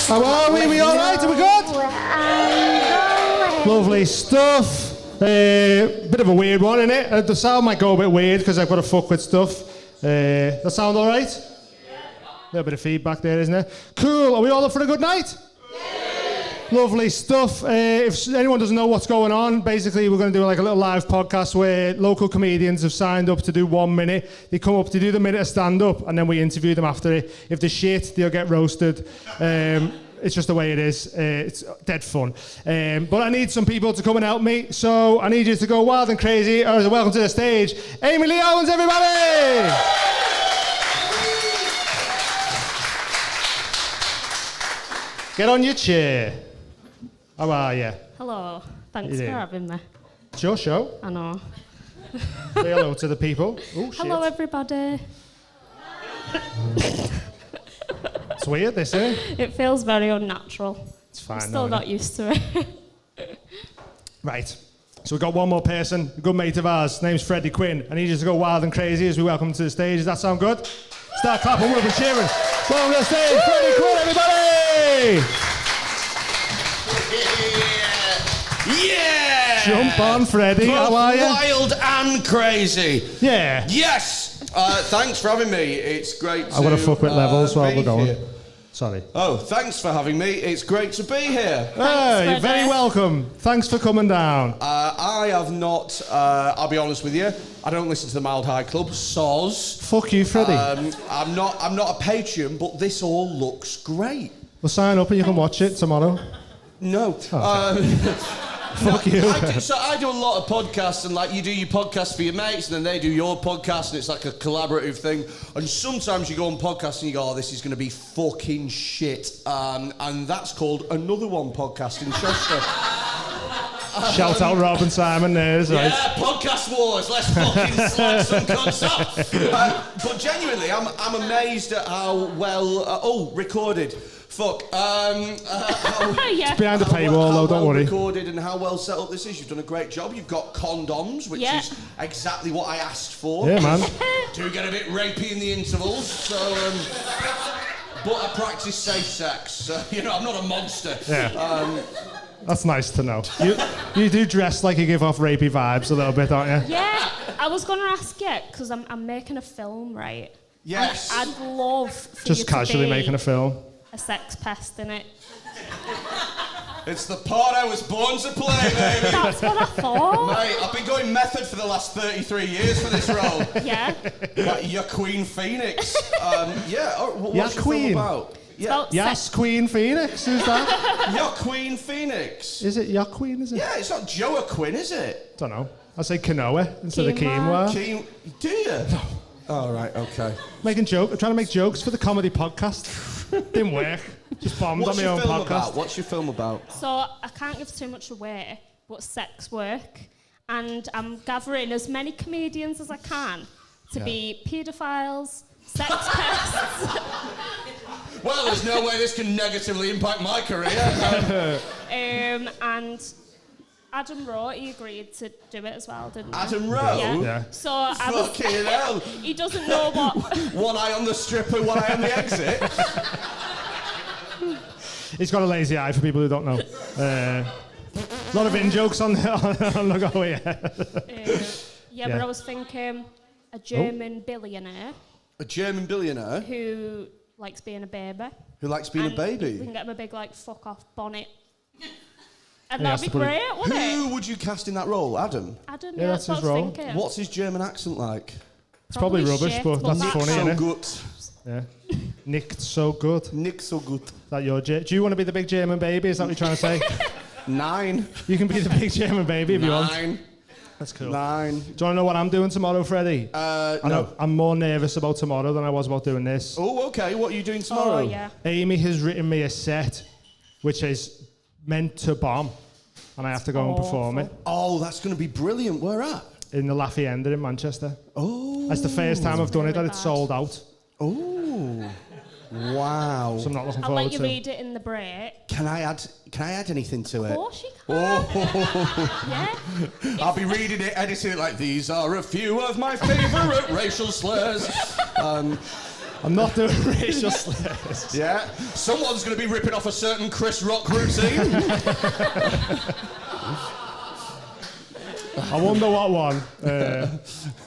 How are we? We all right? Are we good? Lovely stuff. Bit of a weird one, innit? The sound might go a bit weird because I've got to fuck with stuff. That sound all right? Yeah. A little bit of feedback there, isn't it? Cool. Are we all up for a good night? Lovely stuff. If anyone doesn't know what's going on, basically we're going to do like a little live podcast where local comedians have signed up to do 1 minute. They come up to do the minute of stand-up and then we interview them after it. If they're shit, they'll get roasted. It's just the way it is. It's dead fun. But I need some people to come and help me. So I need you to go wild and crazy. Welcome to the stage, Amy Lee Owens, everybody! Get on your chair. How are you? Hello. Thanks for having me. It's your show. I know. Say hello to the people. Oh, shit. Hello, everybody. It's weird, this, isn't it? It feels very unnatural. It's fine. I'm still not used to it. Right. So we've got one more person, a good mate of ours. His name's Freddy Quinne. I need you to go wild and crazy as we welcome him to the stage. Does that sound good? Start clapping, we'll be cheering. Welcome to the stage, Freddy Quinne, everybody! Yeah! Jump on, Freddy. How are you? Wild and crazy. Yeah. Yes! Thanks for having me. It's great to I want to fuck with levels while we're going. Here. Sorry. Oh, thanks for having me. It's great to be here. You're very welcome. Thanks for coming down. I have not, I'll be honest with you, I don't listen to the Mild High Club, soz. Fuck you, Freddy. I'm not a patron, but this all looks great. We'll sign up and you can watch it tomorrow. No. Fuck you. I do a lot of podcasts, and like you do your podcast for your mates, and then they do your podcast, and it's like a collaborative thing. And sometimes you go on podcasts and you go, "Oh, this is going to be fucking shit," and that's called Another One Podcast in Chester. Shout out Rob and Simon there, is right? Yeah, podcast wars. Let's fucking slag some cunts up. But genuinely, I'm amazed at how well. Recorded. Fuck. Yeah. It's behind the paywall, though, don't worry. Recorded and how well set up this is. You've done a great job. You've got condoms, which is exactly what I asked for. Yeah, man. Do get a bit rapey in the intervals, so. But I practice safe sex, so I'm not a monster. Yeah. That's nice to know. You do dress like you give off rapey vibes a little bit, don't you? Yeah. I was going to ask you, because I'm making a film, right? Yes. I'd love for Just you casually to be making a film. a sex pest in it. It's the part I was born to play, baby. That's what I thought. Mate, I've been going method for the last 33 years for this role. Yeah. Like, you're Queen Phoenix. What's your Queen. film about? Yes, Queen Phoenix, who's that? You're Queen Phoenix. Is it Queen, is it? Yeah, it's not Joaquin, is it? Don't know. I say quinoa instead of quinoa. Do you? No. Oh, right, okay. I'm trying to make jokes for the comedy podcast. Didn't work. Just bombed on my own podcast. What's your film about? So I can't give too much away, but sex work. And I'm gathering as many comedians as I can to be paedophiles, sex pests. Well, there's no way this can negatively impact my career. And Adam Rowe, he agreed to do it as well, didn't he? Adam Rowe? Yeah. So I was... Fucking hell. He doesn't know what... One eye on the stripper, one eye on the exit. He's got a lazy eye for people who don't know. A lot of in-jokes on the go here. But I was thinking a German billionaire. A German billionaire? Who likes being a baby. Who likes being a baby? We can get him a big, fuck-off bonnet. And that'd be great, wouldn't it? Who would you cast in that role? Adam? Adam, Yeah, that's what his I was role. thinking. What's his German accent like? It's probably rubbish, shit, but that's funny, So isn't it? good. Yeah. Nicked so good. Nick so good. Is that your do you want to be the big German baby? Is that what you're trying to say? 9. You can be the big German baby if you want. 9. That's cool. 9. Do you want to know what I'm doing tomorrow, Freddie? No. I'm more nervous about tomorrow than I was about doing this. Oh, okay. What are you doing tomorrow? Oh, yeah. Amy has written me a set which is meant to bomb, and I have to go and perform it. Oh, that's going to be brilliant. Where at? In the Laffy Ender in Manchester. Oh. That's the first time I've done it that really it's sold out. Oh. Wow. So I'm not looking I'll forward let you to read it in the break. Can I add anything to it? Of course you can. Yeah. I'll be reading it, editing it like, these are a few of my favourite racial slurs. I'm not doing racial slurs. Yeah. Someone's going to be ripping off a certain Chris Rock routine. I wonder what one.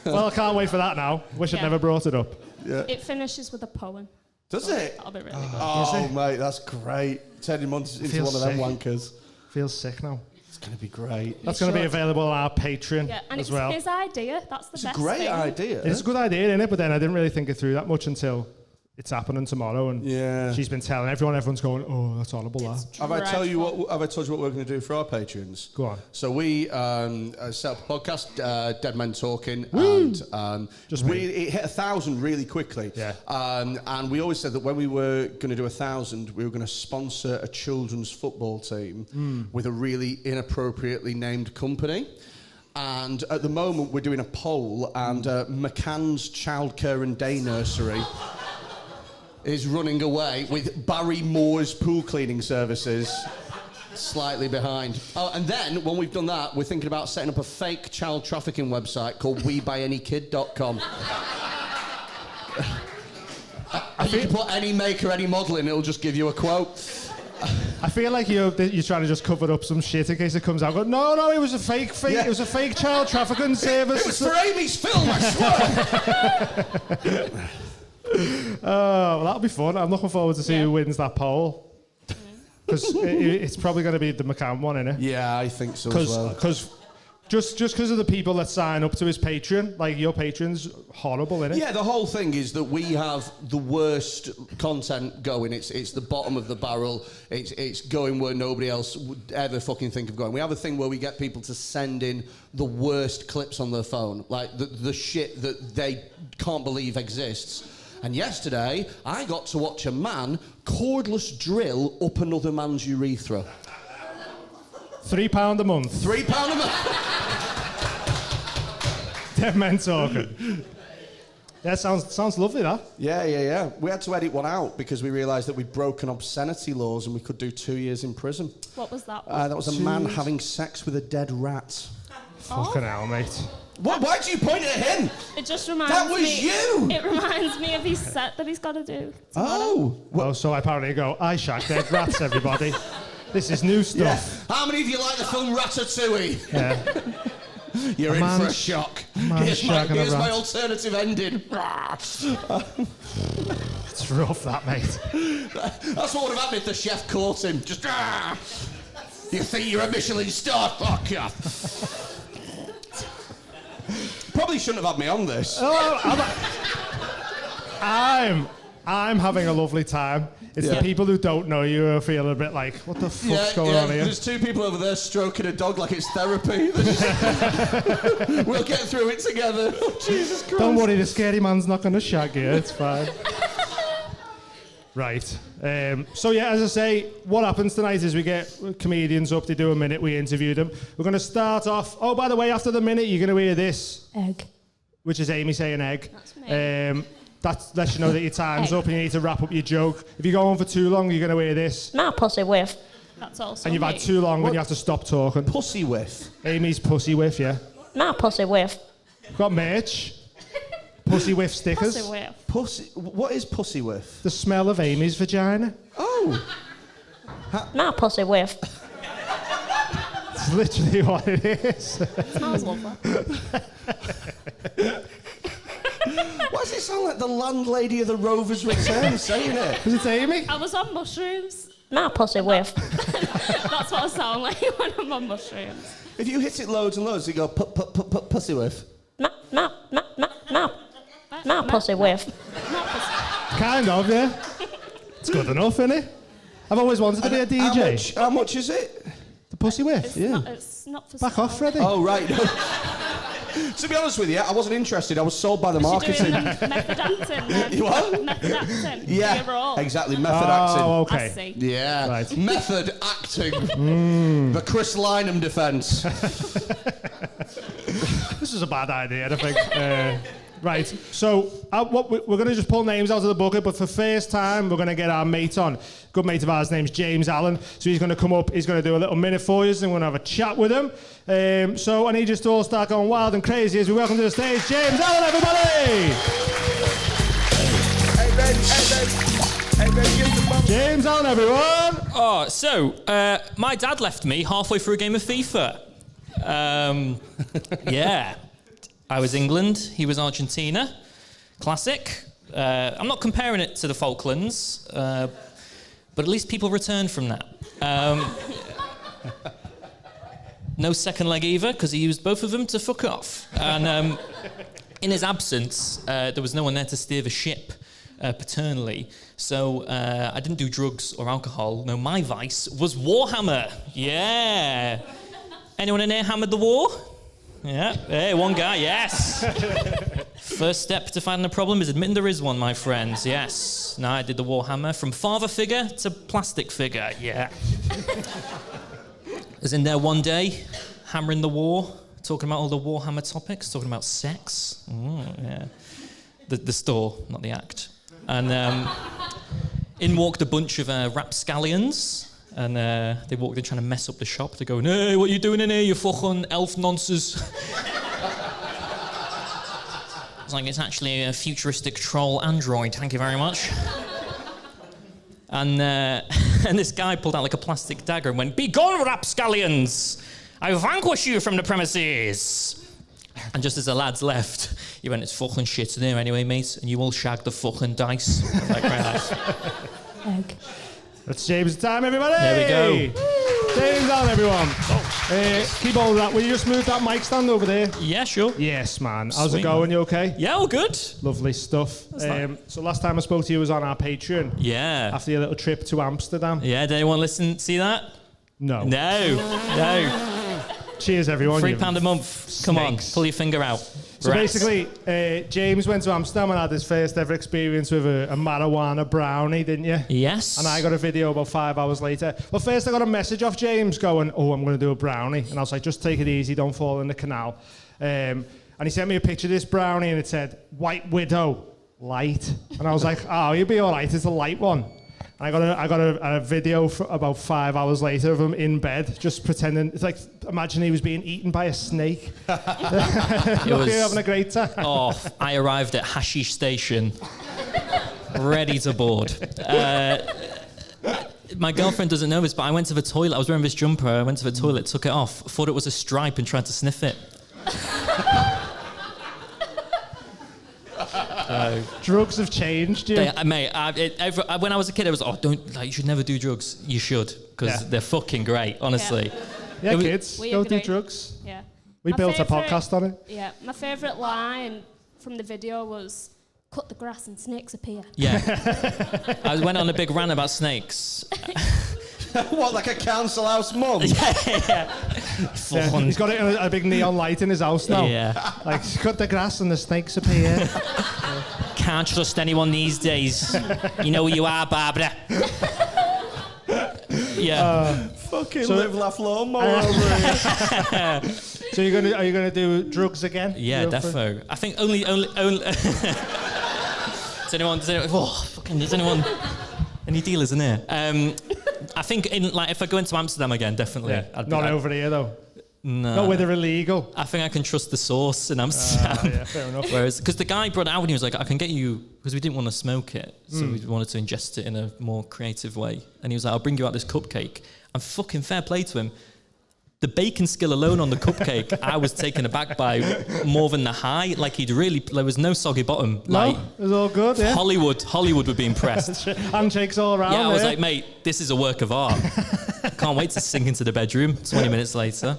Well, I can't wait for that now. Wish I'd never brought it up. Yeah. It finishes with a poem. Does it? That'll be really good. Oh, mate, that's great. Turning him into Feels one of them sick. wankers. Feels sick now. It's going to be great. That's going to be available on our Patreon Yeah, and as it's well. his idea. That's the It's best a great thing. idea. It's a good idea, isn't it? But then I didn't really think it through that much until it's happening tomorrow, and she's been telling everyone. Everyone's going, "Oh, that's horrible." That. Have I told you what? Have I told you what we're going to do for our patrons? Go on. So we set up a podcast, Dead Men Talking, and it hit 1,000 really quickly. Yeah. And we always said that when we were going to do 1,000, we were going to sponsor a children's football team with a really inappropriately named company. And at the moment, we're doing a poll, and McCann's Childcare and Day Nursery is running away with Barry Moore's pool cleaning services slightly behind. Oh, and then, when we've done that, we're thinking about setting up a fake child trafficking website called WeBuyAnyKid.com. You can put any maker, any model in, it'll just give you a quote. I feel like you're trying to just cover up some shit in case it comes out. Go, no, it was a fake. Yeah. It was a fake child trafficking service. It was for Amy's film, I swear. Oh, well, that'll be fun. I'm looking forward to see who wins that poll. Because it's probably going to be the McCann one, isn't it? Yeah, I think so as well. Because just because of the people that sign up to his Patreon, like your Patreon's horrible, innit? Yeah, the whole thing is that we have the worst content going. It's the bottom of the barrel. It's going where nobody else would ever fucking think of going. We have a thing where we get people to send in the worst clips on their phone, like the shit that they can't believe exists. And yesterday, I got to watch a man cordless drill up another man's urethra. £3 a month. £3 a month. Dead Men Talking. Yeah, sounds lovely, that. Yeah. We had to edit one out because we realised that we'd broken obscenity laws and we could do 2 years in prison. What was that? That was a man having sex with a dead rat. Fucking hell, mate. Why do you point at him? It just reminds That was me. you! It reminds me of his set that he's got to do. Well, so I apparently go, I shag dead rats, everybody. This is new stuff. Yeah. How many of you like the film Ratatouille? Yeah. You're in for a shock. Here's my alternative ending. It's rough, that, mate. That's what would have happened if the chef caught him. Just, you think you're a Michelin star? Fuck off. Probably shouldn't have had me on this. I'm having a lovely time. It's the people who don't know you who are feeling a bit like, what the fuck's going on here? There's two people over there stroking a dog like it's therapy. We'll get through it together. Oh, Jesus Christ. Don't worry, the scary man's not going to shag you. It's fine. Right. So, yeah, as I say, what happens tonight is we get comedians up, they do a minute, we interview them. We're going to start off... Oh, by the way, after the minute, you're going to hear this. Egg. Which is Amy saying egg. That's me. That lets you know that your time's up and you need to wrap up your joke. If you go on for too long, you're going to hear this. My pussy whiff. That's also And you've had too long and you have to stop talking. Pussy whiff. Amy's pussy whiff, yeah. My pussy whiff. Got merch. Pussy whiff stickers. Pussy whiff. Pussy... What is pussy whiff? The smell of Amy's vagina. Oh. My pussy whiff. It's literally what it is. It smells lovely. Why does it sound like the landlady of the Rovers Return saying it? Is it Amy? I was on mushrooms. My pussy whiff. That's what I sound like when I'm on mushrooms. If you hit it loads and loads, you go pussy whiff. My pussy whiff. Not pussy. Kind of, yeah. It's good enough, isn't it? I've always wanted to be a DJ. How much is it? The pussy whiff. It's not for Back sale. off, Freddy. Oh, right. To be honest with you, I wasn't interested. I was sold by the You're marketing. doing method acting then. You what? Method acting. Yeah, You're all. exactly. Method acting. Oh, I okay. see. Yeah. Right. Method acting. The Chris Lynham defence. This is a bad idea, I think. Right, so we're going to just pull names out of the bucket, but for first time, we're going to get our mate on. Good mate of ours, name's James Allen. So he's going to come up, he's going to do a little minute for you, and we're going to have a chat with him. So I need you to all start going wild and crazy as we welcome to the stage James Allen, everybody! Hey, James on, everyone. Oh, so my dad left me halfway through a game of FIFA. Yeah. I was England, he was Argentina. Classic. I'm not comparing it to the Falklands, but at least people returned from that. No second leg either, because he used both of them to fuck off. And in his absence, there was no one there to steer the ship paternally. So I didn't do drugs or alcohol. No, my vice was Warhammer. Yeah. Anyone in here hammered the war? Yeah. Hey, one guy, yes. First step to finding a problem is admitting there is one, my friends. Yes. No, I did the Warhammer from father figure to plastic figure. Yeah. I was in there one day, hammering the war, talking about all the Warhammer topics, talking about sex. Yeah. The store, not the act. And in walked a bunch of rapscallions. And they walked in trying to mess up the shop. They're going, hey, what are you doing in here, you fucking elf nonsense? It's like, it's actually a futuristic troll android, thank you very much. And this guy pulled out like a plastic dagger and went, be gone, rapscallions! I vanquish you from the premises! And just as the lads left, he went, it's fucking shit in here anyway, mate, and you all shag the fucking dice. Like, very nice. That's James' time, everybody. There we go. James on, everyone. Keep all of that. Will you just move that mic stand over there? Yeah, sure. Yes, man. How's Sweet, it going? man. You okay? Yeah, all good. Lovely stuff. So last time I spoke to you was on our Patreon. Yeah. After your little trip to Amsterdam. Yeah, did anyone see that? No. No. Cheers, everyone. £3 a month. Come on, pull your finger out. So basically, James went to Amsterdam and had his first ever experience with a marijuana brownie, didn't you? Yes. And I got a video about 5 hours later. Well, first I got a message off James going, oh, I'm going to do a brownie. And I was like, just take it easy, don't fall in the canal. And he sent me a picture of this brownie and it said, White Widow, light. And I was like, oh, you'll be all right, it's a light one. And I got a video about 5 hours later of him in bed, just pretending. It's like, imagine he was being eaten by a snake. You're having a great time. Oh, I arrived at Hashish Station, ready to board. My girlfriend doesn't know this, but I went to the toilet. I was wearing this jumper. I went to the toilet, took it off, thought it was a stripe, and tried to sniff it. Drugs have changed you. Mate, when I was a kid, I was, you should never do drugs. You should, because they're fucking great, honestly. Yeah, kids, don't do drugs. Yeah. We built a podcast on it. Yeah, my favourite line from the video was, cut the grass and snakes appear. Yeah. I went on a big rant about snakes. What, like a council house mum? Yeah. He's got it a big neon light in his house now. Yeah. Like, cut the grass and the snakes appear. Can't trust anyone these days. You know who you are, Barbara. Yeah. Fucking live, laugh, lawnmower over here. So are you gonna do drugs again? Yeah, defo. I think only. Does anyone? Any dealers in here? I think if I go into Amsterdam again, definitely. Yeah. Not over here though. No. Not where they're illegal. I think I can trust the source in Amsterdam. Yeah, fair enough. Whereas, because the guy brought it out and he was like, I can get you, because we didn't want to smoke it, so we wanted to ingest it in a more creative way. And he was like, I'll bring you out this cupcake. And fucking fair play to him. The bacon skill alone on the cupcake, I was taken aback by more than the high. Like there was no soggy bottom. Like, no, it was all good, yeah. Hollywood would be impressed. Handshakes all around. Yeah, I was like, mate, this is a work of art. Can't wait to sink into the bedroom 20 minutes later.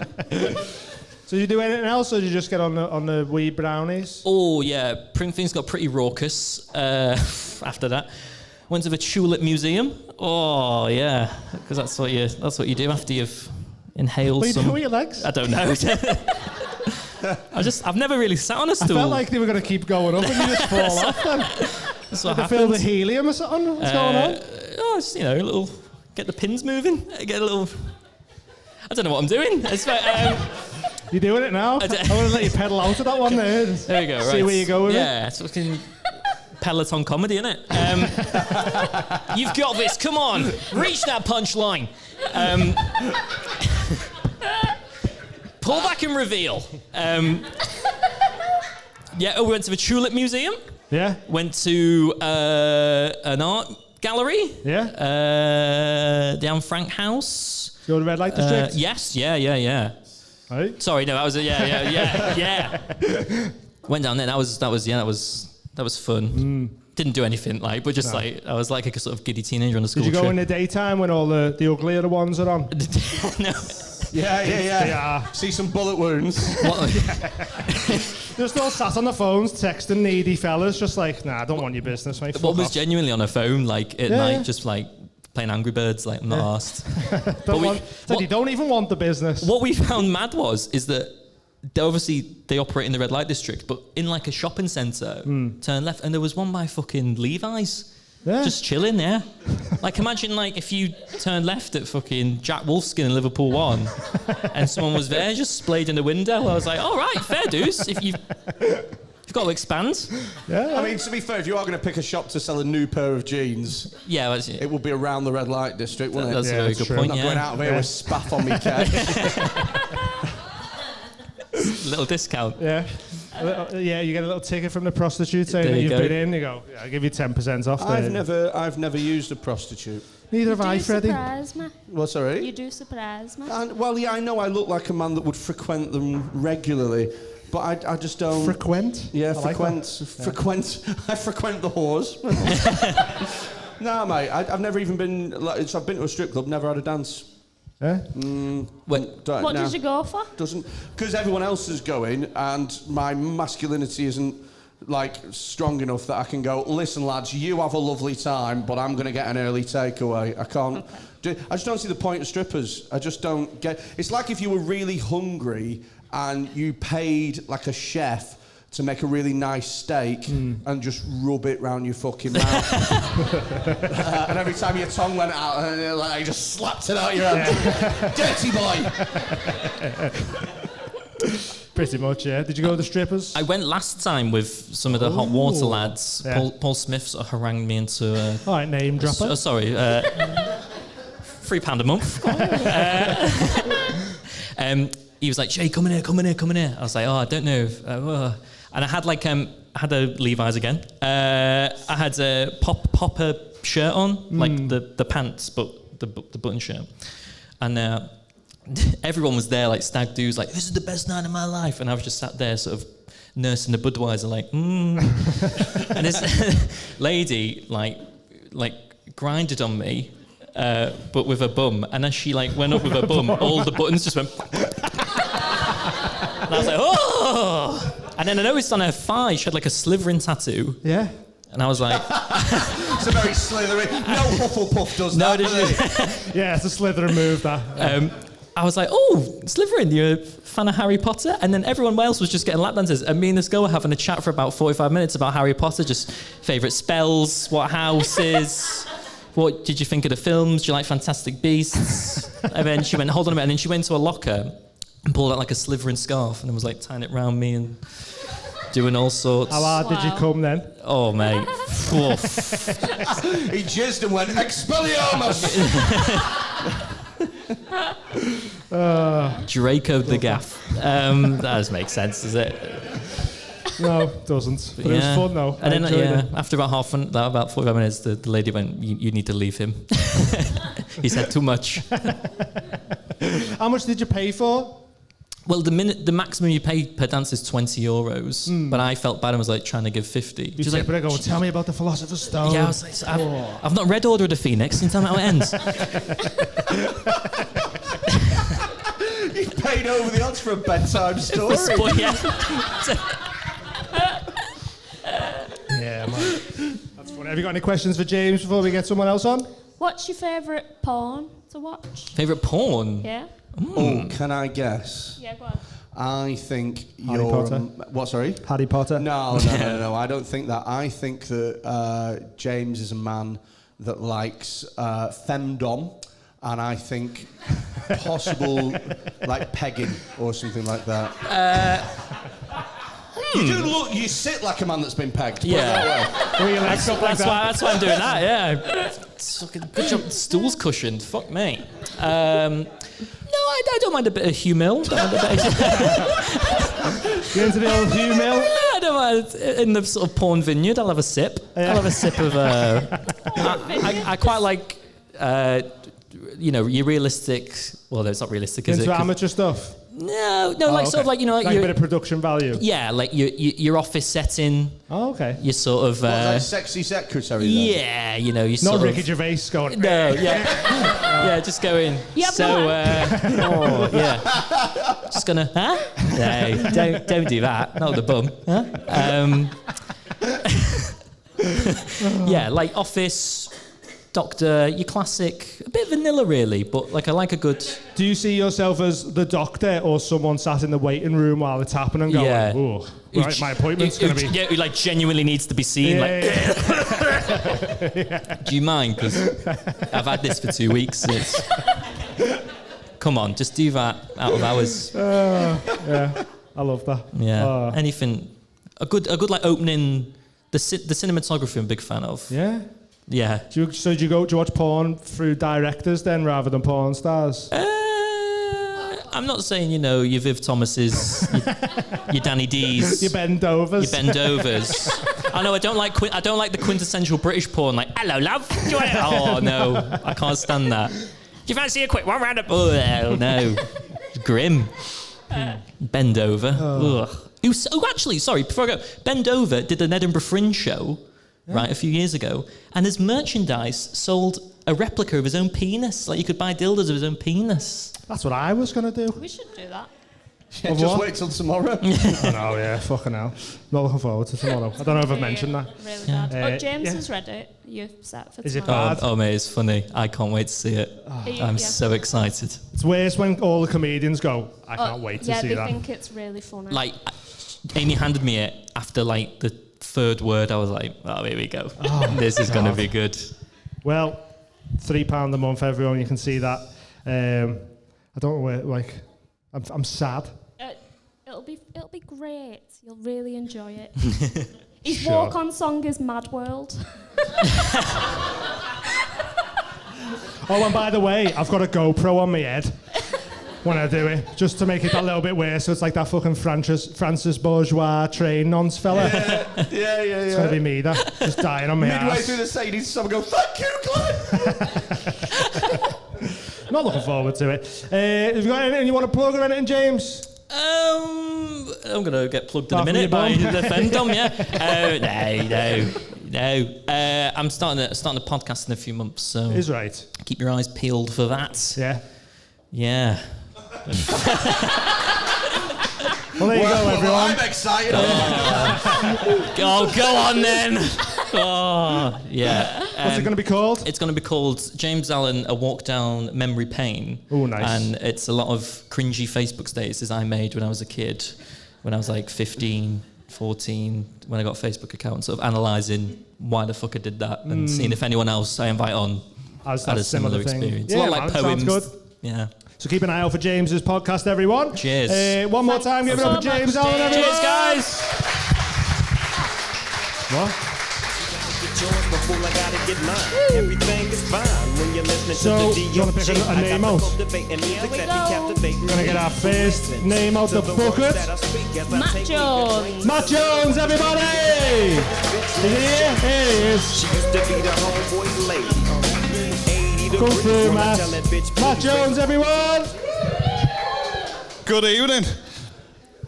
So you do anything else, or did you just get on the weed brownies? Oh, yeah. Things got pretty raucous after that. Went to the Tulip Museum. Oh, yeah. Because that's what you do after you've inhaled what some... What do you do with your legs? I don't know. I've never really sat on a stool. I felt like they were going to keep going up and you just fall off then. That's what happens. Feel the helium or something? What's going on? Oh, just, a little... Get the pins moving. Get a little... I don't know what I'm doing. You're doing it now? I want to let you pedal out of that one there. There you go, right. See where you go with it. Yeah, it's fucking Peloton comedy, isn't it? You've got this, come on. Reach that punchline. Pull back and reveal. We went to the Tulip Museum. Yeah. Went to an art Gallery. Yeah. The Anne Frank House. Go to Red Light District. Yes. Yeah. Right. Sorry, no, that was yeah. Went down there. That was fun. Didn't do anything but just I was like a sort of giddy teenager on a school Did you go trip. in the daytime when all the uglier ones are on? No. Yeah. See some bullet wounds. Just all sat on the phones texting needy fellas, just like, nah, I don't want your business, mate. What was off. genuinely on a phone, like at night, just like playing Angry Birds, like I'm not asked. You don't even want the business. What we found mad is that they operate in the red light district, but in like a shopping centre, turn left, and there was one by fucking Levi's. Yeah. Just chilling, yeah. Like imagine like if you turned left at fucking Jack Wolfskin in Liverpool 1 and someone was there just splayed in the window. I was like, all right, fair dues. If you've got to expand. Yeah. I mean, to be fair, if you are going to pick a shop to sell a new pair of jeans, it would be around the red light district, wouldn't it? That's a very good point, I'm not going out of here with spaff on me cash. Little discount. Yeah. You get a little ticket from the prostitute saying that you've been in. You go, I'll give you 10% off. I've never used a prostitute. Neither have I, Freddy. Surprise me. What, sorry? You do surprise me. I know I look like a man that would frequent them regularly, but I just don't. Frequent? Yeah, I frequent. I frequent the whores. No, mate, I've never even been. So I've been to a strip club, never had a dance. Yeah? What did you go for? Because everyone else is going, and my masculinity isn't like strong enough that I can go, listen lads, you have a lovely time, but I'm going to get an early takeaway. I can't. I just don't see the point of strippers. I just don't get. It's like if you were really hungry and you paid like a chef to make a really nice steak and just rub it round your fucking mouth. And every time your tongue went out, and you just slapped it out your hand. Dirty boy! Pretty much, yeah. Did you go to the strippers? I went last time with some of the hot water lads. Yeah. Paul Smith sort of harangued me into... All right, name dropper. Sorry. £3 a month. He was like, Jay, come in here. I was like, I don't know. And I had a Levi's again. I had a popper shirt on, like the pants, but the button shirt. And everyone was there, like stag do's, like, this is the best night of my life. And I was just sat there sort of nursing the Budweiser, like, And this lady, like grinded on me, but with her bum. And as she, went up with her bum, all the buttons just went... And I was like, oh! And then I noticed on her thigh, she had, a Slytherin tattoo. Yeah. And I was like... It's a very Slytherin... No Hufflepuff does that, does it? Yeah, it's a Slytherin move, that. I was like, oh, Slytherin, you're a fan of Harry Potter? And then everyone else was just getting lap dances. And me and this girl were having a chat for about 45 minutes about Harry Potter, just favourite spells, what houses, what did you think of the films, do you like Fantastic Beasts? And then she went, hold on a minute. And then she went to a locker and pulled out a Slytherin scarf and then was tying it round me and doing all sorts. How hard did you come then? Oh, mate. He jizzed and went, Expelliarmus! Draco the Gaff. That doesn't make sense, does it? No, it doesn't. But it was fun, though. And then, after about 45 minutes, the lady went, you need to leave him. He said too much. How much did you pay for? Well, the maximum you pay per dance is €20, but I felt bad and was trying to give 50. You said, go, tell me about the Philosopher's Stone. Yeah, I was I've not read Order of the Phoenix. Can you tell me how it ends? You paid over the odds for a bedtime story. Yeah, man. That's funny. Have you got any questions for James before we get someone else on? What's your favourite porn to watch? Favourite porn? Yeah. Oh, can I guess? Yeah, go on. I think Harry Potter. What, sorry? Harry Potter? No, I don't think that. I think that James is a man that likes femdom, and I think possible, pegging or something like that. You do look, you sit like a man that's been pegged. Yeah. That's why I'm doing that, yeah. Good job, the stool's cushioned. Fuck me. No, I don't mind a bit of humil. You into the old humil? I don't mind. In the sort of porn vineyard, I'll have a sip. Yeah. I'll have a sip of... I quite like, your realistic. Well, it's not realistic, is it? Into amateur stuff. No, sort of like like a bit of production value. Yeah, like your office setting. Oh, okay. Your sort of. Like sexy secretary. Yeah, you not sort Ricky of, Gervais going. No, yeah, just going. Just gonna, huh? No, don't do that. Not the bum, huh? Yeah, like office, doctor, your classic, a bit vanilla really, but like I like a good. Do you see yourself as the doctor or someone sat in the waiting room while it's happening going, Yeah. oh, right, my appointment's going to be... Yeah, who like genuinely needs to be seen. Yeah, Do you mind? Because I've had this for 2 weeks. Come on, just do that out of hours. Yeah, I love that. Yeah, anything. A good like opening. The cinematography I'm a big fan of. Yeah? Yeah. Do you watch porn through directors then rather than porn stars? I'm not saying, your Viv Thomases, your Danny D's. Your Bendovers. Your Bendovers. I know, I don't like the quintessential British porn, like, hello, love. Do you want it? Oh, no, I can't stand that. Do you fancy a quick one round up? Oh, no. It's grim. Bend over. Ugh. Actually, sorry, before I go, Bend Over did an Edinburgh Fringe show, right, a few years ago, and his merchandise sold a replica of his own penis. Like, you could buy dildos of his own penis. That's what I was going to do. We should do that. Yeah, just wait till tomorrow. I know, yeah, fucking hell. Not looking forward to tomorrow. I don't know if I've mentioned that. Really bad. James has read it. You're set for tomorrow. Is it bad? Oh, mate, it's funny. I can't wait to see it. I'm so excited. It's worse when all the comedians go, I can't wait to see that. Yeah, they think it's really funny. Like, Amy handed me it after, like, the third word. I was like, oh, here we go. This is going to be good. Well, £3 a month, everyone. You can see that. I don't know where, like, I'm sad. It'll be great. You'll really enjoy it. His Sure. walk-on song is Mad World. Oh, and by the way, I've got a GoPro on my head when I do it, just to make it a little bit worse. So it's like that fucking Francis Bourgeois train nonce fella. Yeah. It's going to be me, that. Just dying on my Midway ass. through the set, you need someone go, thank you, Glenn! Not looking forward to it. Have you got anything you want to plug or anything, James? I'm going to get plugged in a Off minute your by bum. the Fendom, yeah. No. I'm starting a podcast in a few months, so Is right. keep your eyes peeled for that. Yeah. Yeah. Well, there you go, everyone. I'm excited. Oh, go on then. Oh, yeah. What's it going to be called? It's going to be called James Allen, A Walk Down Memory Lane. Oh, nice. And it's a lot of cringy Facebook statuses I made when I was a kid, when I was like 15, 14, when I got a Facebook account, sort of analysing why the fuck I did that and seeing if anyone else I invite on Has had that a similar thing. experience. Yeah, a lot like man, poems. sounds good. Yeah. So keep an eye out for James's podcast, everyone. Cheers. One more time, give it up for James Allen, everyone. Cheers, guys. What? So, do you want to pick a name out? We're going to get our first name out the bucket. Matt Jones. Matt Jones, everybody! Is he here? Here he is. Come through, Matt. Matt Jones, everyone! Good evening.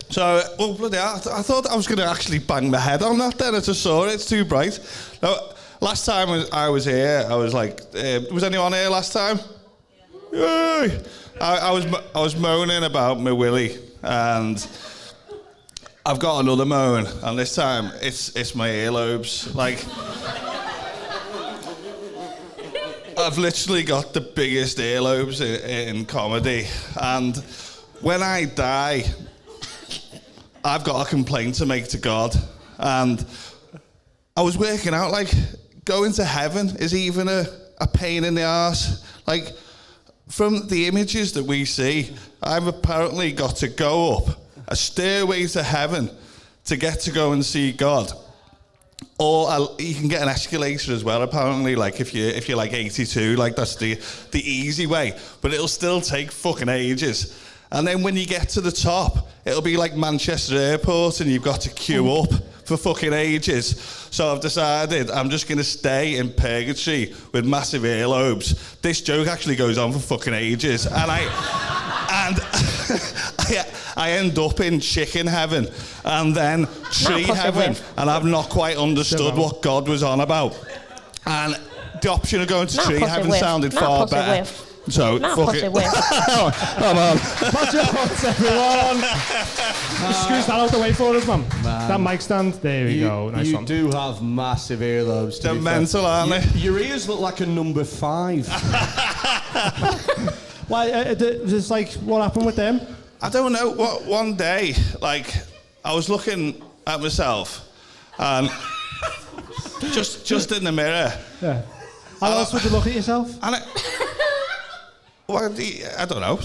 So, well, bloody hell, I thought I was going to actually bang my head on that then. I just saw it. It's too bright. Now, last time I was here, I was like, was anyone here last time? Yeah. I was moaning about my willy, and I've got another moan, and this time it's my earlobes. Like, I've literally got the biggest earlobes in comedy, and when I die, I've got a complaint to make to God. And I was working out, like, going to heaven is even a pain in the arse. Like, from the images that we see, I've apparently got to go up a stairway to heaven to get to go and see God. Or you can get an escalator as well, apparently, like if you're like 82, like that's the easy way. But it'll still take fucking ages. And then when you get to the top, it'll be like Manchester Airport and you've got to queue up for for fucking ages. So I've decided I'm just going to stay in purgatory with massive earlobes. This joke actually goes on for fucking ages. And I end up in chicken heaven and then tree heaven. And I've not quite understood what God was on about. And the option of going to tree heaven sounded far better. So, fuck it. Come on. Watch your butts, everyone. Squeeze that out the way for us, man. That mic stand. There we go. Nice you one. do have massive earlobes. They're mental, aren't they? Your ears look like a number 5. Why? Just like, what happened with them? I don't know. One day, like, I was looking at myself and just in the mirror. Yeah. How else would you look at yourself? And I don't know.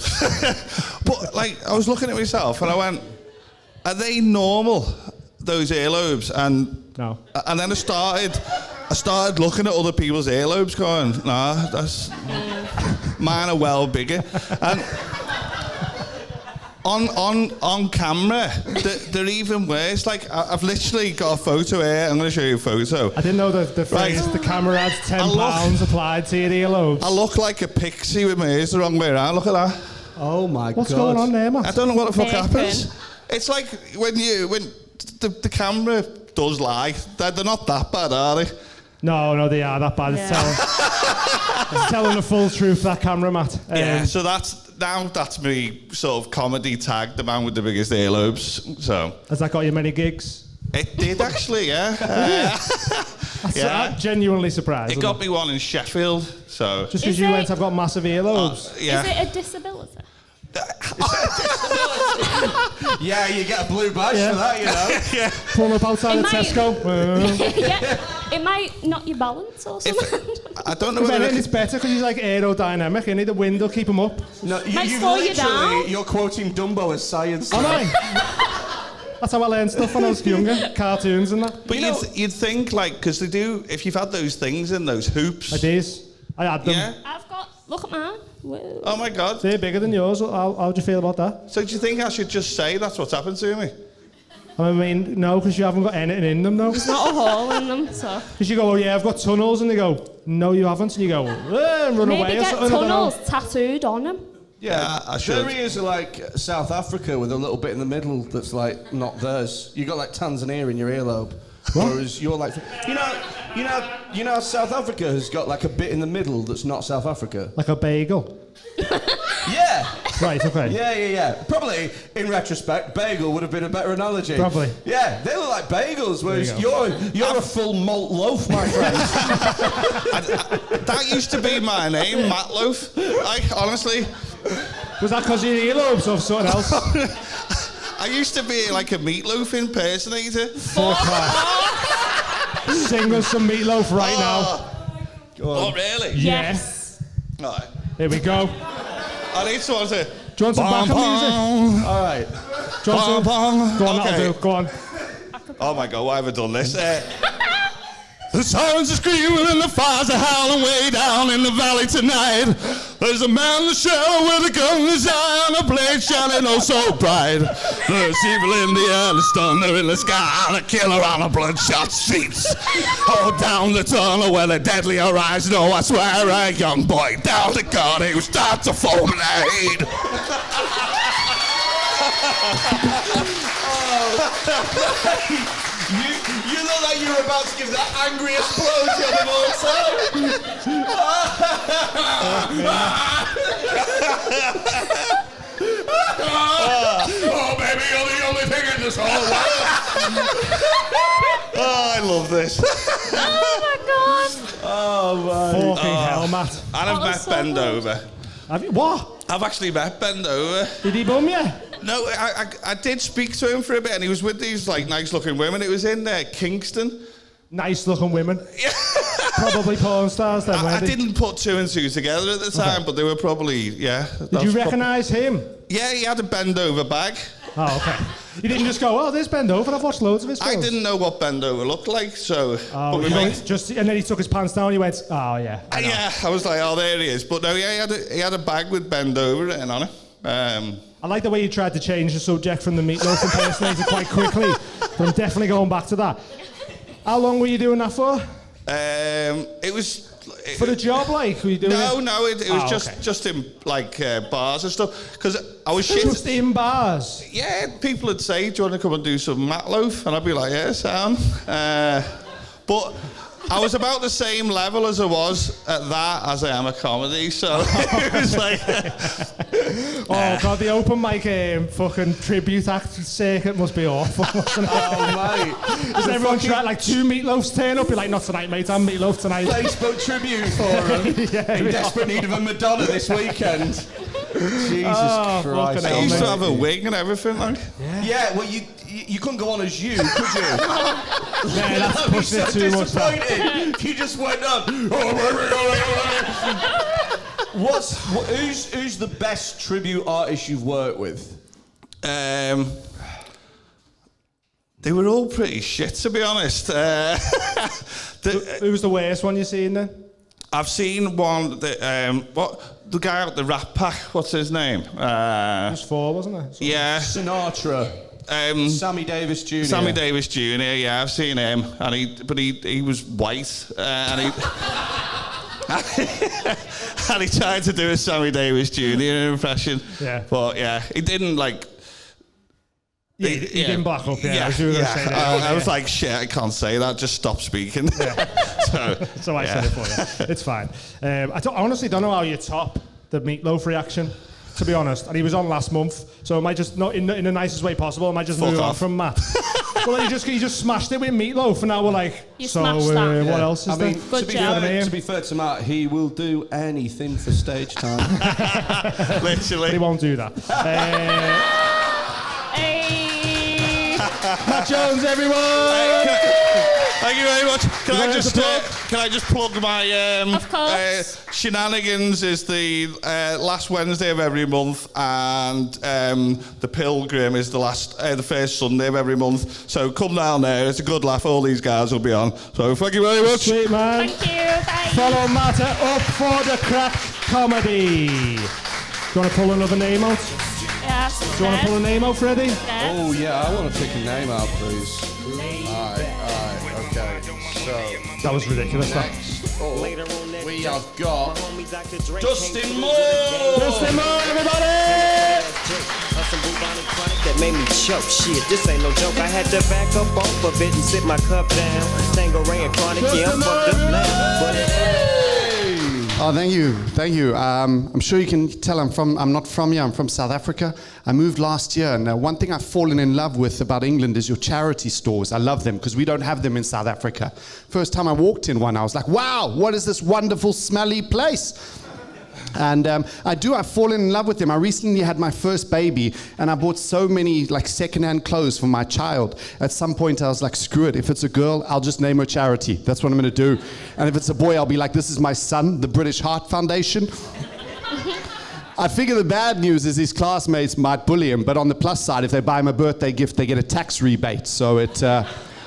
But, like, I was looking at myself and I went, are they normal, those earlobes? And No. And then I started looking at other people's earlobes going, nah, that's... mine are well bigger. And on camera, they're even worse. Like, I've literally got a photo here. I'm going to show you a photo. I didn't know the phrase, the camera adds £10 applied to your earlobes. I look like a pixie with my ears the wrong way around. Look at that. Oh my God. What's going on there, man? I don't know what the fuck happens. It's like when the camera does lie. They're not that bad, are they? No, they are that bad. Yeah. It's telling the full truth, that camera, Matt. Yeah, so that's me sort of comedy tag, the man with the biggest earlobes. So Has that got you many gigs? it did actually, yeah. I'm genuinely surprised. It got me one in Sheffield, so... Just because you went, I've got massive earlobes. yeah. Is it a disability? Yeah, you get a blue badge for that, you know. Yeah. Pull up outside It of might- Tesco. Yeah, it might knock your balance or something. I don't know If whether... anything, it's better because he's like aerodynamic. You need the wind will keep him up. No, Might slow you down. You're quoting Dumbo as science. Am I? That's how I learned stuff when I was younger. Cartoons and that. But you'd think, like, because they do, if you've had those things in those hoops... I did. I had them. Yeah? I've got, look at mine. Whoa. Oh my God. They're bigger than yours. How do you feel about that? So do you think I should just say that's what's happened to me? I mean, no, because you haven't got anything in them, though. There's not a hole in them, so. Because you go, oh yeah, I've got tunnels, and they go, no, you haven't, and you go, and run Maybe away or get something. I don't know. tunnels tattooed on them. Yeah, I should. Their ears are like South Africa with a little bit in the middle that's like not theirs. You got like Tanzania in your earlobe. Whereas you're like, you know, South Africa has got like a bit in the middle that's not South Africa. Like a bagel. Yeah. Right, okay. Yeah. Probably, in retrospect, bagel would have been a better analogy. Probably. Yeah, they look like bagels, whereas There you're a full malt loaf, my friend. That used to be my name, Matt Loaf. Like, honestly, Was that because of your earlobes or something else? I used to be like a meatloaf impersonator. Fuck off. Sing us some meatloaf right now. Oh, really? Yes. All right. Here we go. I need someone to... Do you want some backup music? All right. Do you want some? Go on, Okay. that'll do. Go on. Oh my God, why have I done this? The sirens are screaming and the fires are howling way down in the valley tonight. There's a man in the shadow with a gun in his eye and a blade shining oh so bright. There's evil in the air, there's thunder in the sky, and a killer on the bloodshot streets. Oh, down the tunnel where the deadly horizon, oh, I swear a young boy down to God, he will start to fulminate. You look like you were about to give that angry explosion of all time. Oh, baby, you're the only thing in this whole world. Oh, I love this. Oh my God. Oh, man. Fucking hell, Matt. And I've met so Bend good. Over. Have you? What? I've actually met Bend Over. Did he bum you? No, I did speak to him for a bit, and he was with these like nice-looking women. It was in Kingston. Nice-looking women. Probably porn stars then, I weren't they? didn't put two and two together at the time, but they were probably, yeah. Did you recognise him? Yeah, he had a Bend Over bag. Oh, okay. You didn't just go, oh, there's Bend Over. I've watched loads of his films. I didn't know what Bend Over looked like, so... Oh, but we you made- went just, and then he took his pants down and he went, oh, yeah. I know. yeah, I was like, oh, there he is. But no, yeah, he had a bag with Bend Over written on it. I like the way you tried to change the subject from the Meatloaf impersonator quite quickly, but I'm definitely going back to that. How long were you doing that for? It was... For the job, like, were you doing it was just in, like, bars and stuff, because I was shit. Just in bars? Yeah, people would say, do you want to come and do some Meatloaf? And I'd be like, yeah, Sam. But I was about the same level as I was at that as I am at comedy, so it was like... Oh, God, the open mic fucking tribute act circuit must be awful, wasn't it? Oh, mate. Does everyone try, like, 2 Meatloafs turn up? You're like, not tonight, mate, I'm Meatloaf tonight. Facebook tribute for him. In desperate need of a Madonna this weekend. Jesus Christ. I used to have a wig and everything, like. Yeah, well, you couldn't go on as you, could you? Yeah, that's pushing it too much. Disappointed. You just went on. Who's the best tribute artist you've worked with? They were all pretty shit, to be honest. Who was the worst one you've seen then? I've seen one that the guy out the Rat Pack. What's his name? It was 4, wasn't it? Yeah. Sinatra. Sammy Davis Jr. Sammy Davis Jr. Yeah, I've seen him, and he was white, and he and he tried to do a Sammy Davis Jr. impression. Yeah. But yeah, he didn't like. Yeah, he didn't back up. Yeah, I was like, shit, I can't say that. Just stop speaking. Yeah. So I said it for you. It's fine. I honestly don't know how you top the Meatloaf reaction, to be honest. And he was on last month, so it might just not in the nicest way possible. I might just move on from Matt. Well, he just smashed it with Meatloaf, and now we're like, what else is there? To be fair to Matt, he will do anything for stage time. Literally, he won't do that. Matt Jones, everyone! Thank you very much. Can I just plug my Of course. Shenanigans is the last Wednesday of every month, and the Pilgrim is the first Sunday of every month. So come down there. It's a good laugh. All these guys will be on. So thank you very much. Sweet man. Thank you. Bye. Follow Matt Up for the Crack Comedy. Do you want to pull another name out? Yeah. Do you want to pull a name out, Freddy? Yeah. Oh yeah, I want to pick a name out, please. Alright, okay. So That was ridiculous. next up, we have got Dustin Moore. Dustin Moore, everybody! That made me choke. Shit, this ain't no joke. I had to back up off of it and sit my cup down. Tangeray and chronic, yeah, I'm fucked up now. But Oh, thank you. I'm sure you can tell I'm not from here. I'm from South Africa. I moved last year, and one thing I've fallen in love with about England is your charity stores. I love them because we don't have them in South Africa. First time I walked in one, I was like, wow, what is this wonderful, smelly place? And I've fallen in love with them. I recently had my first baby, and I bought so many like secondhand clothes for my child. At some point, I was like, screw it. If it's a girl, I'll just name her Charity. That's what I'm going to do. And if it's a boy, I'll be like, this is my son, the British Heart Foundation. I figure the bad news is his classmates might bully him, but on the plus side, if they buy him a birthday gift, they get a tax rebate. So it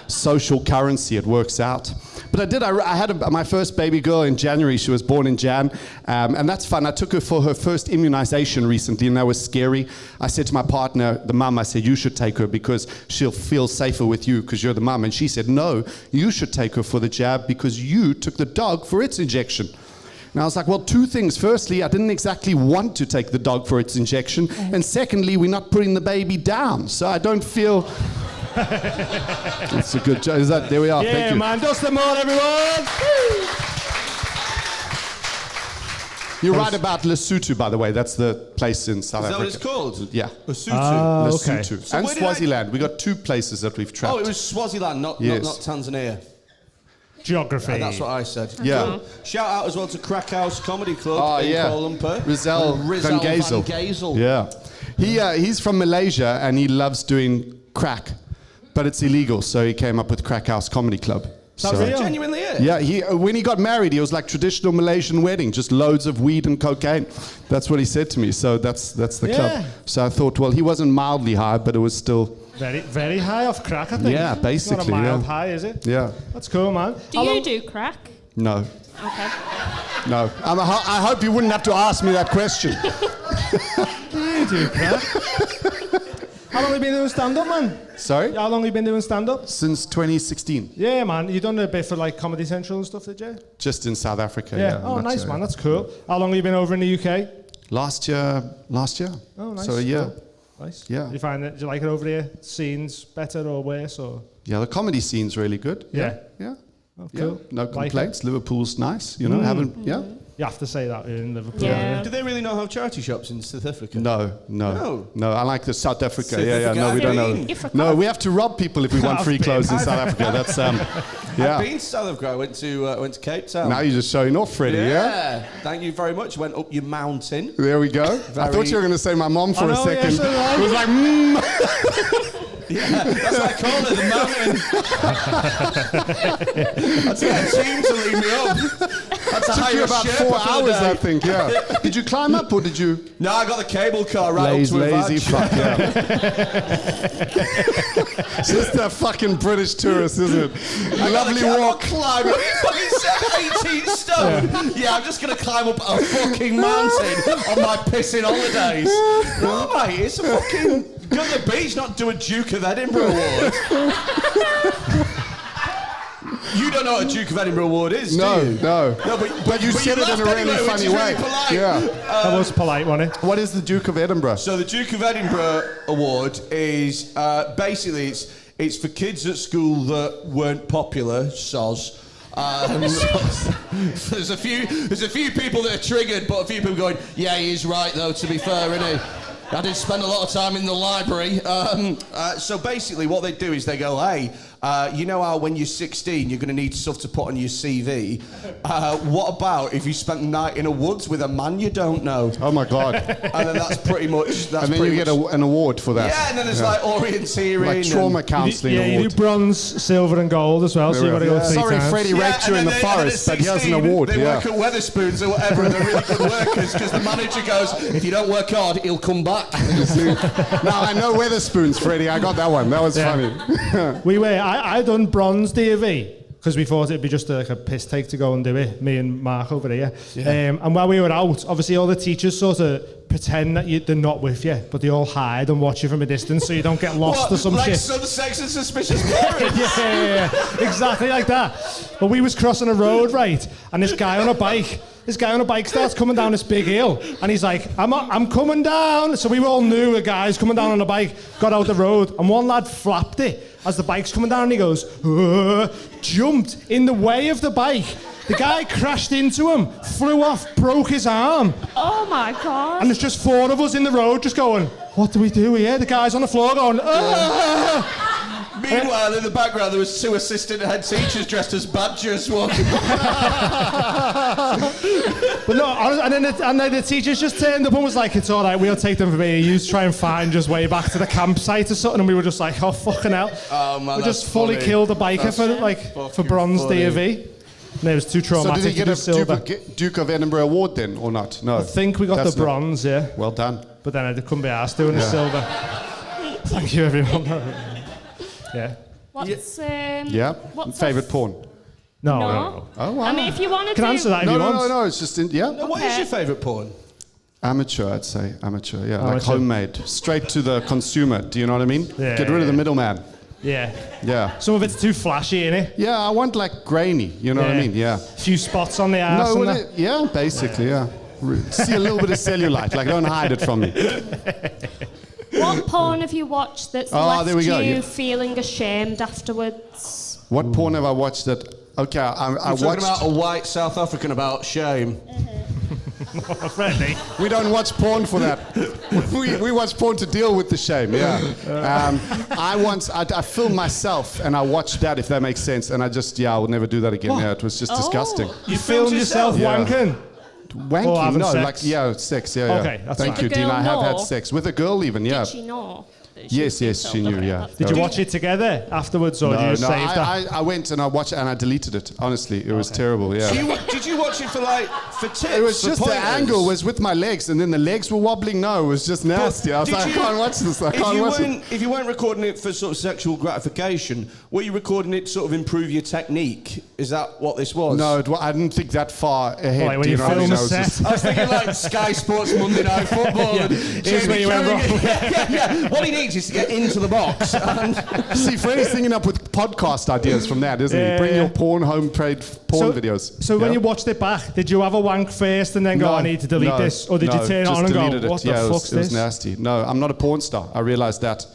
social currency, it works out. But I had my first baby girl in January. She was born in Jan, and that's fun. I took her for her first immunization recently, and that was scary. I said to my partner, the mum, I said, you should take her because she'll feel safer with you because you're the mum. And she said, no, you should take her for the jab because you took the dog for its injection. And I was like, well, 2 things. Firstly, I didn't exactly want to take the dog for its injection. And secondly, we're not putting the baby down. So I don't feel... That's a good joke. There we are. Yeah, thank you. man. Dustin Moore, everyone! You're right about Lesotho, by the way. That's the place in South Africa. Is that what it's called? Yeah. Lesotho. Okay. Lesotho. So And where did Swaziland. We got 2 places that we've trapped. Oh, it was Swaziland, not Tanzania. Geography. That's what I said. Yeah. Shout out as well to Crack House Comedy Club in Kuala Lumpur. Rizal van Gazel. Yeah. He's from Malaysia and he loves doing crack, but it's illegal. So he came up with Crack House Comedy Club. That's real? Genuinely it? Yeah, when he got married, he was like traditional Malaysian wedding, just loads of weed and cocaine. That's what he said to me. So that's the club. So I thought, well, he wasn't mildly high, but it was still... Very, very high off crack, I think. Yeah, basically. It's not a mild high, is it? Yeah. That's cool, man. Do you do crack? No. Okay. No. I hope you wouldn't have to ask me that question. you do, crack. How long have you been doing stand-up, man? Sorry? How long have you been doing stand-up? Since 2016. Yeah, man. You done a bit for like Comedy Central and stuff, did you? Just in South Africa, Yeah. Oh, nice, man. That's cool. How long have you been over in the UK? Last year. Oh, nice. So a year. Cool. Nice. Yeah. Do you like it over there? Scenes better or worse or? Yeah, the comedy scene's really good. Yeah. Yeah. Oh, Yeah. cool. No Like complaints. Liverpool's nice, you know. Yeah. You have to say that in Liverpool. Yeah. Do they really not have charity shops in South Africa? No. No. I like the South Africa. South Yeah. No, Africa. we don't Have you know. been? You forgot. No, we have to rob people if we want free clothes in South Africa. That's I've yeah. been to South Africa. I went to Cape Town. Now you're just showing off, Freddie. Yeah. Thank you very much. Went up your mountain. There we go. I thought you were going to say my mom for a know, yeah, second. so right. It was like, Yeah, that's what I call it, the mountain. That's why I seemed to leave me up. That's a took you higher about shape 4 for the hours, day. I think. Yeah. Did you climb up or did you? No, I got the cable car right up to a Lazy badge. fuck. Yeah. Just a fucking British tourist, isn't it? Lovely walk. Climb up. You fucking said 18 stone. Yeah, I'm just going to climb up a fucking mountain on my pissing holidays. No, mate, it's a fucking... Go to the beach, not do a Duke of Edinburgh award. You don't know what a Duke of Edinburgh award is, do you? No. No, But you said it in a laughed really anyway, which funny is way. really polite. Yeah. That was polite, wasn't it? What is the Duke of Edinburgh? So the Duke of Edinburgh award is basically it's for kids at school that weren't popular, soz. There's a few people that are triggered, but a few people going, yeah, he is right though. To be fair, isn't he? I did spend a lot of time in the library. So basically, what they do is they go, hey. You know how when you're 16 you're going to need stuff to put on your CV? What about if you spent the night in a woods with a man you don't know? Oh my God. And then that's pretty much... And then you get an award for that. Yeah, and then there's like orienteering. Like trauma counselling Yeah, you award. do bronze, silver, and gold as well. So you got to go 3 Sorry, times. Freddie raped you in the forest, but here's an award. They Yeah. work at Wetherspoons or whatever, and they're really good workers because the manager goes, if you don't work hard, he'll come back. Now I know Wetherspoons, Freddie. I got that one. That was funny. I done bronze DV because we thought it'd be just like a piss take to go and do it. Me and Mark over there. And while we were out, obviously all the teachers sort of pretend that they're not with you, but they all hide and watch you from a distance so you don't get lost or some like shit. some sex and suspicious parents? yeah, exactly like that. But we was crossing a road, right, and this guy on a bike starts coming down this big hill, and he's like, I'm coming down. So we all knew a guy's coming down on a bike, got out the road, and one lad flapped it as the bike's coming down, and he goes, jumped in the way of the bike. The guy crashed into him, flew off, broke his arm. Oh my God. And there's just 4 of us in the road just going, what do we do here? The guy's on the floor going, Meanwhile, in the background, there was 2 assistant head teachers dressed as badgers walking But no, and then the teachers just turned up and was like, it's all right, we'll take them from here. You try and find just way back to the campsite or something. And we were just like, oh, fucking hell. Oh, man, we just that's fully funny. killed a biker That's for bronze funny. DV. And it was too traumatic. So did he get to a do silver. Duke of Edinburgh award then, or not? No. I think we got That's the not- bronze, yeah. Well done. But then I couldn't be asked doing the silver. Thank you, everyone. Yeah. What's Yeah. what's Favorite porn? No. Oh wow. I mean, if you want to Can answer that if you want. No. It's just yeah. What is your favourite porn? Amateur, I'd say. Amateur, yeah. Like Amateur. homemade. Straight to the consumer. Do you know what I mean? Yeah, Get rid of the yeah. middleman. Yeah. Yeah. Some of it's too flashy, innit? Yeah, I want like grainy. You know what I mean? Yeah. A few spots on the ass No, and well, that. yeah, basically, yeah. See a little bit of cellulite. Like, don't hide it from me. What porn have you watched that's Oh, there we left go, you yeah. feeling ashamed afterwards? What porn have I watched that? Okay, I You're talking watched. about a white South African about shame. Freddie. We don't watch porn for that. we watch porn to deal with the shame, yeah. I filmed myself and I watched that, if that makes sense, and I will never do that again. Yeah, it was just disgusting. You filmed yourself Yeah. wanking? Wanking? having No, sex? like, sex, yeah. Okay, that's Thank fine. you, Did the Dean. girl I have had know? sex with a girl even, yeah. Did she know? Yes, being yes, she filmed. knew, Okay, yeah. that's Did good. you watch it together afterwards, or did you just save that? I went and I watched it and I deleted it. Honestly, it was terrible. Yeah. Did you watch it for tips? It was for just the pointers? angle was with my legs, and then the legs were wobbling. No, it was just nasty. I was Did like, I you- can't watch this. I can't watch it. If you weren't recording it for sort of sexual gratification, were you recording it to sort of improve your technique? Is that what this was? No, I didn't think that far ahead. Like when do you know what I film mean? a I was set. just- I was thinking like Sky Sports Monday Night Football. Yeah. And Here's where you went wrong. yeah. What he needs is to get into the box. And See, Freddy's thinking up with podcast ideas from that, isn't Yeah. he? Bring your porn home trade porn videos. So when Yeah? you watched it back, did you have a wank first and then go, I need to delete this? Or did you turn it just on and go, deleted it. what Yeah, the it fuck's was, it was this? nasty. No, I'm not a porn star. I realised that.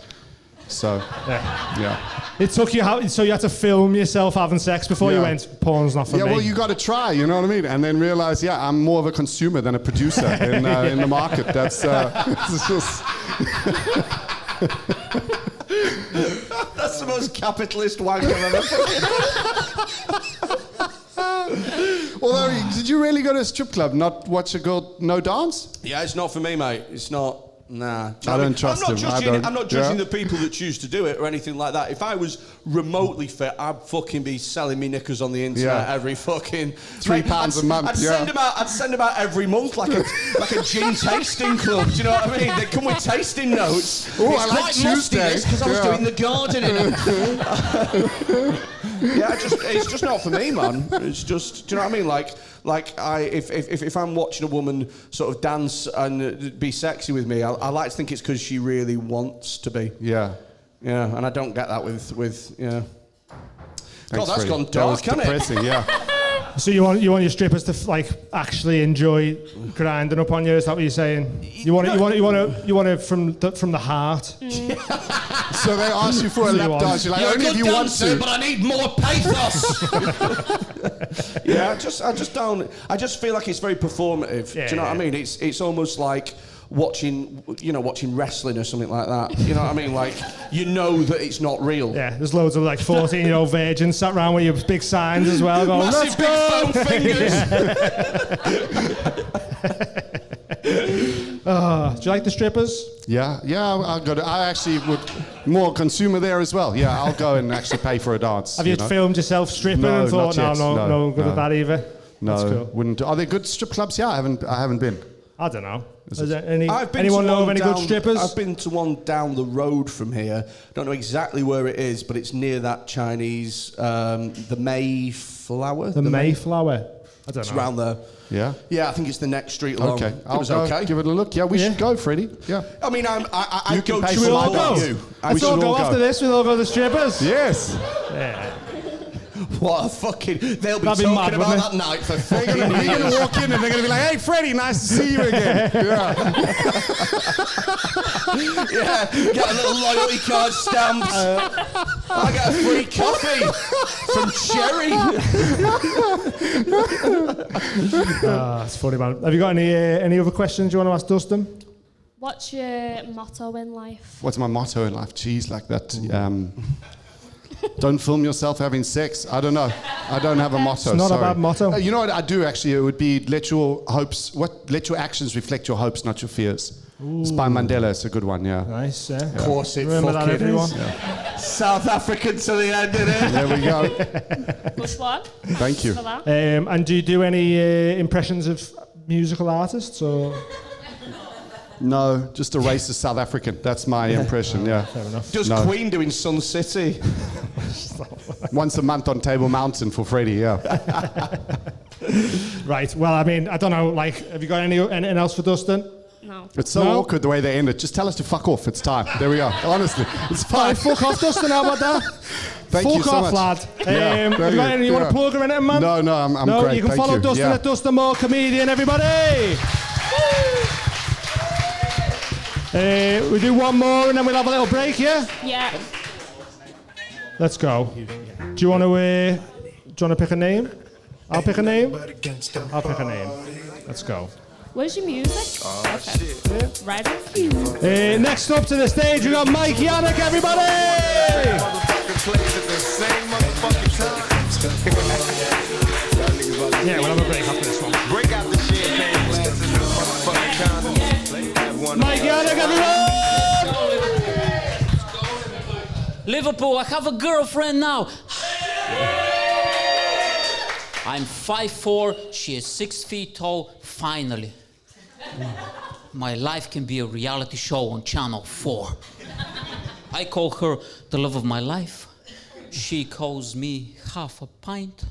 So, yeah. It took you, so you had to film yourself having sex before you Yeah. went, porn's not for Yeah, me. well, you got to try, you know what I mean? And then realize, I'm more of a consumer than a producer in the market. That's it's just. that's the most capitalist wank I've ever Although, did you really go to a strip club, not watch a girl no dance? Yeah, it's not for me, mate. It's not. Nah. Do you know I what don't mean? trust I'm not him. I judging, don't- I'm not judging yeah. the people that choose to do it or anything like that. If I was remotely fit, I'd fucking be selling me knickers on the internet Yeah. every fucking £3 a month, I'd yeah. send them out every month like a gin tasting club. Do you know what I mean? They come with tasting notes. Oh, It's I like quite musty Tuesday. this because I was Yeah. doing the gardening. It's just not for me, man. It's just, do you know what I mean? If I'm watching a woman sort of dance and be sexy with me, I like to think it's because she really wants to be. Yeah. Yeah, and I don't get that with yeah. Thanks, God, that's Freddie. gone That dark, was hasn't it? depressing, yeah. So you want your strippers to actually enjoy grinding up on you? Is that what you're saying? You want it from the heart. So they ask you for a So you lap want- dance. You're like, You're a only good if you want dancer, to. but I need more pathos. Yeah, I just don't. I just feel like it's very performative. Do you know what I mean? It's almost like watching wrestling or something like that. You know what I mean? Like you know that it's not real. Yeah, there's loads of 14-year-old virgins sat around with your big signs as well. Going, Massive big foam fingers. Do you like the strippers? Yeah, I'll go to. I actually would more consumer there as well. Yeah, I'll go and actually pay for a dance. Have you know? filmed yourself stripping No, and thought, not yet. no good No. at that either? No, That's cool. wouldn't. Are there good strip clubs? Yeah, I haven't been. I don't know. Is there I've been anyone to know of one any good down- strippers? I've been to one down the road from here. Don't know exactly where it is, but it's near that Chinese, the Mayflower. the Mayflower. I don't It's know. around there. Yeah. Yeah, I think it's the next street along. Okay, It I'll was go okay. give it a look. Yeah, we should go, Freddie. Yeah. I mean, I You go can pay to for it my all dance. you. Let's all should go all go. after this. We'll all go to the strippers. Yes. Yeah. What a fucking... They'll be That'd be talking mad, about wouldn't that night for You're fucking gonna years. walk in and they're gonna be like, "Hey, Freddie, nice to see you again." Yeah. Yeah, get a little loyalty card stamped. I get a free coffee from Cherry. That's funny, man. Have you got any other questions you want to ask Dustin? What's your motto in life? What's my motto in life? Jeez, like that. Don't film yourself having sex. I don't know. I don't have a motto. It's not a sorry. bad motto. You know what I do actually? It would be let your actions reflect your hopes, not your fears. It's by Mandela. It's a good one. Yeah. Nice, yeah. Of course it Remember that, fucking everyone? is. South African to the end of it. There we go. Good one. Thank you. For that. And do you do any impressions of musical artists or? No, just a racist South African. That's my impression. Yeah. Fair enough. Does No. Queen do in Sun City? Once a month on Table Mountain for Freddie. Yeah. Right. Well, I mean, I don't know. Have you got anything else for Dustin? No. It's so No. awkward the way they end it. Just tell us to fuck off. It's time. There we go. Honestly, it's fine. Right, fuck off, Dustin. How about that? Thank you Fuck so off, much. lad. Yeah, Have you got anything you want to plug or anything, man? No, I'm No, great. you can Thank follow you. Dustin Yeah. at Dustin Moore Comedian, everybody. We do one more and then we'll have a little break, yeah? Yeah. Let's go. Do you want to pick a name? I'll pick a name. I'll pick a name. Let's go. Where's your music? Okay. Right on cue. Next up to the stage, we got Mike Yannick, everybody. Yeah, we'll have a break after this one. Break out the champagne glasses and motherfucking condoms. Have one Mike Yannick, everyone. Liverpool, I have a girlfriend now. I'm 5'4", she is 6 feet tall, finally. My life can be a reality show on Channel 4. I call her the love of my life. She calls me half a pint.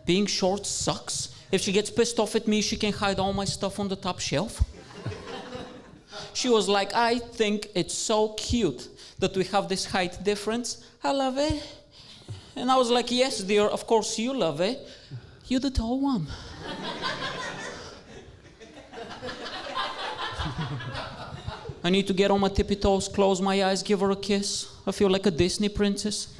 Being short sucks. If she gets pissed off at me, she can hide all my stuff on the top shelf. She was like, I think it's so cute that we have this height difference. I love it. And I was like, yes, dear, of course you love it. You're the tall one. I need to get on my tippy toes, close my eyes, give her a kiss. I feel like a Disney princess.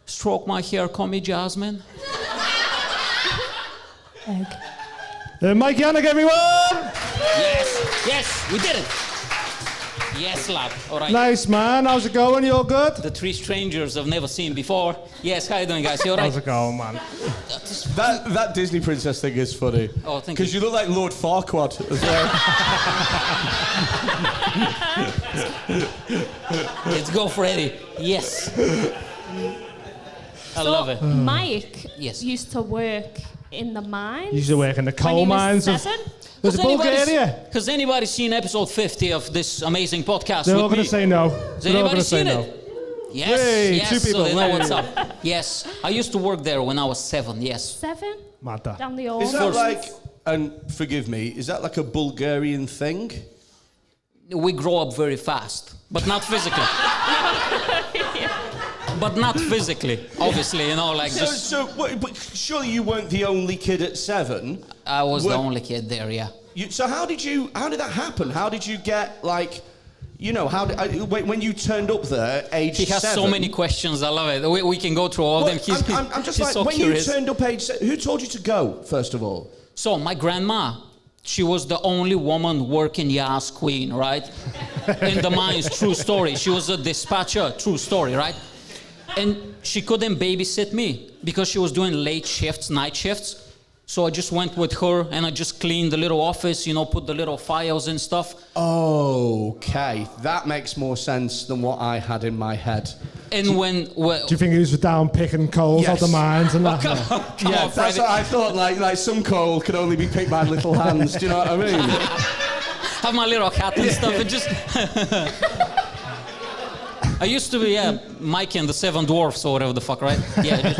Stroke my hair, call me Jasmine. Mike Yannick, everyone! Yes, we did it. Yes, lad. All right. Nice, man. How's it going? You all good? The three strangers I've never seen before. Yes, how you doing, guys? You all right? How's it going, man? That Disney princess thing is funny. Oh, thank you. Because you look like Lord Farquaad as well. Let's go, Freddy. Yes. I love it. Mike Yes. used to work in the mines. You used to work in the when coal he was mines of... 7. Was it Bulgaria? Has anybody seen episode 50 of this amazing podcast? They're with all going me? to say no. Has They're all anybody going to say seen no. it? Yes, Hey, yes, 2 people. so they know Hey. what's up. Yes, I used to work there when I was 7, yes. 7? Mata. Down the old. Is that like, and forgive me, is that like a Bulgarian thing? We grow up very fast, but not physically. But not physically, obviously, you know, like just... But surely you weren't the only kid at 7? I was the only kid there, yeah. So how did that happen? How did you get, like, you know, when you turned up there, age 7? He has so many questions, I love it. We can go through all of them. I'm just he's like, so when curious. you turned up age 7, who told you to go, first of all? So, my grandma, she was the only woman working Yas Queen, right? In the mines, true story. She was a dispatcher, true story, right? And she couldn't babysit me because she was doing late shifts, night shifts. So I just went with her and I just cleaned the little office, you know, put the little files and stuff. Okay, that makes more sense than what I had in my head. And do you think he was down picking coals out the mines and that? Come on, that's Freddy. what I thought. Like some coal could only be picked by little hands. Do you know what I mean? Have my little hat and stuff. And just. I used to be Mike and the 7 Dwarfs or whatever the fuck, right? Yeah.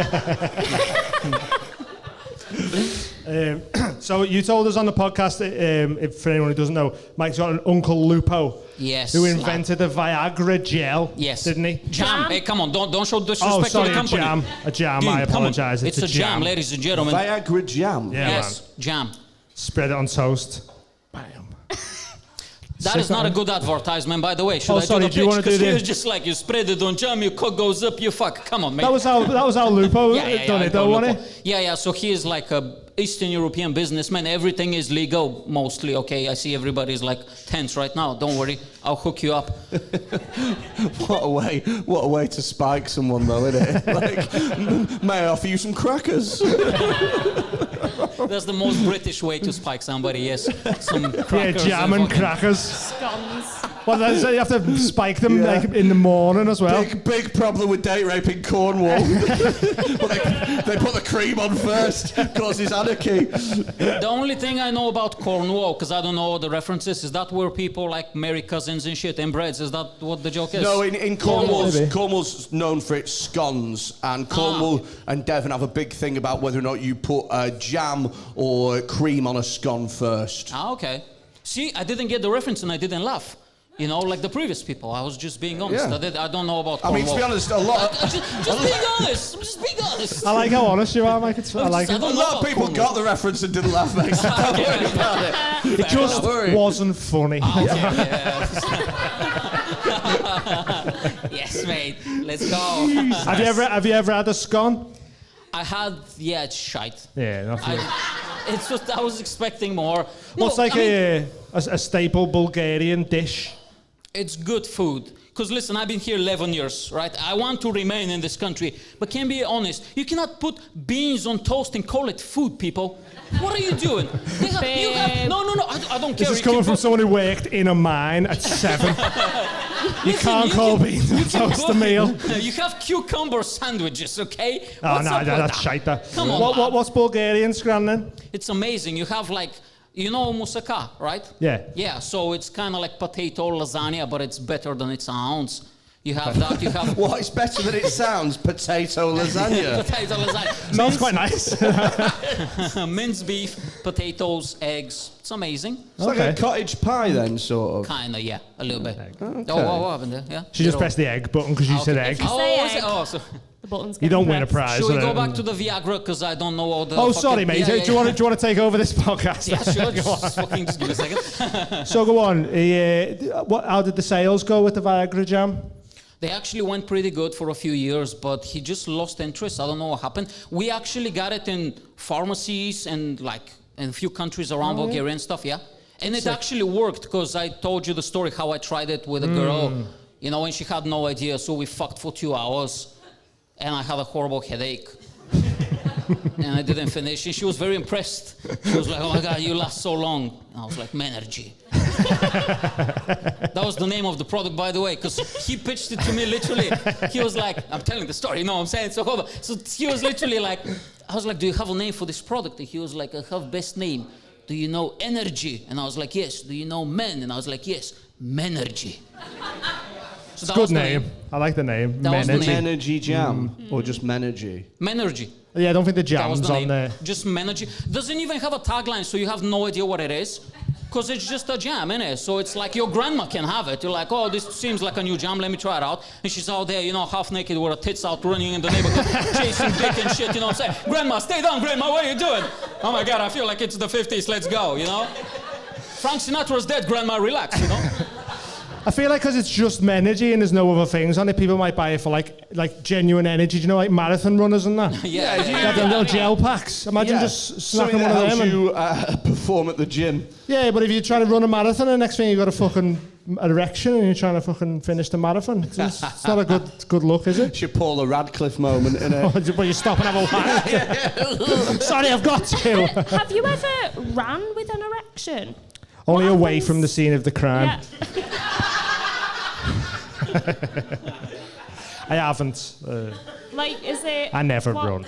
So you told us on the podcast, if for anyone who doesn't know, Mike's got an Uncle Lupo. Yes. Who invented the Viagra gel. Yes. Didn't he? Jam. Hey, come on, don't show disrespect to the company. A jam. Dude, I come on. apologise. It's a jam, ladies and gentlemen. Viagra jam. Yeah, yes, man. jam. Spread it on toast. Bam. That is not a good advertisement, by the way. Should I sorry, do do you want to do Because he was the... just like, you spread it on jam, your cock goes up, you fuck. Come on, mate. That was how Lupo done it, though, wasn't it? Yeah, so he is like a Eastern European businessman. Everything is legal, mostly, okay? I see everybody's like tense right now. Don't worry, I'll hook you up. What a way to spike someone, though, isn't it? Like, may I offer you some crackers? That's the most British way to spike somebody, yes. Some crackers. Yeah, jam and crackers. Scones. Well, that's, you have to spike them like in the morning as well. Big problem with date rape in Cornwall. But they put the cream on first, causes anarchy. The only thing I know about Cornwall, because I don't know the references, is that where people like marry cousins and shit and breads? Is that what the joke is? No, in Cornwall, Maybe. Cornwall's known for its scones, and Cornwall and Devon have a big thing about whether or not you put jam or cream on a scone first. Ah, okay. See, I didn't get the reference and I didn't laugh. You know, like the previous people. I was just being honest. Yeah. I don't know about I Cornwall. mean, to be honest, a lot... Just being honest. I'm just being honest. I like how honest you are, Mike. I like I it. don't A know lot of about people Cornwall. got the reference and didn't laugh, mate. So don't worry about it. It just Don't worry. wasn't funny. Yes, mate. Let's go. Have you ever had a scone? I had, it's shite. Yeah, nothing. It's just, I was expecting more. What's like a staple Bulgarian dish? It's good food. Because listen, I've been here 11 years, right? I want to remain in this country. But can be honest, you cannot put beans on toast and call it food, people. What are you doing? No, I don't care. This is coming from someone who worked in a mine at 7. You can't call beans on toast a meal. You have cucumber sandwiches, okay? Oh, no, that's shite. Come on. What's Bulgarian scran then? It's amazing. You have like, you know moussaka, right? Yeah. Yeah, so it's kind of like potato lasagna, but it's better than it sounds. You have that, you have... What is better than it sounds? Potato lasagna. Potato lasagna. Sounds quite nice. Minced beef, potatoes, eggs. It's amazing. It's like a cottage pie then, sort of. Kinda, yeah, a little bit. Okay. Oh, what happened there? Yeah. She just pressed the egg button because you said egg. So The button's you don't win a prize. should we go back to the Viagra because I don't know all the... Oh, sorry, mate. Do you want to take over this podcast? Yeah, sure. Just give me a second. So go on. How did the sales go with the Viagra jam? They actually went pretty good for a few years, but he just lost interest. I don't know what happened. We actually got it in pharmacies and like in a few countries around Bulgaria and stuff, yeah. And it actually worked because I told you the story how I tried it with a girl, you know, and she had no idea. So we fucked for 2 hours and I had a horrible headache. And I didn't finish. And she was very impressed. She was like, oh my God, you last so long. And I was like, Menergy. That was the name of the product, by the way, because he pitched it to me literally. He was like, I'm telling the story, you know what I'm saying? So he was literally like, I was like, do you have a name for this product? And he was like, I have best name. Do you know energy? And I was like, yes. Do you know men? And I was like, yes, Menergy. So it's a good name. I like the name. Menergy jam or just Menergy? Menergy. Yeah, I don't think the jam's on there. Just Menergy. Doesn't even have a tagline, so you have no idea what it is. Because it's just a jam, innit? So it's like your grandma can have it. You're like, oh, this seems like a new jam, let me try it out. And she's out there, you know, half naked with her tits out running in the neighborhood, chasing dick and shit, you know what I'm saying? Grandma, stay down, Grandma, what are you doing? Oh my God, I feel like it's the 50s, let's go, you know? Frank Sinatra's dead, Grandma, relax, you know? I feel like because it's just Menergy and there's no other things on it, people might buy it for like genuine energy. Do you know, like marathon runners and that? Yeah. You have them little gel packs. Imagine just snacking one of them. You perform at the gym. Yeah, but if you're trying to run a marathon and the next thing you've got a fucking erection and you're trying to fucking finish the marathon, it's not a good look, is it? It's your Paula Radcliffe moment, innit? But you stop and have a whack. Sorry, I've got to. Have you ever ran with an erection? Only away from the scene of the crime. Yeah. I haven't. Like, is it... I never run.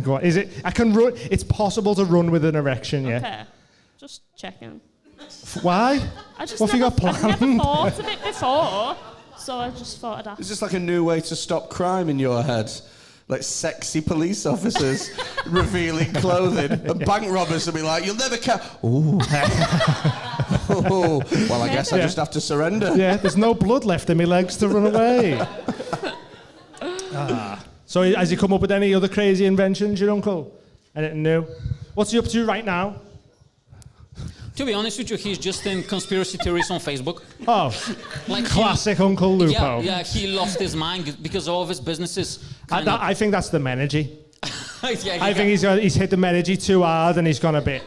Go on. Is it? I can run. It's possible to run with an erection, yeah. Okay. Just checking. Why? What have you got planned? I've never thought of it before, so I just thought I'd ask. Is this like a new way to stop crime in your head? Like sexy police officers revealing clothing. And bank robbers will be like, you'll never catch... Ooh. Oh, well, I guess I just have to surrender. Yeah, there's no blood left in my legs to run away. So has he come up with any other crazy inventions, your uncle? Anything new? What's he up to right now? To be honest with you, he's just in conspiracy theories on Facebook. Oh, like classic Uncle Lupo. Yeah, he lost his mind because all of his businesses... I think that's the Menergy. Yeah, I think he's hit the Menergy too hard and he's gone a bit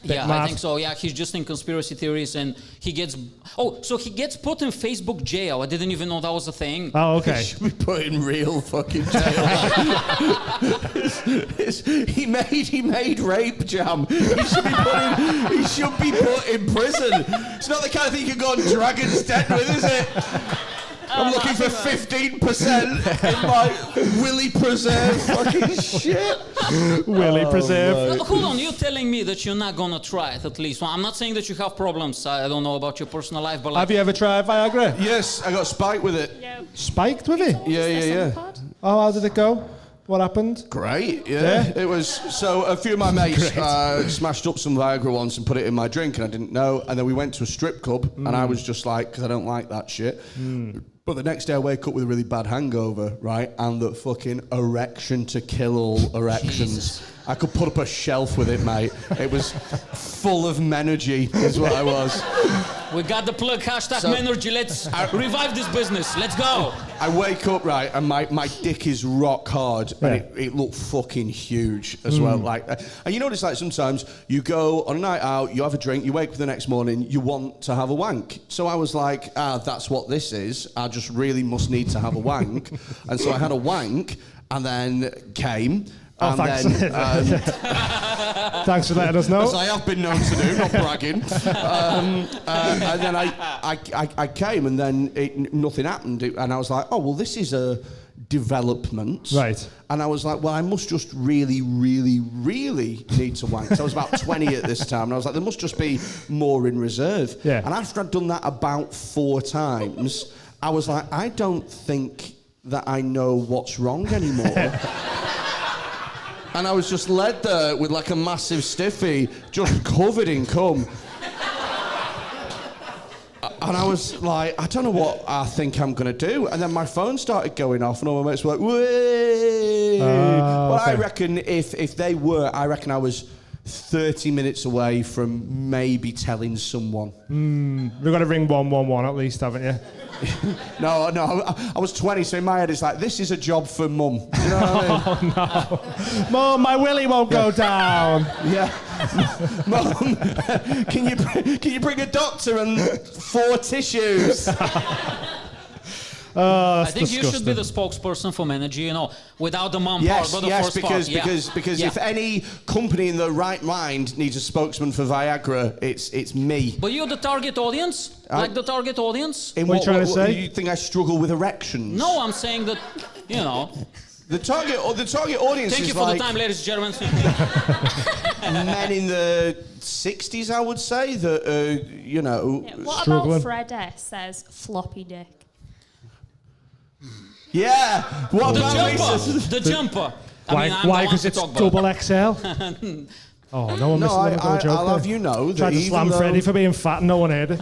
yeah, mad. I think so. Yeah, he's just in conspiracy theories and he gets... Oh, so he gets put in Facebook jail. I didn't even know that was a thing. Oh, okay. He should be put in real fucking jail. He made rape jam. He should be put in prison. It's not the kind of thing you can go on Dragon's Den with, is it? I'm looking for 15% in my Willy Preserve fucking shit. Willy Preserve. Hold on, you're telling me that you're not gonna try it at least. Well, I'm not saying that you have problems. I don't know about your personal life, but like... Have you ever tried Viagra? Yes, I got spiked with it. Yeah. Spiked with it? Yeah. Oh, how did it go? What happened? Great, yeah. It was, so a few of my mates smashed up some Viagra once and put it in my drink and I didn't know. And then we went to a strip club and I was just like, because I don't like that shit. But the next day I wake up with a really bad hangover, right? And the fucking erection to kill all erections. Jesus. I could put up a shelf with it, mate. It was full of menergy, is what I was. We got the plug, #Menergy. Let's revive this business. Let's go. I wake up, right, and my dick is rock hard, and it looked fucking huge as well. Like, and you notice, like, sometimes you go on a night out, you have a drink, you wake up the next morning, you want to have a wank. So I was like, that's what this is. I just really must need to have a wank. And so I had a wank, and then came. Oh, and thanks. then, Thanks for letting us know. as I have been known to do, not bragging. And then I came, and then nothing happened. And I was like, oh, well, this is a development. Right. And I was like, well, I must just really, really, really need to wank. So I was about 20 at this time, and I was like, there must just be more in reserve. Yeah. And after I'd done that about 4 times, I was like, I don't think that I know what's wrong anymore. And I was just led there with like a massive stiffy, just covered in cum. And I was like, I don't know what I think I'm going to do. And then my phone started going off, and all my mates were like, "Way!" But I reckon if they were, I reckon I was 30 minutes away from maybe telling someone. We've got to ring 111 at least, haven't you? No, I was 20, so in my head it's like, this is a job for mum. You know what I mean? Oh, no. Mum, my willy won't go down. Yeah. Mum, can you bring a doctor and 4 tissues? Oh, I think you should be the spokesperson for Menergy, you know, without the mum part, but the first part. Because if any company in their right mind needs a spokesman for Viagra, it's me. But you're the target audience? Like the target audience? In what are you trying to say? You think I struggle with erections? No, I'm saying that, you know. The target audience Thank is you for like the time, ladies and gentlemen. men in the 60s, I would say, that you know, What struggling. about Freddy says floppy dick? Yeah. What The about jumper! Lisa? The jumper! Why? Because it's double XL? Oh, no one missed another joke I'll there. have you know that Tried to slam Freddy for being fat and no one heard it.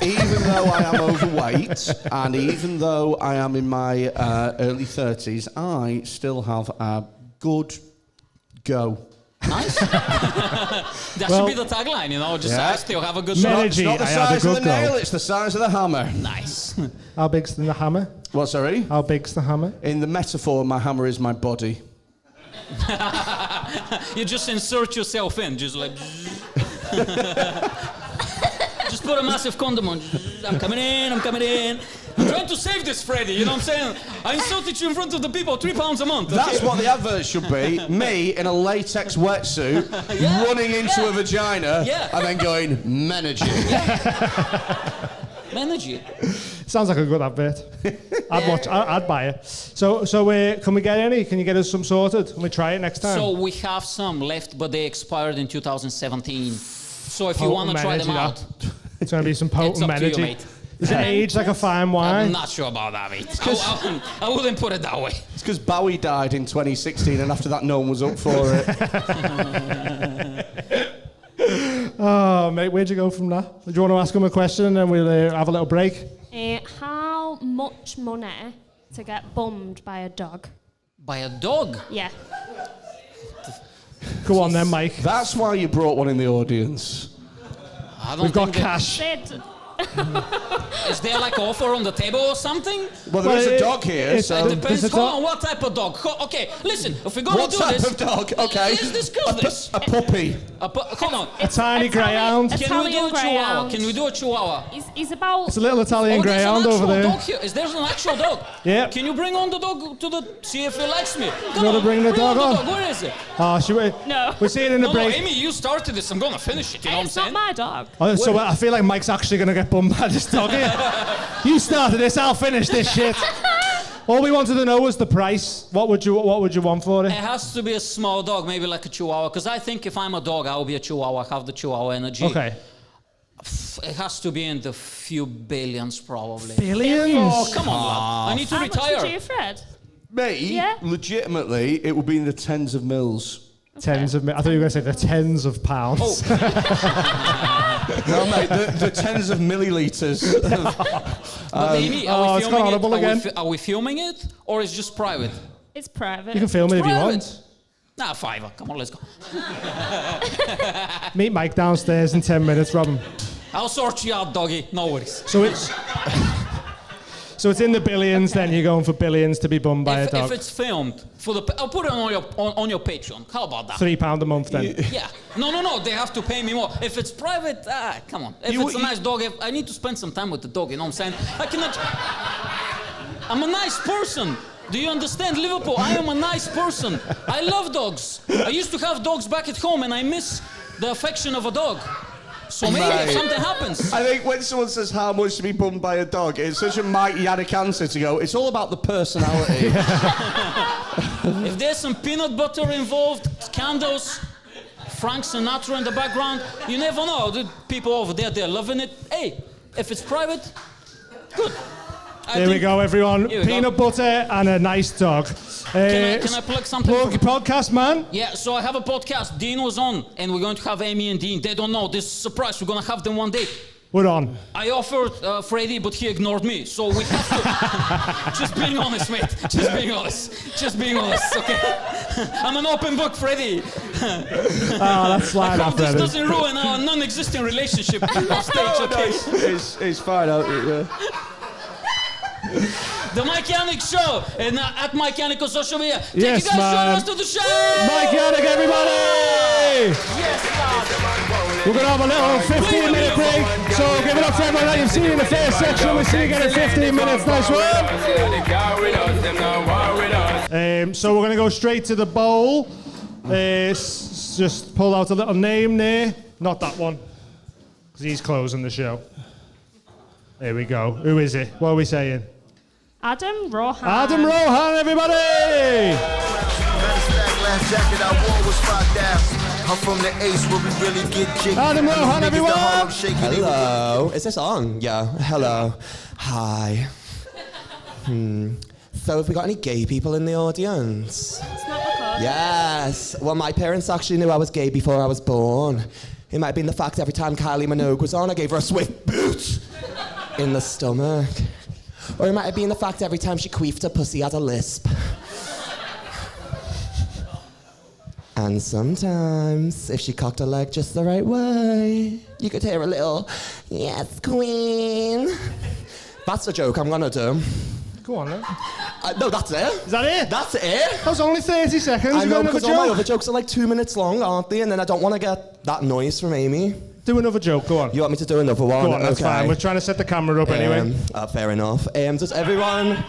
Even though I am overweight, and even though I am in my early 30s, I still have a good go. Nice. That should be the tagline, you know, just I still have a good Menergy. It's not the I had a size of the good go. nail, it's the size of the hammer. Nice. How big's the hammer? What, sorry? How big's the hammer? In the metaphor, my hammer is my body. You just insert yourself in, just like... Just put a massive condom on. I'm coming in. I'm trying to save this, Freddy, you know what I'm saying? I insulted you in front of the people, £3 a month. Okay? That's what the advert should be. Me in a latex wetsuit, running into a vagina, and then going, Menergy. Menergy. Sounds like a good advert. I'd buy it. So can we get any? Can you get us some sorted? Can we try it next time? So we have some left, but they expired in 2017. So if you want to try them out... It's going to be some potent It's up to you, Menergy. mate. Is it aged like a fine wine? I'm not sure about that, mate. I wouldn't put it that way. It's because Bowie died in 2016, and after that, no one was up for it. Oh, mate, where'd you go from that? Do you want to ask him a question and then we'll have a little break? How much money to get bummed by a dog? By a dog? Yeah. Go on then, Mike. That's why you brought one in the audience. We've got cash. Is there like offer on the table or something? Well, there is a dog here, so... It depends. Hold on, what type of dog? Okay, listen, if we're going to do this... What type of dog? Okay. Let's discuss this. A puppy. Hold on. A tiny greyhound. Can we do a chihuahua? Can we do a chihuahua? He's about... It's a little Italian greyhound over there. Dog here. Is there an actual dog? Yeah. Can you bring on the dog to the... See if he likes me? You want to bring the dog on? Where is it? Oh, should we? No. We're seeing in the break. No, Amy, you started this. I'm going to finish it. You know what I'm It's saying? not my dog. Oh, so I feel like Mike's actually going to get bummed by this dog here. You started this, I'll finish this shit. All we wanted to know was the price. What would you want for it? It has to be a small dog, maybe like a chihuahua. Because I think if I'm a dog, I will be a chihuahua. I have the chihuahua energy. Okay. It has to be in the few billions, probably. Billions? Oh, come on, lad. I need to How retire. much would you, Fred? Me? Yeah. Legitimately, it would be in the tens of mils. Tens of... I thought you were going to say the tens of pounds. No, mate, the tens of millilitres. But Amy, it's gone audible again. Are we filming it, or is it just private? It's private. You can film it if you private. want. Nah, £5. Come on, let's go. Meet Mike downstairs in 10 minutes, Robin. I'll sort you out, doggy. No worries. So it's in the billions. Then you're going for billions to be bummed by a dog. If it's filmed, I'll put it on your Patreon. How about that? £3 a month then. Yeah. No. They have to pay me more. If it's private, come on. If it's a nice dog, I need to spend some time with the dog. You know what I'm saying? I cannot. I'm a nice person. Do you understand, Liverpool? I am a nice person. I love dogs. I used to have dogs back at home, and I miss the affection of a dog. So maybe if something happens. I think when someone says how much to be bummed by a dog, it's such a mighty Yannick answer to go, it's all about the personality. If there's some peanut butter involved, candles, Frank Sinatra in the background, you never know. The people over there, they're loving it. Hey, if it's private, good. Here we go, everyone. Peanut butter and a nice dog. Can I plug something? Plug your podcast, man. Yeah, so I have a podcast. Dean was on, and we're going to have Amy and Dean. They don't know. This is a surprise. We're going to have them one day. We're on. I offered Freddy, but he ignored me. So we have to... Just being honest, mate. Just being honest, okay? I'm an open book, Freddy. That's fine. I hope this doesn't ruin our non-existent relationship off stage, okay? It's fine. The Mike Yannick Show, and at Mike Yannick on social media. Thank Yes, you guys man. for the rest of the show. Mike Yannick, everybody! Yes, God. We're going to have a little 15-minute break. So give it up for everyone that you've seen in the first section. We'll see you again in 15 minutes. Nice one. So we're going to go straight to the bowl. Just pull out a little name there. Not that one, because he's closing the show. There we go. Who is it? What are we saying? Adam Rohan. Adam Rohan, everybody! I'm from the Ace where we really get jiggy. Adam Rohan, everyone! Hello. Is this on? Yeah. Hello. Hi. So have we got any gay people in the audience? It's not recorded. Yes. Well, my parents actually knew I was gay before I was born. It might have been the fact every time Kylie Minogue was on, I gave her a swift boot in the stomach. Or it might have been the fact every time she queefed her pussy had a lisp. And sometimes, if she cocked her leg just the right way, you could hear a little, yes, queen. That's a joke I'm gonna do. Go on, then. No, that's it. Is that it? That's it. That was only 30 seconds. I know, another because all my joke? other jokes are like 2 minutes long, aren't they? And then I don't want to get that noise from Amy. Do another joke, go on. You want me to do another one? Go on, that's okay. fine. We're trying to set the camera up anyway. Fair enough. Does everyone...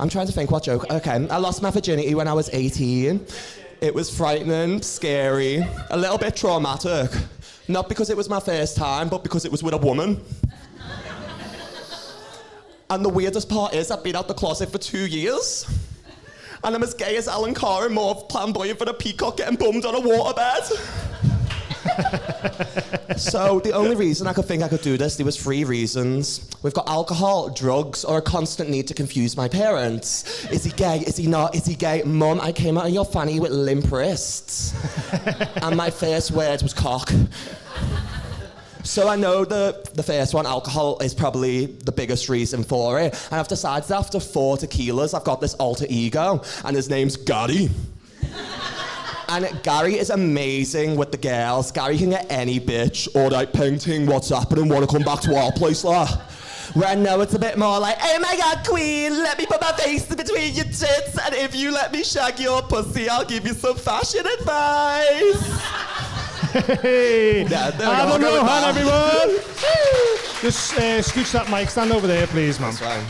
I'm trying to think what joke. Okay, I lost my virginity when I was 18. It was frightening, scary, a little bit traumatic. Not because it was my first time, but because it was with a woman. And the weirdest part is I've been out the closet for 2 years. And I'm as gay as Alan Carr and more flamboyant for a peacock getting bummed on a waterbed. So the only reason I could think I could do this, there was 3 reasons. We've got alcohol, drugs, or a constant need to confuse my parents. Is he gay? Is he not? Is he gay? Mum, I came out of your fanny with limp wrists. And my first word was cock. So I know the first one, alcohol, is probably the biggest reason for it. And I've decided after 4 tequilas, I've got this alter ego, and his name's Gary. And Gary is amazing with the girls. Gary can get any bitch. All right, painting, what's happening? Want to come back to our place, lah? Where I know it's a bit more like, oh my God, queen, let me put my face in between your tits, and if you let me shag your pussy, I'll give you some fashion advice. Hey, Adam Rohan, everyone. Just scooch that mic stand over there, please, man. That's right.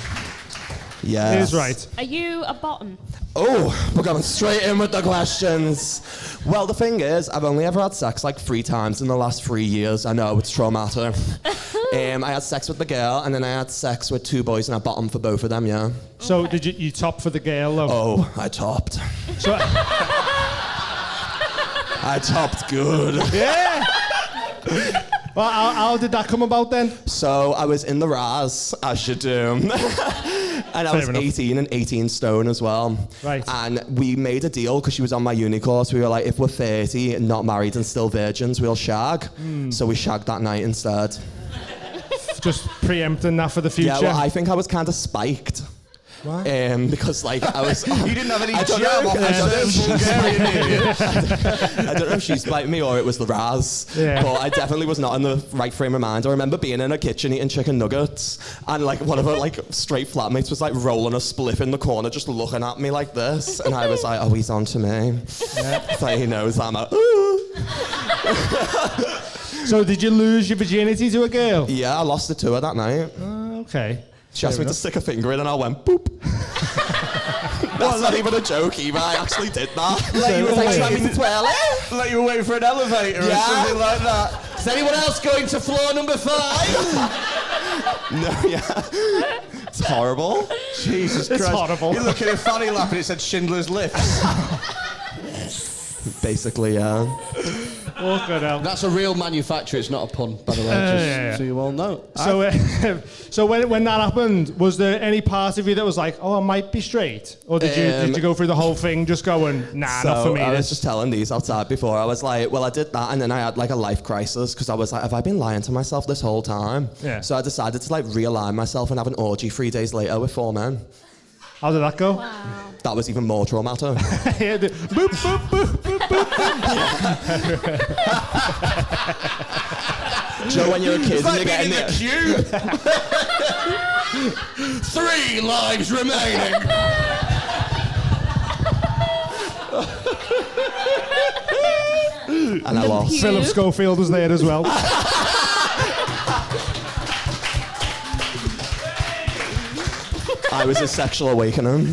Yes. It is right. Are you a bottom? Oh, we're going straight in with the questions. Well, the thing is, I've only ever had sex like 3 times in the last 3 years. I know, it's traumatic. I had sex with the girl, and then I had sex with 2 boys, and I bottomed for both of them, yeah. So did you top for the girl, though? Oh, I topped. So, I topped good. yeah. Well, how did that come about then? So I was in the Raz, as you do. And I was 18 and 18 stone as well. Right. And we made a deal because she was on my uni course. We were like, if we're 30 and not married and still virgins, we'll shag. So we shagged that night instead. Just preempting that for the future. Yeah, well, I think I was kind of spiked. Because like I was. You didn't have any I don't jam know. off I don't know if she's biting me or it was the Raz, but I definitely was not in the right frame of mind. I remember being in a kitchen eating chicken nuggets, and like one of her like straight flatmates was like rolling a spliff in the corner, just looking at me like this, and I was like, "Oh, he's on to me." So he knows I'm like, ooh. So did you lose your virginity to a girl? Yeah, I lost it to her that night. Okay. She asked me to stick a finger in and I went, boop. That's not even a joke either, I actually did that. Like you were like, waiting- "Do you want me to twirl it?" Like you were waiting for an elevator or something like that. Is anyone else going to floor number 5? No, yeah. It's horrible. Jesus It's Christ. horrible. You look at a fanny lap and it said Schindler's List. Basically, yeah. Oh, good hell. That's a real manufacturer, it's not a pun, by the way, just so you all know. So when that happened, was there any part of you that was like, oh, I might be straight? Or did you go through the whole thing just going, nah, not for me? I was this? just telling these outside before. I was like, well, I did that, and then I had like a life crisis because I was like, have I been lying to myself this whole time? Yeah. So I decided to like realign myself and have an orgy 3 days later with 4 men. How did that go? Wow. That was even more traumatic. Yeah, boop, boop, boop, boop, boop. Joe, when you're a kid and you get in the there. queue. 3 lives remaining. And I lost. Philip Schofield was there as well. I was a sexual awakening.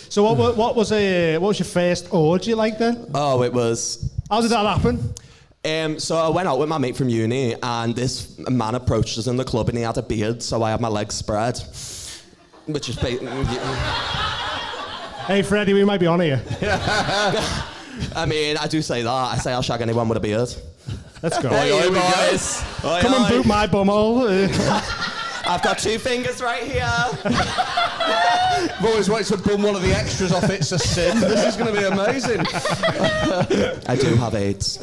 So what was your first orgy like then? Oh, it was. How did that happen? So I went out with my mate from uni, and this man approached us in the club, and he had a beard, so I had my legs spread, which is Hey, Freddie, we might be on here. I mean, I do say that. I say I'll shag anyone with a beard. Let's go. Hey, boys. Come and boot my bumhole. I've got 2 fingers right here. I've always wanted to bum one of the extras off It's a Sin. This is going to be amazing. I do have AIDS.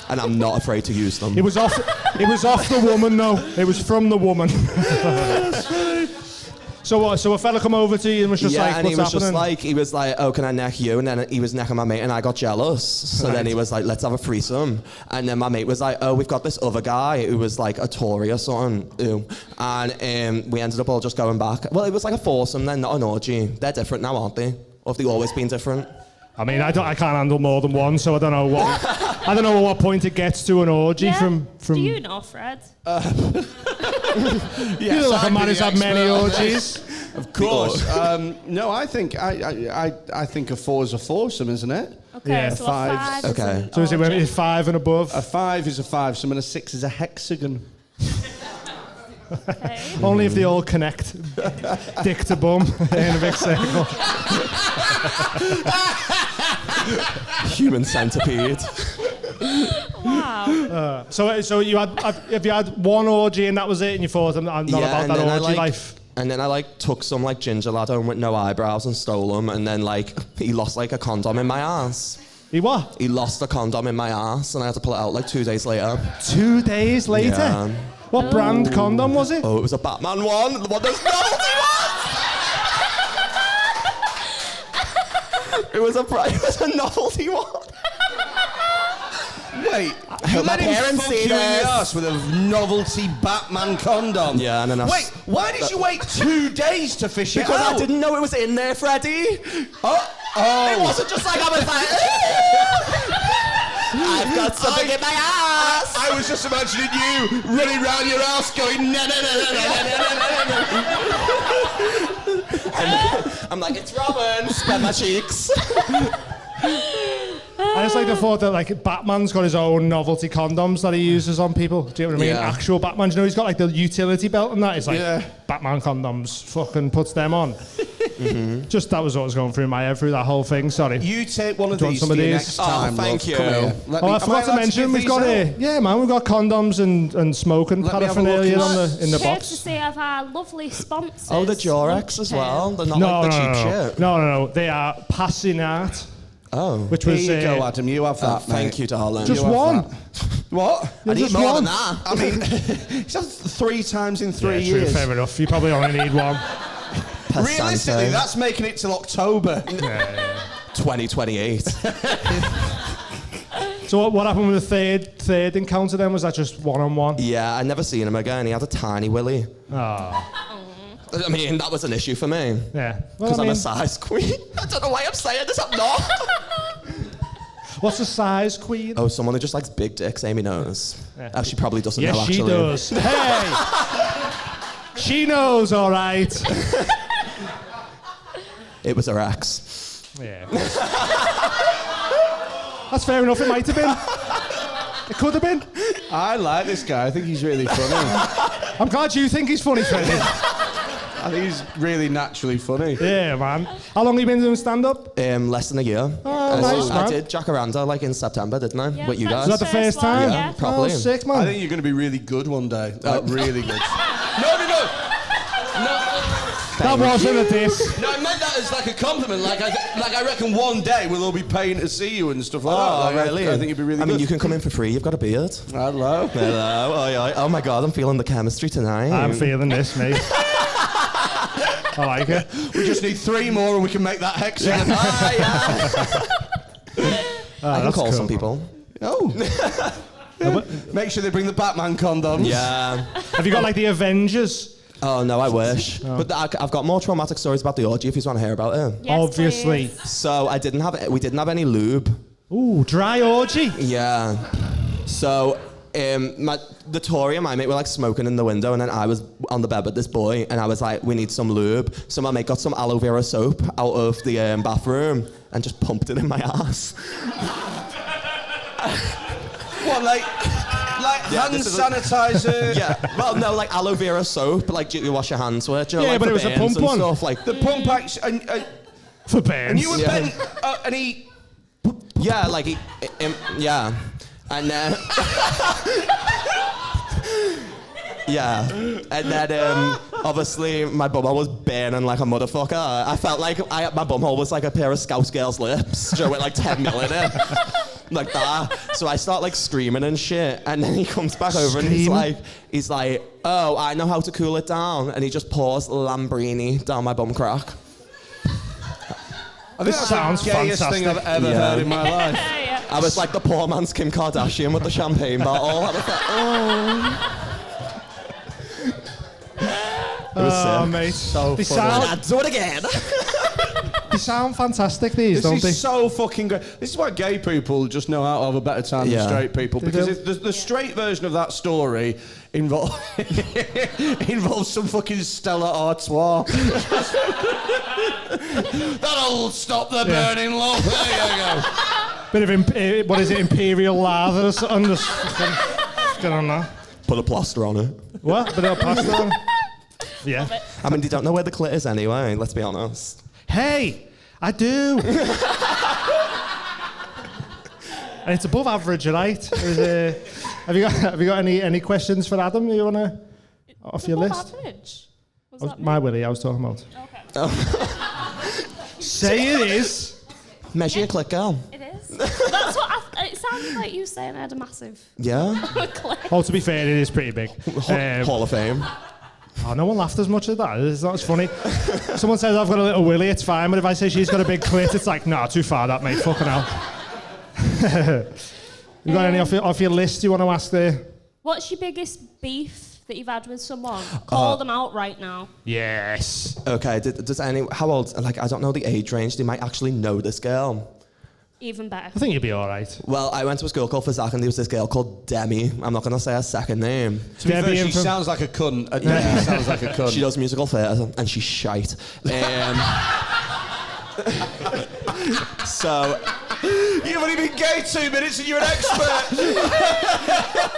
And I'm not afraid to use them. It was off the woman, though. It was from the woman. So what? So a fella come over to you and was just like, and what's he was happening? just like, he was like, oh, can I neck you? And then he was necking my mate, and I got jealous. So then he was like, let's have a threesome. And then my mate was like, oh, we've got this other guy who was like a Tory or something. And we ended up all just going back. Well, it was like a foursome then, not an orgy. They're different now, aren't they? Or have they always been different? I mean, I can't handle more than one, so I don't know what point it gets to an orgy Yeah. from. Do you know, Fred? You look like a man who's had many orgies. Of course. No, I think a 4 is a foursome, isn't it? Okay, Yeah. so Five. a 5 is Okay. an So is it when orgy. it's 5 and above? A 5 is a 5-some and a 6 is a hexagon. Okay. Only if they all connect. Dick to bum in a big circle. Human centipede. Wow. So have you had one orgy and that was it, and you thought I'm not about and that then orgy life? And then I like took some like ginger lad home with no eyebrows and stole them, and then like he lost like a condom in my ass. He what? He lost a condom in my ass, and I had to pull it out like 2 days later. 2 days later? Yeah. What brand condom was it? Oh, it was a Batman one. The one that's novelty one. It was a novelty one. Wait, you hope my let him parents fuck see you in the this. arse with a novelty Batman condom? Yeah, and then Wait, why did you wait 2 days to fish it Because out? I didn't know it was in there, Freddie. Oh. It wasn't just like I was like, I've got something in my ass. I was just imagining you running round your ass going, no, no, no, no, no, no, no, no, no. And I'm like, it's Robin. Spread my cheeks. I just like the thought that like Batman's got his own novelty condoms that he uses on people. Do you know what I mean? Yeah. Actual Batman. Do you know he's got like the utility belt and that. It's like Yeah. Batman condoms. Fucking puts them on. Just that was what was going through my head through that whole thing. Sorry. You take one of Do you want these some for of your these? next time. thank love. you. Come here. Let Oh, me- I am forgot to allowed mention give we've these got out? yeah, man, we've got condoms and smoking Let me have a look paraphernalia on inside. in the box. Courtesy of our lovely sponsors. Oh, the Jorex as well. They're not No, like the no, cheap no, shit. no, they are passing art. Oh. Which Here was you go, Adam. You have that, Thank you, darling. just You have one. that. What? I need just more one. than that. I mean, he's had 3 times in 3 Yeah, true, years. fair enough. You probably only need one. Realistically, that's making it till October. 2028. So what happened with the third encounter then? Was that just one-on-one? Yeah, I never seen him again. He had a tiny willy. I mean, that was an issue for me. Yeah. Because I'm a size queen. I don't know why I'm saying this, I'm not. What's a size queen? Oh, someone who just likes big dicks, Amy knows. Yeah. Oh, she probably doesn't Yes, know, actually. she does. Hey! She knows, all right. It was her ex. Yeah. That's fair enough, it might have been. It could have been. I like this guy. I think he's really funny. I'm glad you think he's funny, Freddie. I think he's really naturally funny. Yeah, man. How long have you been doing stand-up? Less than a year. Oh, nice, man. I did Jacaranda like in September, didn't I? Yeah, With you that's guys. Is that the first time? Yeah, probably. Oh, sick, man. I think you're going to be really good one day. Like, really good. No. That wasn't a diss. No, I meant that as like a compliment. Like I reckon one day we'll all be paying to see you and stuff like that. Oh, Like, really? I think you'd be really I mean, good. you can come in for free. You've got a beard. Hello. Hello. Oh my God, I'm feeling the chemistry tonight. I'm feeling this, mate. I like it. We just need 3 more and we can make that hexagon. I can call cool. some people. Oh. Make sure they bring the Batman condoms. Yeah. Have you got like the Avengers? Oh no, I wish. But I've got more traumatic stories about the orgy if you want to hear about it. Yes, Obviously. please. So we didn't have any lube. Ooh, dry orgy. Yeah. So the Tory and my mate were like smoking in the window, and then I was on the bed with this boy, and I was like, we need some lube. So my mate got some aloe vera soap out of the bathroom and just pumped it in my ass. What, like hand sanitizer? Yeah. Well, no, like aloe vera soap, like you wash your hands with. You know, Yeah, like but for it was a burns pump and one. Stuff, like The pump action. For bands. And you were bent. And he. yeah, like yeah, and then. Yeah, and then obviously my bumhole was burning like a motherfucker. I felt like my bumhole was like a pair of Scouse girls' lips, with like 10 mil in it, like that. So I start like screaming and shit, and then he comes back over and he's like, oh, I know how to cool it down, and he just pours Lambrini down my bum crack. I think This that's sounds the gayest fantastic. thing I've ever heard in my life. I was like the poor man's Kim Kardashian with the champagne bottle. I was like, oh. It was Oh, sick. mate. So They funny. sound, Do it again. they sound fantastic, these, don't This they? is so fucking great. This is why gay people just know how to have a better time Yeah. than straight people. They Because do. the straight version of that story involves some fucking Stella Artois. That'll stop the burning love. There you go. Bit of, what is it, imperial lather or something? Just get on that. Put a plaster on it. What? Bit of pasta on? Yeah. I mean, they don't know where the clit is anyway, let's be honest. Hey, I do. And it's above average, right? Have you got any questions for Adam you want to off your Above list? average? Was Oh, that my Willie, I was talking about. Okay. Say it is. Measure your clit, girl. It is. That's what it sounded like you saying I had a massive Yeah. clip. Oh, to be fair, it is pretty big. Hall of Fame. Oh, no one laughed as much at that. It's not as funny. Someone says I've got a little willy, it's fine. But if I say she's got a big clit, it's like, nah, too far that, mate. Fucking hell. You got any off your list you want to ask there? What's your biggest beef that you've had with someone? Call them out right now. Yes. Okay, how old, like, I don't know the age range, they might actually know this girl. Even better. I think you'll be all right. Well, I went to a school called for Zach, and there was this girl called Demi. I'm not going to say her second name. To be fair, she sounds like a cunt. She sounds like a cunt. She does musical theatre, and she's shite. So... You've only been gay 2 minutes and you're an expert.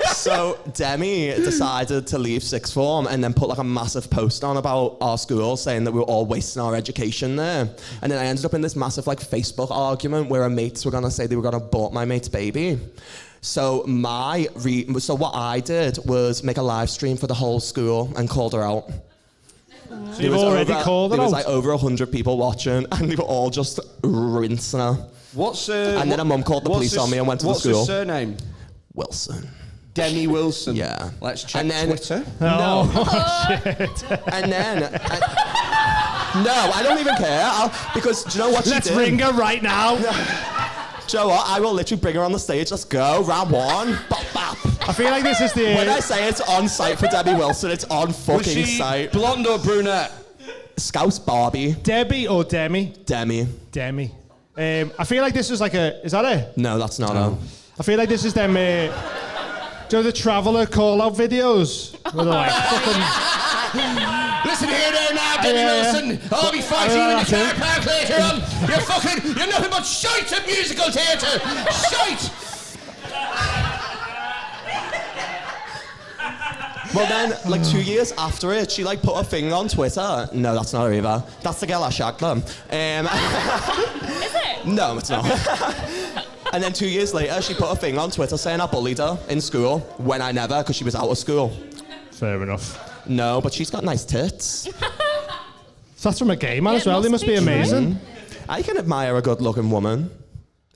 So Demi decided to leave sixth form and then put like a massive post on about our school saying that we were all wasting our education there. And then I ended up in this massive like Facebook argument where our mates were gonna say they were gonna abort my mate's baby. So so what I did was make a live stream for the whole school and called her out. So you've already called her There was out? like over 100 people watching, and they were all just rinsing her. And then her mum called the police on me and went to the school. What's her surname? Wilson. Demi Wilson. Yeah. Let's check And then- Twitter. No. Shit. And then... no, I don't even care. Because do you know what she Let's did? ring her right now. Do you know what? I will literally bring her on the stage. Let's go. Round one. Bop, bop. I feel like this is the... When I say it's on site for Debbie Wilson, it's on Was fucking she site. blonde or brunette? Scouse Barbie. Debbie or Demi? Demi. Demi. I feel like this is like a... Is that it? No, that's not her. I feel like this is them... do you know the Traveller call-out videos? Where they're like, fucking... Listen here now, Demi Wilson. I'll be fighting you in the car park later on. You're nothing but shite at musical theatre. Shite. Well then, like 2 years after it, she like put her thing on Twitter. No, that's not her either. That's the girl I shagged them. Is it? No, it's not. And then 2 years later, she put her thing on Twitter saying I bullied her in school when I never, because she was out of school. Fair enough. No, but she's got nice tits. That's from a gay man as it well. They must must be be true. amazing. I can admire a good-looking woman.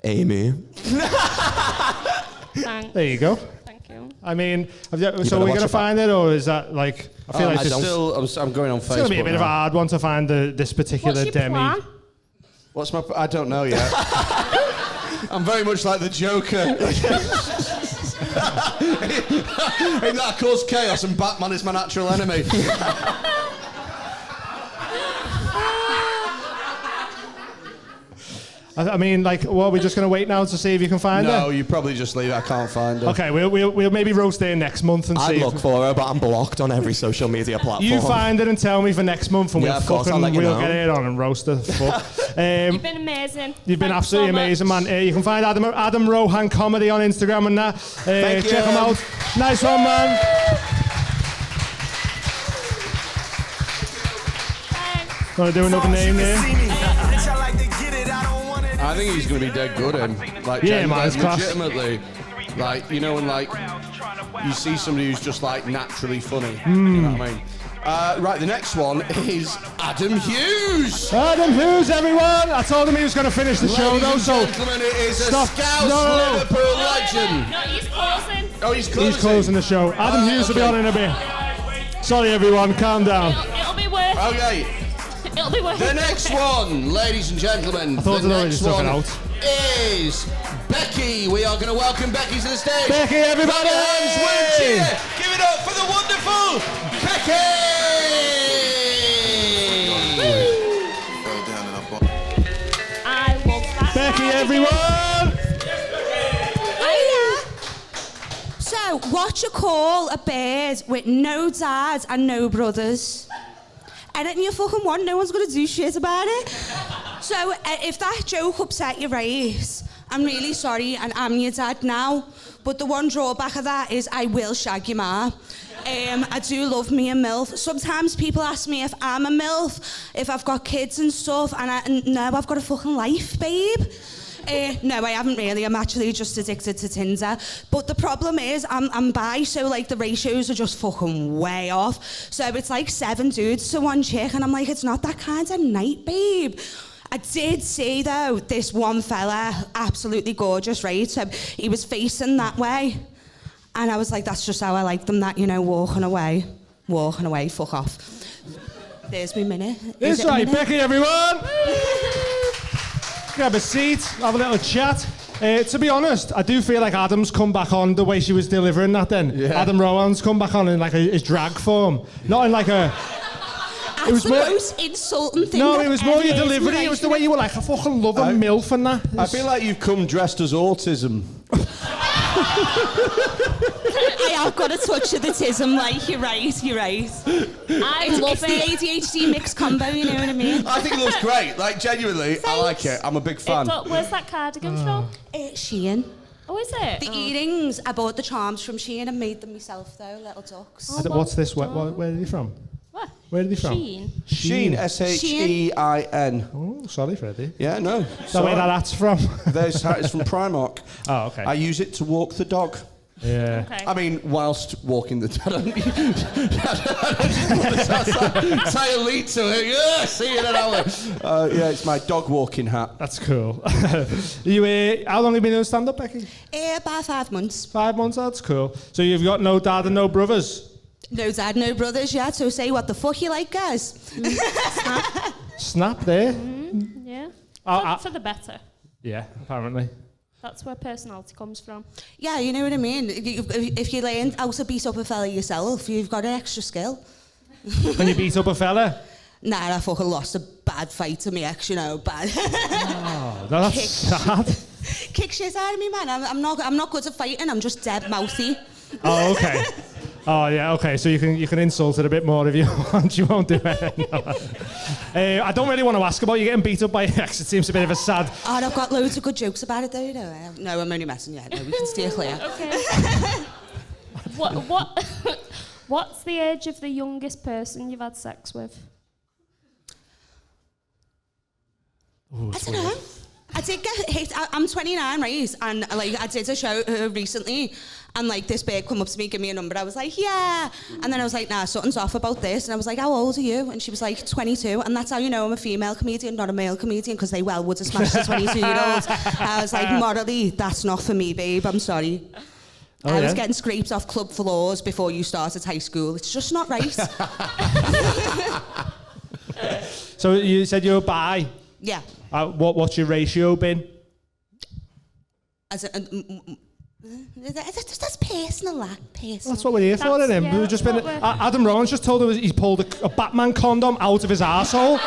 Amy. Thanks. There you go. Thank you. I mean, so better we're watch going to your find it, or is that like... I feel like it's I'm going on Facebook. it's going to be a bit of a hard one to find this particular What's your Demi. plan? What's my... I don't know yet. I'm very much like the Joker. In that cause chaos and Batman is my natural enemy. I mean, like, what, are we just going to wait now to see if you can find No, her? you probably just leave it. I can't find her. Okay, we'll maybe roast her next month and I'd see. look for her, but I'm blocked on every social media platform. You find her and tell me for next month, and Yeah, of course, I'll let you we'll know. get it on and roast her. Fuck. You've been amazing. You've been Thanks absolutely so amazing, much. man. You can find Adam Rohan Comedy on Instagram and that. Thank Check you. him out. Nice one, man. Thanks. Want to do another name there? I think he's going to be dead good, and like, Yeah, man, it's class. legitimately, like, you know, when like you see somebody who's just like naturally funny. Hmm. You know what I mean? Right, the next one is Adam Hughes. Adam Hughes, everyone. I told him he was going to finish the show, though, Ladies so... and gentlemen, it is Stop. a Scouse No. Liverpool legend. No, he's closing. Oh, he's closing. He's closing the show. Adam Hughes will be okay. on in a bit. Sorry, everyone. Calm down. It'll be worth. Okay, It'll be worth. the next one, ladies and gentlemen, I thought the I'd already next took it one out. is Becky. We are going to welcome Becky to the stage. Becky, everybody! Clap your hands, will you cheer? Give it up for the wonderful Becky! I love that. Becky, cardigan. everyone! So, what you call a bird with no dad and no brothers? Anything you fucking want, no one's gonna do shit about it. So, if that joke upset you, right, I'm really sorry, and I'm your dad now. But the one drawback of that is I will shag your ma. I do love me a MILF. Sometimes people ask me if I'm a MILF, if I've got kids and stuff, and no, I've got a fucking life, babe. No, I haven't really. I'm actually just addicted to Tinder. But the problem is, I'm bi, so like the ratios are just fucking way off. So it's like 7 dudes to 1 chick, and I'm like, it's not that kind of night, babe. I did see though, this one fella, absolutely gorgeous, right? So he was facing that way. And I was like, that's just how I like them, that, you know, walking away, fuck off. There's me minute. Is It's it a right, minute? Becky, everyone! Grab a seat, have a little chat. To be honest, I do feel like Adam's come back on the way she was delivering that then. Yeah. Adam Rowan's come back on in like his drag form. Not in like a... That's was the more- most insulting thing. No, I've it was more ever your heard. delivery. It was the way you were like, I fucking love a MILF and that. I feel like you've come dressed as autism. I have got a touch of the tism, like, you're right. I love It's the it. ADHD mixed combo, you know what I mean? I think it looks great. Like, genuinely, I like it. I'm a big fan. Where's that cardigan from? Shein. Oh, is it? The earrings, I bought the charms from Shein and made them myself, though, little ducks. What's this? Where are they from? What? Where are they from? Sheen. Sheen, S-H-E-I-N. Oh, sorry, Freddie. Yeah, no. Is that where that hat's from? There's hat is from Primark. Oh, okay. I use it to walk the dog. Yeah. Okay. I mean, whilst walking the dog. Tie a lead to it. Yeah, see you in an hour. Yeah, it's my dog walking hat. That's cool. How long have you been doing stand-up, Becky? About 5 months. 5 months, that's cool. So you've got no dad and no brothers? No dad, no brothers, yeah. So say what the fuck you like, guys. Snap there. Yeah. Oh, For the better. Yeah, apparently. That's where personality comes from. Yeah, you know what I mean? If you learn how to beat up a fella yourself, you've got an extra skill. Can you beat up a fella? Nah, I fucking lost a bad fight to my ex, you know, bad. Oh, that's sad. Kick shit out of me, man. I'm not good at fighting, I'm just dead mouthy. Oh, okay. Oh, yeah, okay. So you can insult it a bit more if you want. You won't do anything. I don't really want to ask about you getting beat up by your ex. It seems a bit of a sad... Oh, and I've got loads of good jokes about it, though, you know. No, I'm only messing, yeah. No, we can steer clear. Okay. What's the age of the youngest person you've had sex with? Ooh, I don't know. I did get hit. I'm 29, right? And like I did a show recently, and like this babe come up to me, give me a number. I was like, yeah. And then I was like, nah, something's off about this. And I was like, how old are you? And she was like, 22. And that's how you know I'm a female comedian, not a male comedian, because they well would have smashed the 22-year-olds. I was like, morally, that's not for me, babe. I'm sorry. I was getting scraped off club floors before you started high school. It's just not right. So you said you're bi? Yeah. What's your ratio been? That's personal, personal. That's what we're here for, isn't it? We've just been. Adam Rohan's just told us he's pulled a Batman condom out of his arsehole.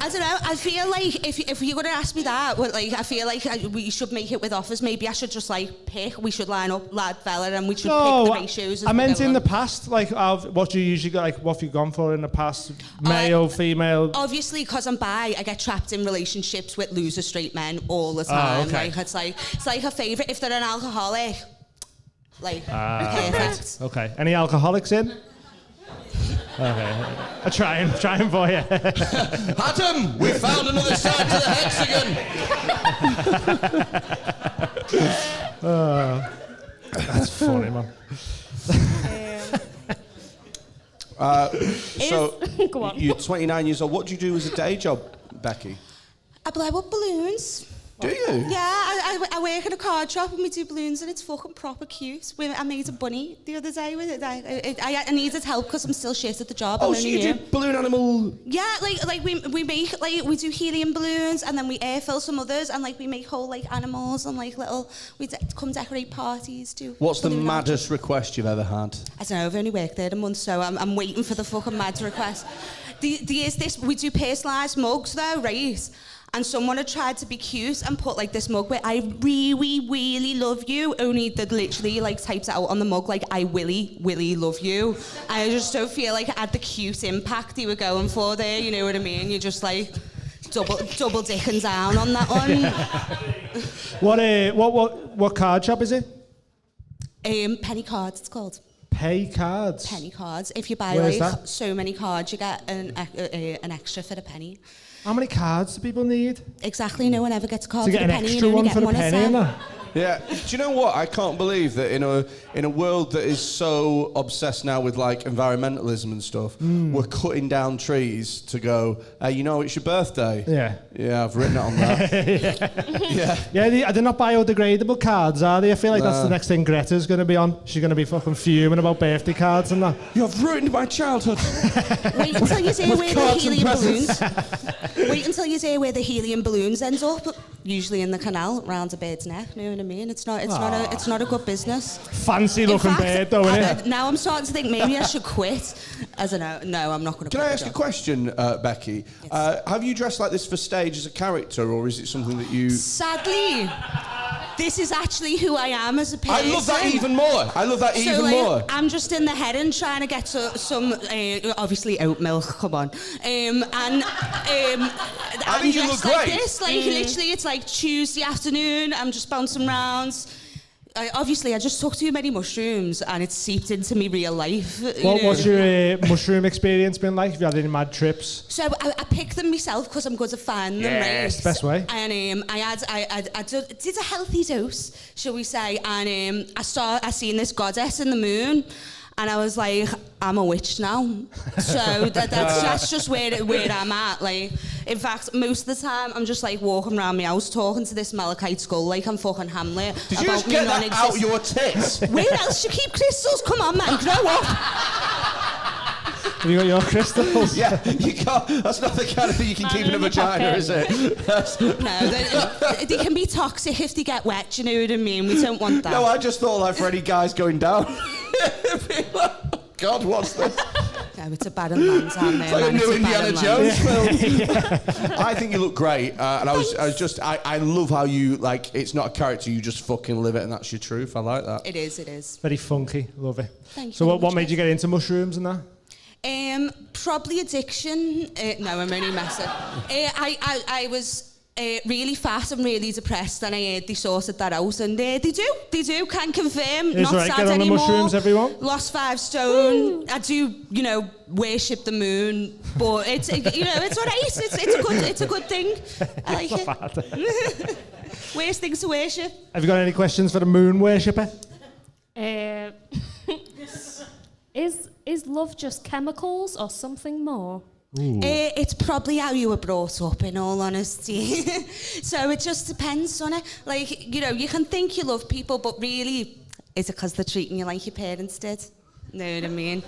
I don't know. I feel like if you're going to ask me that, well, like I feel like we should make it with offers. Maybe I should just like pick. We should line up lad fella, and we should pick the ratios. I meant in the past, like what do you usually like? What have you gone for in the past? Male, female. Obviously, because I'm bi, I get trapped in relationships with loser straight men all the time. Okay. Like it's like a favourite if they're an alcoholic. Like perfect. Okay. Any alcoholics in? Okay. I'm trying for you. Adam, we found another side to the hexagon. That's funny, man. So, Go on. you're 29 years old. What do you do as a day job, Becky? I blow up balloons. Do you? Yeah, I work in a card shop and we do balloons and it's fucking proper cute. I made a bunny the other day with it. I needed help because I'm still shit at the job. Oh, so you do balloon animal? Yeah, like we make like we do helium balloons and then we air fill some others and like we make whole like animals and like little come decorate parties too. What's the maddest request you've ever had? I don't know. I've only worked there a month, so I'm waiting for the fucking mad request. We do personalised mugs though, right? And someone had tried to be cute and put like this mug where I really, really love you, only that literally like types it out on the mug like I willy love you. I just don't feel like it had the cute impact you were going for there, you know what I mean? You're just like double dicking down on that one. What card shop is it? Penny Cards, it's called. Pay cards? Penny Cards. If you buy Where's like that? so many cards, you get an extra for a penny. How many cards do people need? Exactly, no one ever gets a card To for get a an penny. extra You only one get for a one a penny, cent. innit? Yeah. Do you know what? I can't believe that in a world that is so obsessed now with like environmentalism and stuff, we're cutting down trees to go, hey, you know, it's your birthday. Yeah. Yeah, I've written it on that. Yeah, they're not biodegradable cards, are they? I feel like that's No. the next thing Greta's going to be on. She's going to be fucking fuming about birthday cards and that. You have ruined my childhood. Wait until you see where the cards and helium presents. balloons. Wait until you see where the helium balloons ends up. Usually in the canal, round a bird's neck. You know what I mean? It's not a good business. Fancy looking bird, though, isn't it? Now I'm starting to think maybe I should quit. As I know, no, I'm not going to. Can I ask a question, Becky? Yes. Have you dressed like this for stage as a character, or is it something that you... Sadly, this is actually who I am as a person. I love that even more. More. I'm just in the head and trying to get to some, obviously oat milk. Come on, I think you look like great. this, like literally, it's like Tuesday afternoon. I'm just bouncing round. obviously I just took too many mushrooms and it seeped into me real life. What's your mushroom experience been like? Have you had any mad trips? So I picked them myself because I'm good at finding them, right? Yes, the best way. And I did a healthy dose, shall we say? And I seen this goddess in the moon. And I was like, I'm a witch now. So that's just where I'm at. Like, in fact, most of the time, I'm just like walking around my house talking to this malachite skull like I'm fucking Hamlet. Did you just get that out your tits? Where else you keep crystals? Come on, man, grow up. Have you got your crystals? Yeah, you can't. That's not the kind of thing you can keep in a vagina, is it? No, they can be toxic if they get wet. Do you know what I mean? We don't want that. No, I just thought like for any guys going down. God, what's this? No, it's a bad man's hand there. It's like a new Indiana Jones film. I think you look great, and I love how you like. It's not a character; you just fucking live it, and that's your truth. I like that. It is. Very funky. Love it. Thank you. So, what made you get into mushrooms and that? Probably addiction. No, I'm only messing. I was really fat and really depressed, and I heard they sorted that out, and they do, can confirm. Not right, sad get on anymore. The mushrooms, everyone. Lost 5 stone. I do, worship the moon, but it's alright. It's a good thing. I like it. Worst things to worship. Have you got any questions for the moon worshipper? Is love just chemicals or something more? It's probably how you were brought up, in all honesty. So it just depends on it. Like, you can think you love people, but really, is it because they're treating you like your parents did? Know what I mean?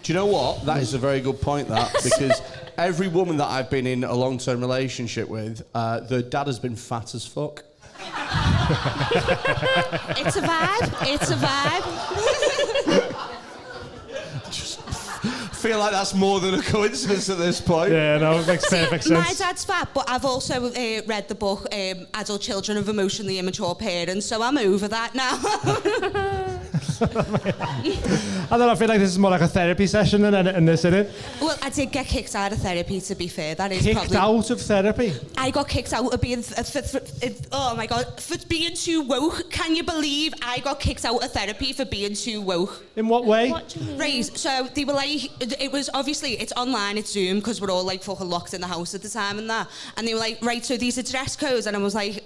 Do you know what? That is a very good point, that. Because every woman that I've been in a long-term relationship with, their dad has been fat as fuck. It's a vibe. I feel like that's more than a coincidence at this point. Yeah, no, it makes perfect sense. My dad's fat, but I've also read the book Adult Children of Emotionally Immature Parents, so I'm over that now. I feel like this is more like a therapy session than anything, isn't it? Well, I did get kicked out of therapy, to be fair. That is kicked out of therapy? I got kicked out of being... oh, my God. For being too woke. Can you believe I got kicked out of therapy for being too woke? In what way? Right, so they were like... It was obviously... It's online, it's Zoom, because we're all, like, fucking locked in the house at the time and that. And they were like, right, so these are dress codes. And I was like...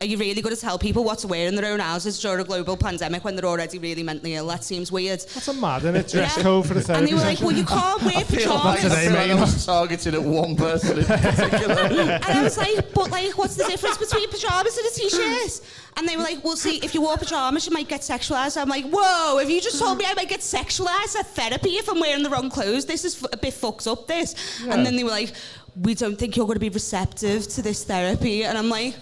Are you really going to tell people what to wear in their own houses during a global pandemic when they're already really mentally ill? That seems weird. That's a mad, isn't it? Dress code for the therapy. And they were like, well, you can't wear pyjamas. I was targeted at one person in particular. And I was like, but like, what's the difference between pyjamas and a t-shirt? And they were like, well, see, if you wore pyjamas, you might get sexualised. I'm like, whoa, if you just told me I might get sexualised at therapy if I'm wearing the wrong clothes, this is a bit fucked up, this. Yeah. And then they were like, we don't think you're going to be receptive to this therapy. And I'm like...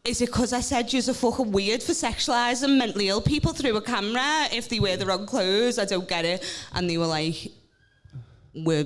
Is it because I said you're fucking weird for sexualising mentally ill people through a camera if they wear the wrong clothes? I don't get it. And they were like, we're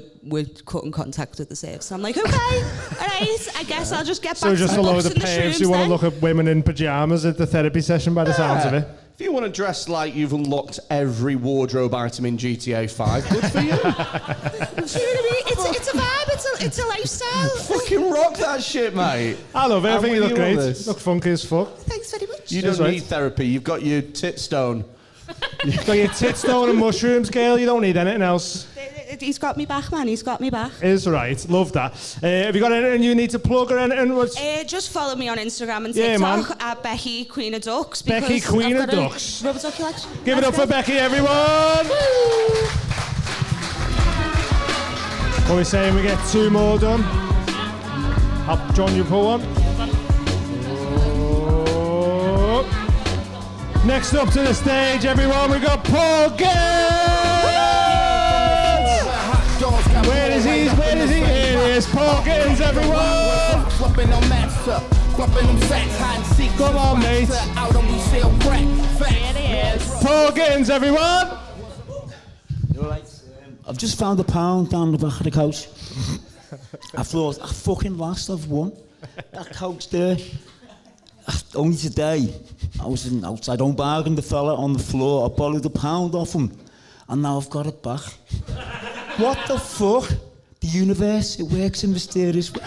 cutting contact with the service. I'm like, okay, all right, I guess I'll just get back to the books and the shrooms. So just a load of paves who want to look at women in pyjamas at the therapy session by the sounds of it. If you want to dress like you've unlocked every wardrobe item in GTA 5, good for you. Do you know what I mean? It's a vibe, it's a lifestyle. Fucking rock that shit, mate. I love it. I think you look great. Look funky as fuck. Thanks very much. You don't need therapy. You've got your tit stone. You've got your tit stone and mushrooms, girl. You don't need anything else. He's got me back, man. He's got me back. Is right. Love that. Have you got anything you need to plug or anything? Just follow me on Instagram and TikTok at Becky Quinne of Ducks. Becky Quinne of Ducks. Rubber duck collection. Give it up for Becky, everyone. Woo! What are we saying? We get 2 more done. Up, John, you pull one. Oh. Next up to the stage, everyone, we got Paul Gittins. Where is he? Here he is. Paul Gittins, everyone. Come on, mate. Here he is. Paul Gittins, everyone. I've just found £1 down the back of the couch. I thought, I fucking lost, I've won. That couch there. Only today, I was outside on bargain, the fella on the floor. I borrowed £1 off him, and now I've got it back. What the fuck? The universe, it works in mysterious ways.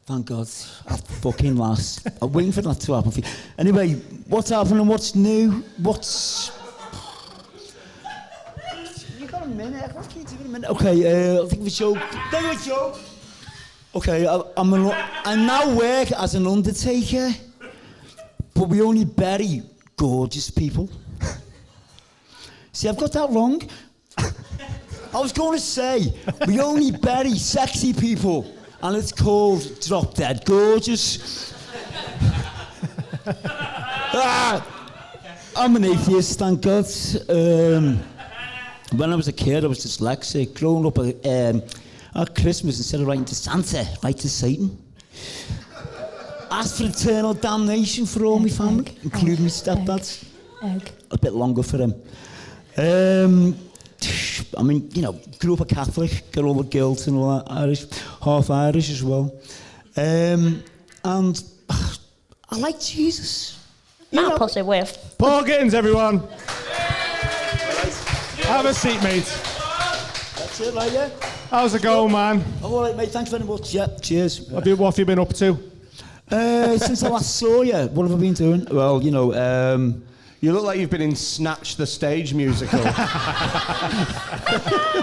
Thank God, I fucking lost. I'm waiting for that to happen. Anyway, What's happening? What's new? What's... You got a minute? What can you do in a minute? Okay, I think we show... Think of a joke. Okay, I now work as an undertaker, but we only bury gorgeous people. See, I've got that wrong. I was going to say, we only bury sexy people, and it's called Drop Dead Gorgeous. I'm an atheist, thank God. When I was a kid, I was dyslexic. Growing up at Christmas, instead of writing to Santa, write to Satan. Ask for eternal damnation for all my family, including my stepdad. A bit longer for him. I mean, you know, grew up a Catholic, got all the guilt and all that, Irish, half Irish as well. And I like Jesus. Not pussy whiff. Paul Gittins, everyone. Have a seat, mate. That's it, right, yeah? How's it going, man? I'm all right, mate. Thanks very much. Yeah, cheers. What have you been up to? Since I last saw you, what have I been doing? Well, you know, you look like you've been in Snatch the Stage musical.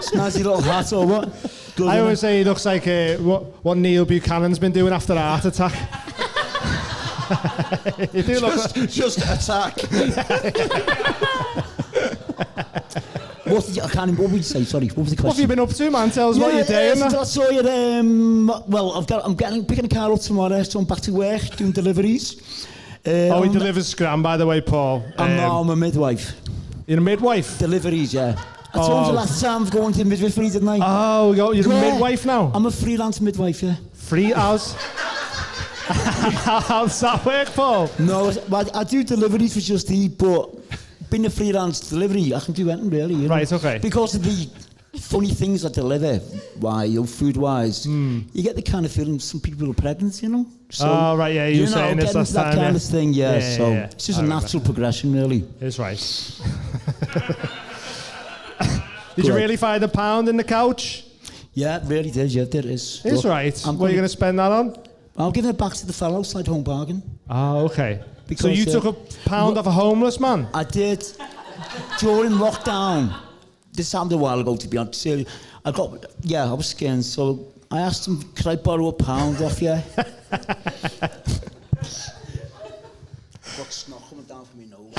Snazzy little hat or what? Good, I always say he looks like what Neil Buchanan's been doing after a heart attack. You do just attack. What would you say? Sorry, what was the question? What have you been up to, man? Tell us what you're doing. Since I saw you, well, I'm picking a car up tomorrow, so I'm back to work doing deliveries. He delivers scram, by the way, Paul. I'm a midwife. You're a midwife? Deliveries, yeah. I told you last time I'm going to midwifery, didn't I? Oh, you're a midwife now? I'm a freelance midwife, yeah. How's that work, Paul? No, I do deliveries for Just Eat, but being a freelance delivery, I can do anything really. You know? Right, okay. Because of the funny things I deliver, food-wise, you get the kind of feeling some people are pregnant, you know? So, right, yeah, you were saying this last time. That kind of thing, yeah. So yeah. it's just a natural progression, really. It's right. Did you really find a £1 in the couch? Yeah, it really did, yeah, there is. It's right. What are you going to spend that on? I'll give it back to the fellow outside Home Bargain. Oh, okay. So you took £1 off a homeless man? I did. During lockdown. This happened a while ago, to be honest. I was skinned, so I asked him, could I borrow £1 off you? Got snot coming down from my nose.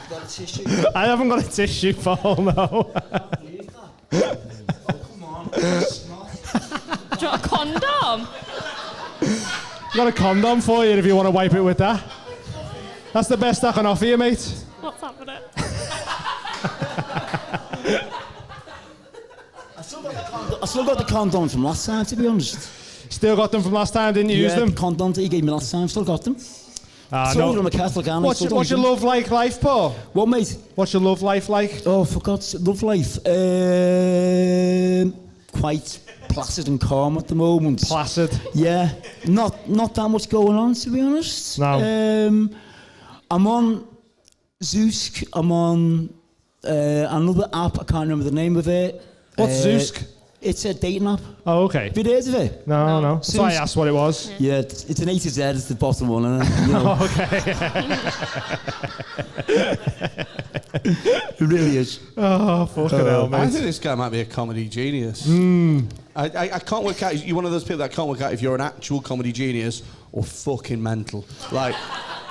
You got a tissue? I haven't got a tissue, Paul, no. Oh, come on. Snot. Do you want a condom? Got a condom for you if you want to wipe it with that. That's the best I can offer you, mate. What's happening? I still got the condom from last time, to be honest. Still got them from last time, didn't you use them? The condom that you gave me last time, still got them. No. I'm a Catholic, and What's your love life, Paul? What, mate? What's your love life like? Oh, for God's sake, love life. Quite placid and calm at the moment. Placid? Yeah. Not that much going on, to be honest. No. I'm on Zeusk. I'm on another app. I can't remember the name of it. What's Zeusk? It's a dating app. Oh, okay. Have you heard of it? No. That's why I asked what it was. Yeah, it's an A to Z. It's the bottom one, isn't it? You know. Oh, okay. It really is. Oh, fucking hell, mate. I think this guy might be a comedy genius. I can't work out. You're one of those people that can't work out if you're an actual comedy genius or fucking mental. Like,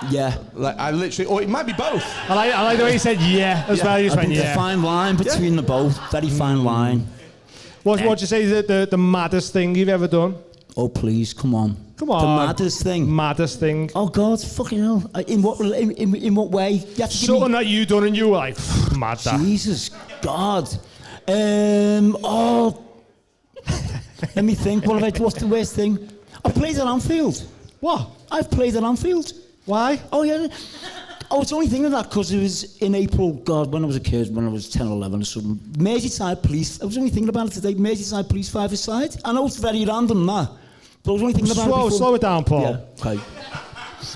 yeah. Like I literally, or it might be both. I like the way you said yeah as well. You just went yeah. There's a fine line between the both. Very fine line. What'd you say is the maddest thing you've ever done? Oh please, come on. Come on. The maddest thing. Maddest thing. Oh God, fucking hell. In what way? You have to something that you done and you were like, mad that. Jesus God. Let me think. What's the worst thing? I played at Anfield. What? I've played at Anfield. Why? Oh yeah. I was only thinking of that because it was in April, God, when I was a kid, when I was 10 or 11 or something. Merseyside Police, I was only thinking about it today, Merseyside Police 5-a-side. I know it's very random, that, but I was only thinking about it before. Slow it down, Paul. Yeah, okay.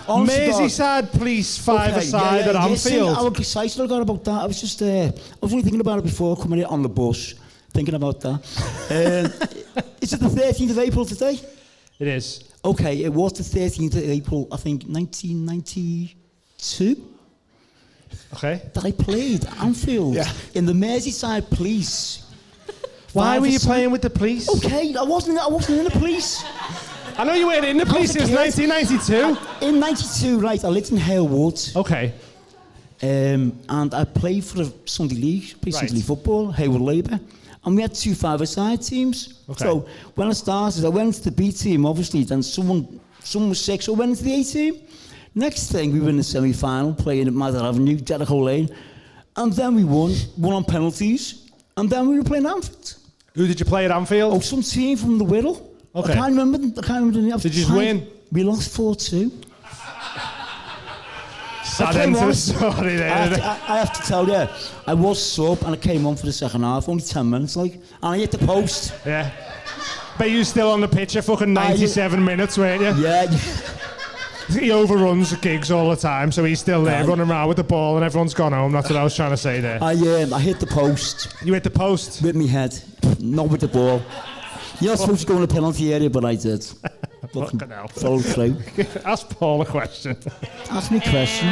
Merseyside Police 5-a-side at Anfield. How precise I got about that. I was just, I was only thinking about it before, coming in on the bus, thinking about that. Is it the 13th of April today? It is. Okay, it was the 13th of April, I think, 1990... 2. Okay. That I played at Anfield in the Merseyside Police. Why were you playing with the police? Okay, I wasn't in the police. I know you weren't in the police. It was 1992. In '92, right? I lived in Hale Wood. Okay. And I played for the Sunday League, played Sunday League football, Haywood Labour. And we had 2 five-a-side teams. Okay. So when I started, I went to the B team, obviously, then someone was sick, so I went to the A team. Next thing, we were in the semi-final, playing at Mather Avenue, Jericho Lane. And then we won on penalties. And then we were playing Anfield. Who did you play at Anfield? Oh, some team from the Wirral. Okay. I can't remember the Did you win? We lost 4-2. Sad end to the story there. I have to tell you, I was sub and I came on for the second half, only 10 minutes, like, and I hit the post. Yeah. But you still on the pitch for fucking 97 minutes, weren't you? Yeah. He overruns the gigs all the time, so he's still there running around with the ball and everyone's gone home. That's what I was trying to say there. I hit the post. You hit the post? With my head, not with the ball. You're not supposed to go in the penalty area, but I did. Fucking hell. Followed through. Ask Paul a question. Ask me a question.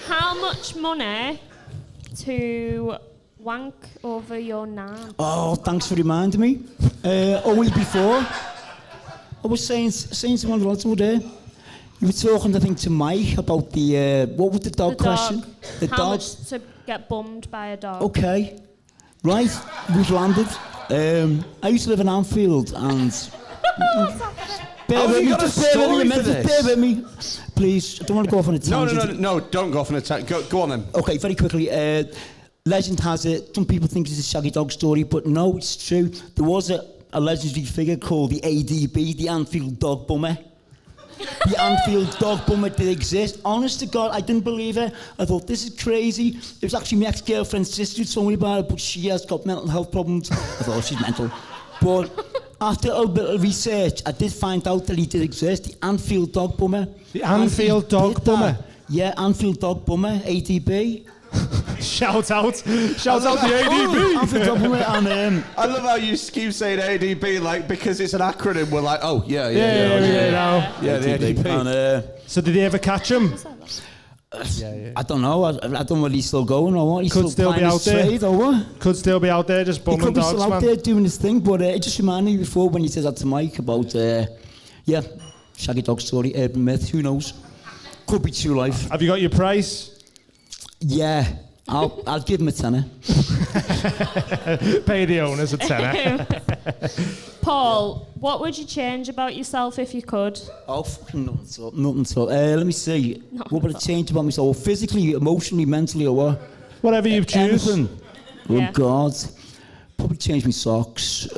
How much money to wank over your nan? Oh, thanks for reminding me. A week before, I was saying to one of the lads over there, you were talking, I think, to Mike about the, what was the dog question? The How dog. much to get bummed by a dog? Okay. Right, we've landed. I used to live in Anfield and... Bear with me. Please, I don't want to go off on a tangent. No, don't go off on a tangent. Go on then. Okay, very quickly. Legend has it, some people think it's a Shaggy Dog story, but no, it's true. There was a legendary figure called the ADB, the Anfield Dog Bummer. The Anfield Dog Bummer did exist. Honest to God, I didn't believe it. I thought, this is crazy. It was actually my ex-girlfriend's sister who told me about it, but she has got mental health problems. I thought, oh, she's mental. But after a bit of research, I did find out that he did exist, the Anfield Dog Bummer. The Anfield Dog Bummer? Yeah, Anfield Dog Bummer, ADB. Shout out the ADB. Anfield Dog Bummer, and I love how you keep saying ADB, like, because it's an acronym, we're like, oh, yeah, the ADB. And, so did they ever catch him? I don't know. I don't know whether he's still going or what. He's Could still be out there. Or what? Could still be out there just bumming dogs, man. He could be still out there doing his thing, but it just reminded me before when he said that to Mike about, Shaggy Dog story, urban myth, who knows? Could be true life. Have you got your price? Yeah. I'll give him a tenner. Pay the owners a tenner. Paul, what would you change about yourself if you could? Oh, fucking nothing at all. Let me see. What would I change about myself? Physically, emotionally, mentally, or what? Whatever you choose. Anything. Oh, God. Probably change my socks.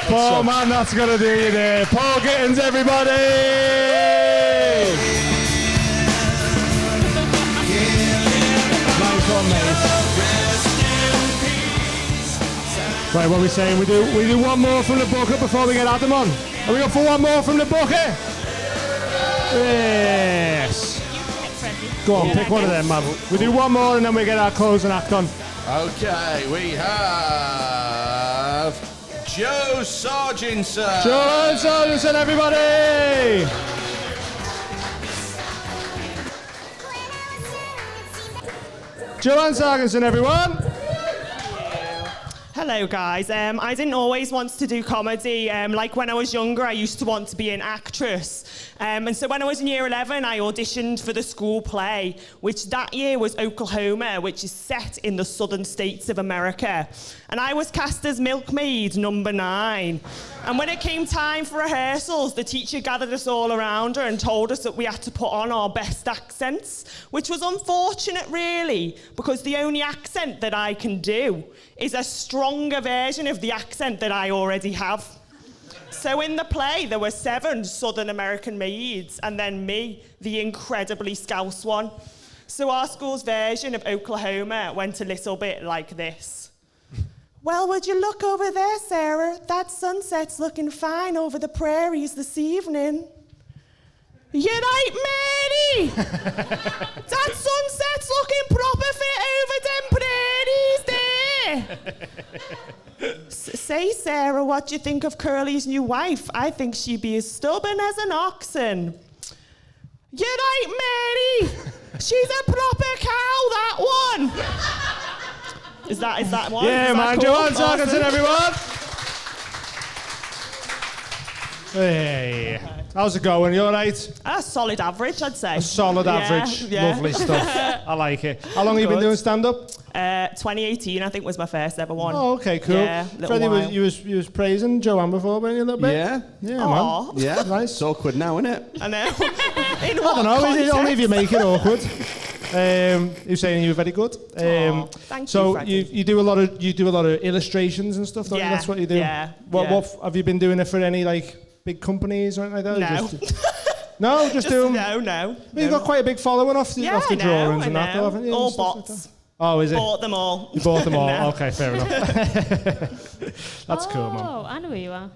Paul, man, that's going to do you there. Paul Gittins, everybody! Right, what are we saying? We do one more from the bucket before we get Adam on. Are we up for one more from the bucket? Yes. Go on, pick one of them, man. We do one more and then we get our closing act on. Okay, we have Joe Sarginson. Joe Sarginson, everybody! Joanne Sarginson, everyone. Hello guys, I didn't always want to do comedy. Like when I was younger, I used to want to be an actress. And so when I was in year 11, I auditioned for the school play, which that year was Oklahoma, which is set in the southern states of America. And I was cast as Milkmaid number 9. And when it came time for rehearsals, the teacher gathered us all around her and told us that we had to put on our best accents, which was unfortunate really, because the only accent that I can do is a stronger version of the accent that I already have. So in the play, there were 7 Southern American maids, and then me, the incredibly Scouse one. So our school's version of Oklahoma went a little bit like this. Well, would you look over there, Sarah? That sunset's looking fine over the prairies this evening. You right, Mary? That sunset's looking proper fit over them prairies there. Say, Sarah, what do you think of Curly's new wife? I think she'd be as stubborn as an oxen. You're right, Mary. She's a proper cow, that one. Is that one? Yeah, Is that man. cool? Joanne Sarginson, Awesome. everyone. Hey. How's it going? You all right? A solid average, I'd say. A solid average. Yeah. Lovely stuff. I like it. How long have you been Good. doing stand-up? 2018, I think, was my first ever one. Oh, okay, cool. Yeah, little Freddie, while. you was praising Joanne before, weren't you, a little bit? Yeah. Yeah, Aw. man. Yeah. Nice. It's awkward now, isn't it? I know. In I what don't know, context? only if you make it awkward. You're saying you were very good. Thank you, so Freddie. you do a lot of illustrations and stuff, don't you? Yeah, That's what you do. yeah, What yeah. have you been doing it for any like big companies or anything like that? No. No, just do them. No. Well, you've got quite a big following off the, Yeah, off the I know, drawings I and that, know. though, haven't you? and All stuff like bots. that? Oh, is it? Bought them all. You bought them all. No. Okay, fair enough. That's cool, man. Oh, I know who you are.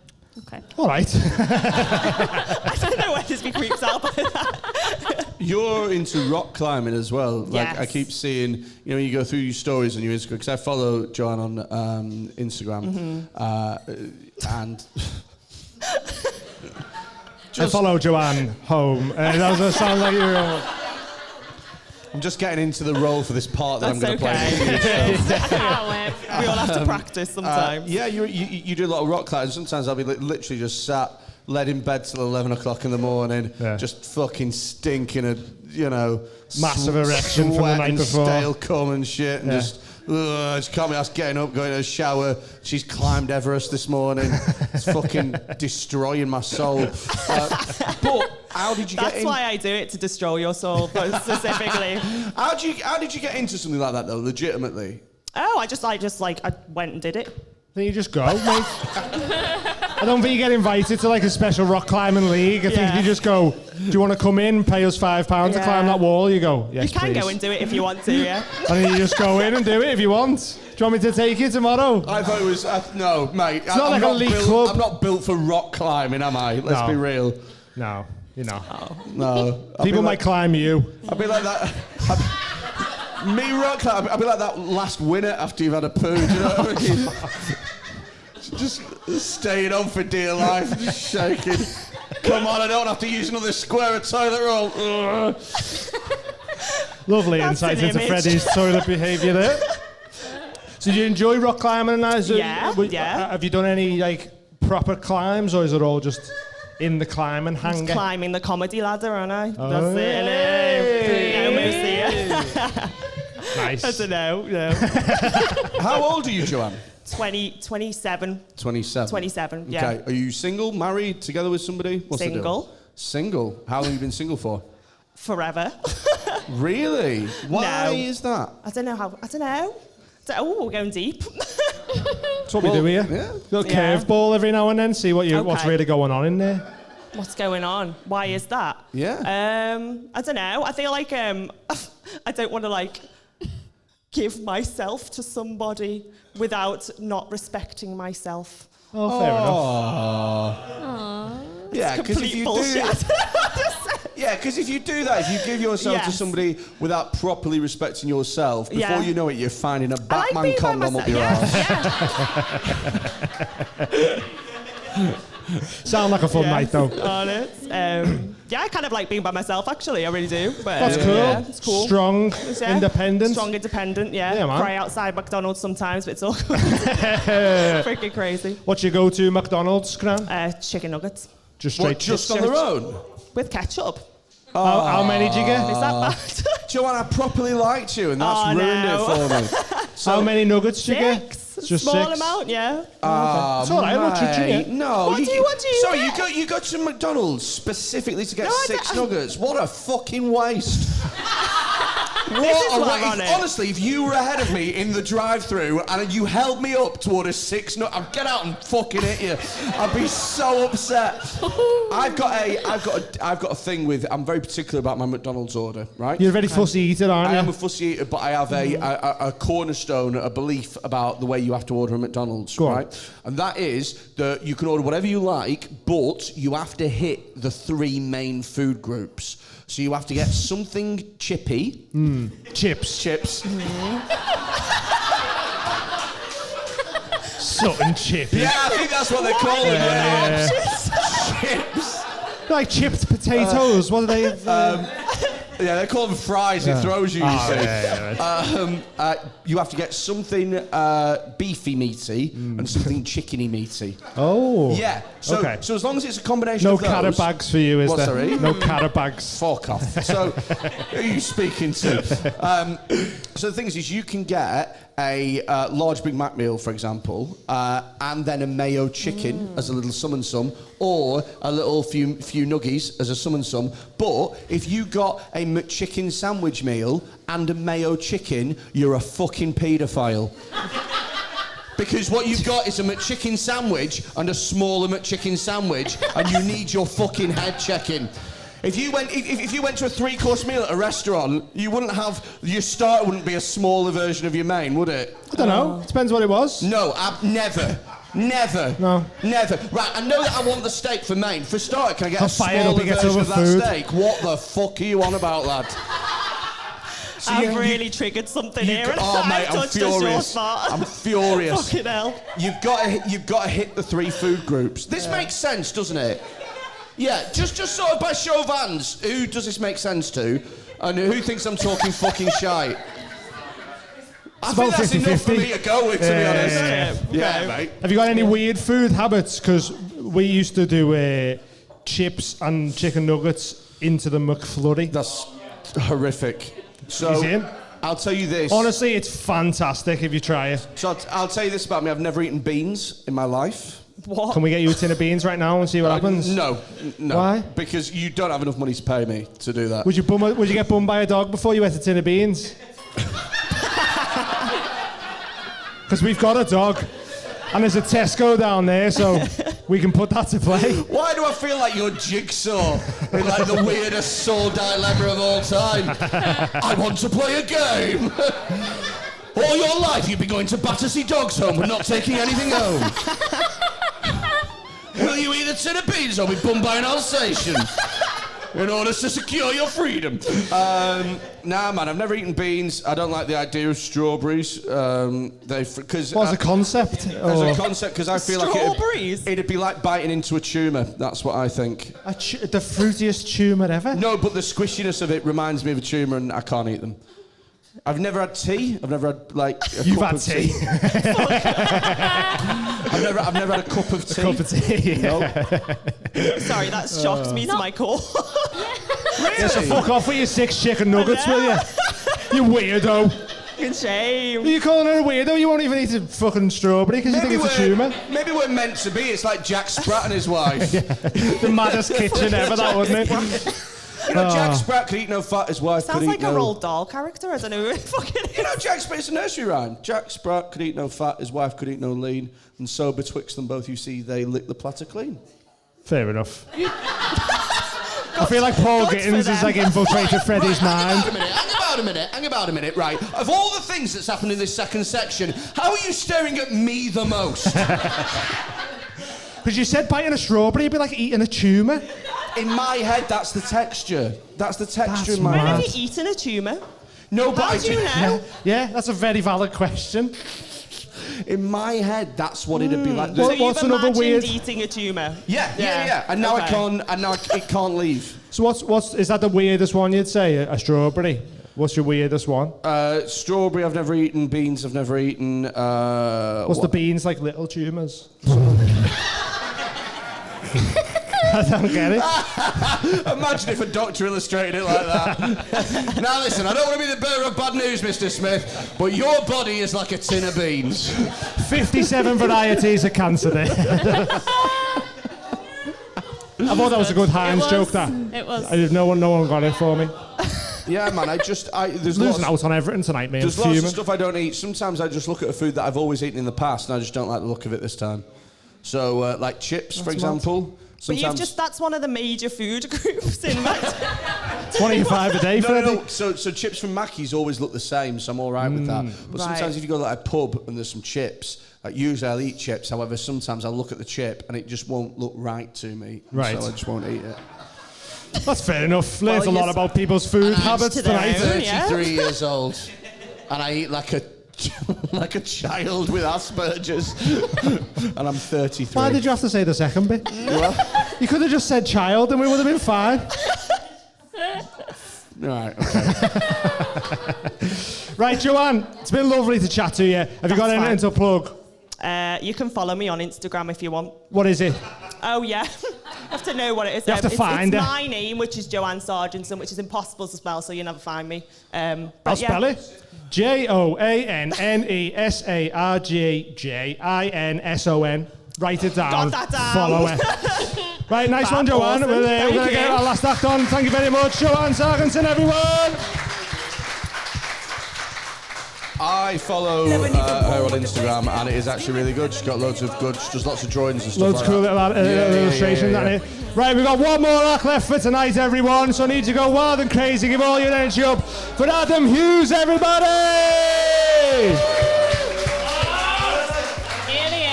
Okay. All right. I don't know where this be creeps out by that. You're into rock climbing as well. Like Yes. I keep seeing, you go through your stories on your Instagram because I follow Joanne on Instagram, and I follow Joanne home. That doesn't sound like you're. I'm just getting into the role for this part that That's I'm going to okay. play. I can't wait. We all have to practice sometimes. Yeah, you do a lot of rock climbing. Sometimes I'll be literally just sat, led in bed till 11 o'clock in the morning, just fucking stinking a, Massive erection from the sweat night and before. stale cum and shit, and just can't be asked getting up, going to a shower. She's climbed Everest this morning. It's fucking destroying my soul. But how did you get in? That's why I do it, to destroy your soul, but specifically. How did you get into something like that though? Legitimately. Oh, I went and did it. Then you just go, mate. I don't think you get invited to like a special rock climbing league. I think you just go, do you want to come in, pay us £5 to climb that wall? You go, yes, You can please. go and do it if you want to, yeah. And then you just go in and do it if you want. Do you want me to take you tomorrow? I thought it was no, mate. It's not like a league club. I'm not built for rock climbing, am I? Let's be real. No, you're not. No. People might climb you. I'd be like that. Me rock climb. I'd be like that last winner after you've had a poo. Do you know what I mean? Just staying on for dear life, just shaking. Come on, I don't have to use another square of toilet roll. Lovely That's insight an into image. Freddie's toilet behaviour there. So do you enjoy rock climbing and that? Yeah. Have you done any like proper climbs, or is it all just in the climb and hang? Just climbing the comedy ladder, aren't I? Oh, That's it. No mercy. Nice. I don't know. No. How old are you, Joanne? 27. 27. 27, yeah. Okay. Are you single, married, together with somebody? What's the deal? Single. Single. How long have you been single for? Forever. Really? Why No. is that? I don't know. Oh, we're going deep. That's what we do here. Yeah. Little Yeah. curveball every now and then. See what's Okay. really going on in there. What's going on? Why is that? Yeah. I don't know. I feel like I don't want to give myself to somebody without not respecting myself. Oh, fair enough. Yeah, because if Complete you bullshit. if you do that, if you give yourself to Yes. somebody without properly respecting yourself, before Yeah. you know it, you're finding a I like Batman being by condom up your myself. ass. Sound like a fun night though. Honest. I kind of like being by myself, actually. I really do. But, That's cool. Yeah, it's cool. Strong, Yeah. independent. Strong, independent, yeah. Yeah, man. Cry outside McDonald's sometimes, but it's all freaking crazy. What's your go-to McDonald's, Cran? Chicken nuggets. Just straight. Just on their own? With ketchup. How many do you get? Is that bad? Joanne, I properly liked you, and that's ruined it for me. How many nuggets do you get? 6. Just Small 6? amount, yeah. It's all right, I'm not judging you. No, What do you sorry, get? you go to McDonald's specifically to get No, I 6 don't- nuggets. What a fucking waste! This is what I'm on it. Honestly, if you were ahead of me in the drive-through and you held me up toward a 6 nugget, I'd get out and fucking hit you. I'd be so upset. I've got a thing with. I'm very particular about my McDonald's order. Right? You're a very fussy eater, aren't you? I am a fussy eater, but I have a cornerstone, a belief about the way you have to order a McDonald's, Go on. right? And that is that you can order whatever you like, but you have to hit the 3 main food groups. So you have to get something chippy. Chips. Something chippy. Yeah, I think that's what they call them. Yeah. Chips. Like chipped potatoes. What are they? Yeah, they call them fries. It throws you. You see. Yeah. You have to get something beefy meaty and something chickeny meaty. Oh. Yeah. So, okay. so as long as it's a combination No of those. carrot bags for you, is What, there? sorry? No carrot bags. Fuck off. So, who are you speaking to? So the thing is you can get a large Big Mac meal, for example, and then a mayo chicken as a little sum and sum, or a little few nuggies as a sum and sum. But if you got a McChicken sandwich meal and a mayo chicken, you're a fucking paedophile. Because what you've got is a McChicken sandwich and a smaller McChicken sandwich, and you need your fucking head checking. If you went to a 3-course meal at a restaurant, you wouldn't have your starter wouldn't be a smaller version of your main, would it? I don't know. Depends what it was. No, never. Never. No. Never. Right, I know that I want the steak for main. For starter, can I get How a fired up smaller he gets version over of that food. steak? What the fuck are you on about, lad? So I've really triggered something here. And oh, mate, I've I'm touched your furious. spot. I'm furious. Fucking hell. You've got to hit the 3 food groups. This makes sense, doesn't it? Yeah, just sort of by show of hands, who does this make sense to? And who thinks I'm talking fucking shite? I think that's enough for me to go with, to be honest. Yeah, mate. Have you got any weird food habits? Because we used to do chips and chicken nuggets into the McFlurry. That's horrific. So, He's in. I'll tell you this. Honestly, it's fantastic if you try it. So I'll tell you this about me. I've never eaten beans in my life. What? Can we get you a tin of beans right now and see what happens? No. Why? Because you don't have enough money to pay me to do that. Would you get bummed by a dog before you ate a tin of beans? Because we've got a dog. And there's a Tesco down there, so we can put that to play. Why do I feel like you're Jigsaw in like the weirdest soul dilemma of all time? I want to play a game. All your life you've been going to Battersea Dogs Home but not taking anything home. Will you eat a tin of beans or be bummed by an Alsatian? In order to secure your freedom. Nah, man, I've never eaten beans. I don't like the idea of strawberries. As a concept? As a concept, because I feel strawberries? like it'd be like biting into a tumour. That's what I think. The fruitiest tumour ever? No, but the squishiness of it reminds me of a tumour, and I can't eat them. I've never had tea. I've never had like a You've cup had of tea. I've never had a cup of tea. A cup of tea. No. Sorry, that shocked me to my core. Yeah, so fuck off with your 6 chicken nuggets, will you? You weirdo. Fucking shame. Are you calling her a weirdo? You won't even eat a fucking strawberry because you think it's a tumour. Maybe we're meant to be. It's like Jack Spratt and his wife. The maddest kitchen ever, that, wouldn't it? You know, Jack Spratt could eat no fat, his wife Sounds could like eat no... a Roald Dahl character. I don't know. You know, Jack Spratt, it's a nursery rhyme. Jack Spratt could eat no fat, his wife could eat no lean, and so betwixt them both you see they lick the platter clean. Fair enough. I feel like Paul Gittins has like infiltrated Freddy's mind. Hang about a minute, right. Of all the things that's happened in this second section, how are you staring at me the most? Because you said biting a strawberry would be like eating a tumour. In my head, that's the texture. That's the texture in my When head. have you eaten a tumour? No, but How do you know? Yeah, that's a very valid question. In my head, that's what it'd be like. So What's you've another imagined weird? eating a tumour? Yeah. And now Okay. it can't leave. So is that the weirdest one you'd say? A strawberry? What's your weirdest one? Strawberry, I've never eaten. Beans, I've never eaten. What's the beans like little tumours? I don't get it. Imagine if a doctor illustrated it like that. Now listen, I don't want to be the bearer of bad news, Mr. Smith, but your body is like a tin of beans. 57 varieties of cancer there. I thought that was a good Heinz joke, that. It was. No one got it for me. Yeah, man, there's Losing out on everything tonight, mate. There's lots of stuff I don't eat. Sometimes I just look at a food that I've always eaten in the past and I just don't like the look of it this time. So, like chips, for example. But that's one of the major food groups in that. 25 a day, Freddy. No. So chips from Mackey's always look the same, so I'm all right with that. But sometimes if you go to like a pub and there's some chips, like usually I'll eat chips. However, sometimes I'll look at the chip and it just won't look right to me. Right. So I just won't eat it. That's fair enough. Learns a lot about people's food habits tonight. I'm 33 years old and I eat like a like a child with Asperger's. And I'm 33. Why did you have to say the second bit? What? You could have just said child and we would have been fine. Right, okay. Right, Joanne, it's been lovely to chat to you. Have you got anything to plug? You can follow me on Instagram if you want. What is it? Oh, yeah. You have to know what it is. You have to find it. It's my name, which is Joanne Sarginson, which is impossible to spell, so you'll never find me. I'll spell it. JOANNESARGJINSON. Write it down. Got that down. Follow it. Right, nice one, Joanne. Awesome. We're going to get our last act on. Thank you very much, Joanne Sarginson, everyone. I follow her on Instagram, and it is actually really good. She's got loads of good, she does lots of drawings and stuff. Loads of cool little illustrations. Yeah. Right, we've got one more act left for tonight, everyone. So I need to go wild and crazy. Give all your energy up for Adam Hughes, everybody!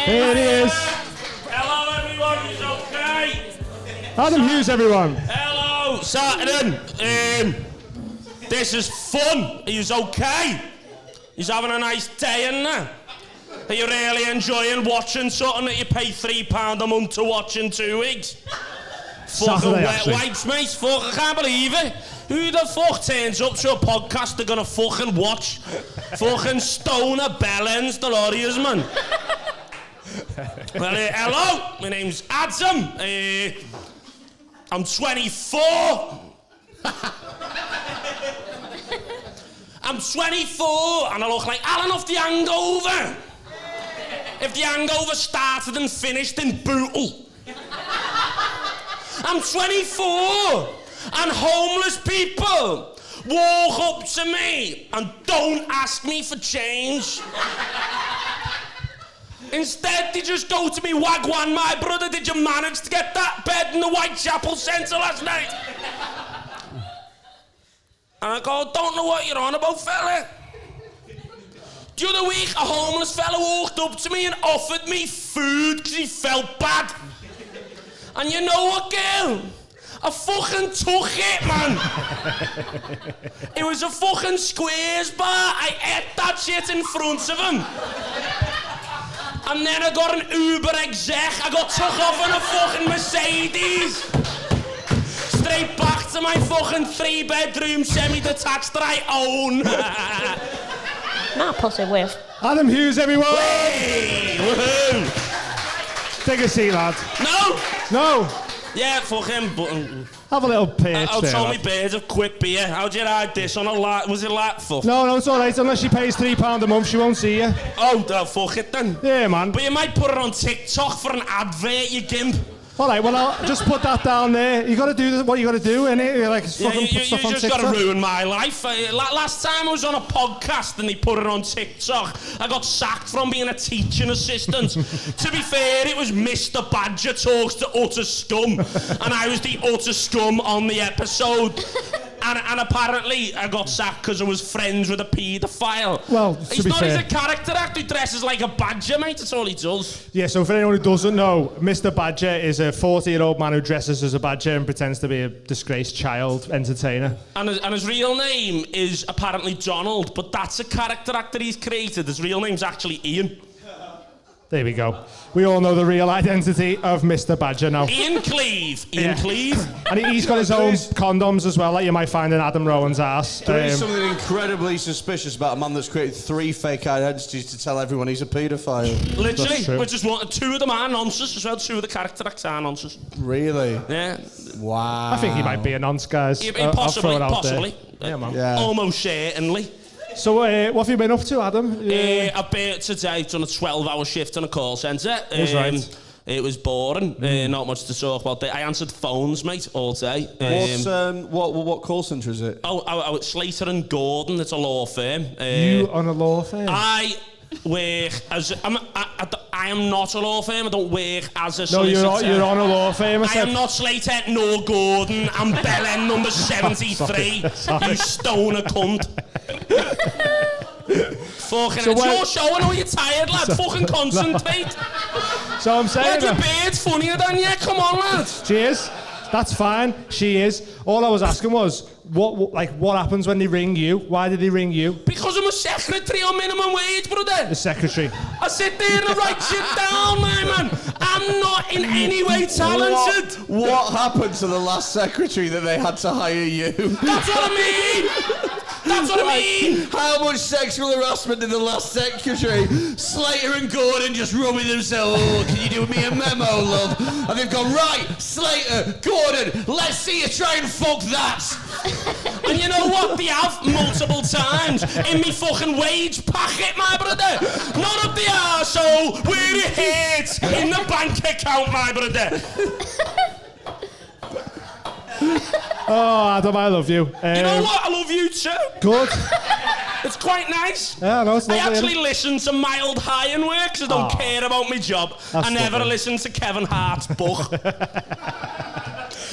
Here he is. Hello, everyone. Is okay? Adam Hughes, everyone. Hello, Saturday. This is fun. Are you okay? He's having a nice day, isn't he? Are you really enjoying watching something that you pay £3 a month to watch in 2 weeks? Fucking wet wipes, mate. Fuck, I can't believe it. Who the fuck turns up to a podcast they're gonna fucking watch? Fucking stoner bellends, the lawyers, man. Well, hello, my name's Adam. I'm 24. I'm 24 and I look like Alan off The Hangover. If The Hangover started and finished in Bootle. I'm 24 and homeless people walk up to me and don't ask me for change. Instead, they just go to me, Wagwan, my brother, did you manage to get that bed in the Whitechapel Centre last night? And I go, don't know what you're on about, fella. The other week, a homeless fella walked up to me and offered me food because he felt bad. And you know what, girl? I fucking took it, man. It was a fucking Squares bar. I ate that shit in front of him. And then I got an Uber exec. I got took off in a fucking Mercedes. Straight back to my fucking 3-bedroom semi-detached that I own. Nah, pussy whiff. Adam Hughes, everyone! Hey! Woohoo! Take a seat, lad. No! No! Yeah, fucking button. Have a little pitch I'll there, tell lad. me birds of quick beer. How'd you ride this on a light? Was it light fuck? No, it's all right. Unless she pays £3 a month, she won't see you. Oh, fuck it then. Yeah, man. But you might put it on TikTok for an advert, you gimp. All right, well, I'll just put that down there. You got to do what you got to do, innit? You're like, fucking put stuff on you just TikTok. got to ruin my life. Last time I was on a podcast and they put it on TikTok, I got sacked from being a teaching assistant. To be fair, it was Mr. Badger Talks to Utter Scum, and I was the utter scum on the episode. And apparently I got sacked because I was friends with a paedophile. Well, he's not. He's a character actor who dresses like a badger, mate. That's all he does. Yeah, so for anyone who doesn't know, Mr. Badger is a 40-year-old man who dresses as a badger and pretends to be a disgraced child entertainer. And his real name is apparently Donald, but that's a character actor he's created. His real name's actually Ian. There we go. We all know the real identity of Mr. Badger now. Ian Cleave. Ian Cleave. And he's got his own condoms as well, like you might find in Adam Rowan's ass. There is something incredibly suspicious about a man that's created 3 fake identities to tell everyone he's a paedophile. Literally, we just want 2 of them are nonsense as well. 2 of the character actors are nonsense. Really? Yeah. Wow. I think he might be a nonce, guys. Possibly. Yeah, man. Yeah. Almost certainly. So, what have you been up to, Adam? I've been today, done a 12-hour shift in a call centre. That's right. It was boring. Not much to talk about. I answered phones, mate, all day. What call centre is it? Oh, it's Slater and Gordon. It's a law firm. You on a law firm? I work as... I am not a law firm. I don't work as a solicitor. No, you're on a law firm. I am not Slater nor Gordon. I'm Belen number 73. You stoner cunt. Fucking it's your show. I know you're tired, lad. Fucking concentrate. So I'm saying... Lad, your beard's funnier than you. Come on, lad. She is. That's fine. She is. All I was asking was, what happens when they ring you? Why did they ring you? Because I'm a secretary on minimum wage, brother. The secretary. I sit there and I write shit down, my man. I'm not in any way talented. What happened to the last secretary that they had to hire you? That's what I mean. That's what I mean. How much sexual harassment did the last secretary? Slater and Gordon just rubbing themselves. Oh, can you do me a memo, love? And they've gone, right, Slater, Gordon, let's see you try and fuck that. And you know what? They have multiple times in me fucking wage packet, my brother. Not up the arsehole where it hurts in the bank account, my brother. Oh, Adam, I love you. You know what? I love you too. Good. It's quite nice. Yeah, no, it's I lovely. actually listen to Mild High and work because I don't care about my job. That's I never lovely. listen to Kevin Hart's book.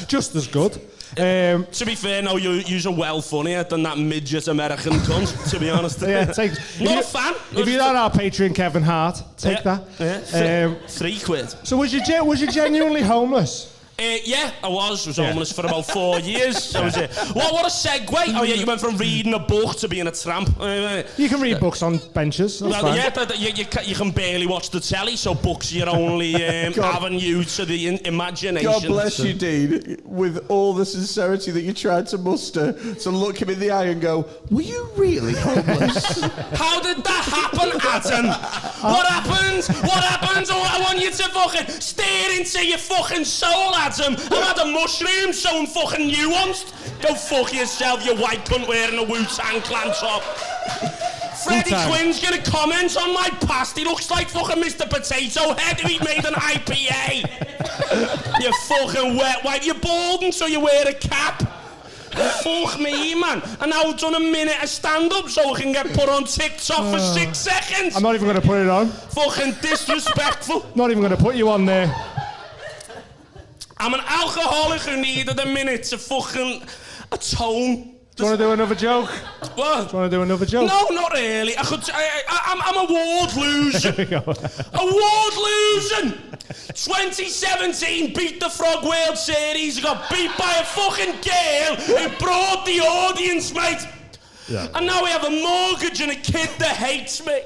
Just as good. To be fair, no, you're well funnier than that midget American cunt, to be honest. Yeah, Not a fan. If you're on our Patreon, Kevin Hart, take that. Yeah. £3. So was you genuinely homeless? Yeah, I was homeless for about 4 years. That was it. What a segue. Oh yeah, you went from reading a book to being a tramp. You can read books on benches. That's fine. Yeah, you can barely watch the telly, so books are your only avenue to the imagination. God bless you, Dean, with all the sincerity that you tried to muster, to look him in the eye and go, were you really homeless? How did that happen, Adam? What happened? What happened? I want you to fucking stare into your fucking soul, Adam. I've had a mushroom so I'm fucking nuanced. Go fuck yourself, you white cunt wearing a Wu-Tang Clan top. Freddy Quinne's gonna comment on my past. He looks like fucking Mr. Potato Head if he made an IPA. You fucking wet wipe. You're bald until you wear a cap. Fuck me, man. And now I've done a minute of stand-up so I can get put on TikTok for 6 seconds. I'm not even going to put it on. Fucking disrespectful. Not even going to put you on there. I'm an alcoholic who needed a minute to fucking atone. Do you want to do another joke? What? Do you want to do another joke? No, not really. I'm award losing. There we go. Award losing. 2017 beat the Frog World Series. I got beat by a fucking girl who brought the audience, mate. Yeah. And now we have a mortgage and a kid that hates me.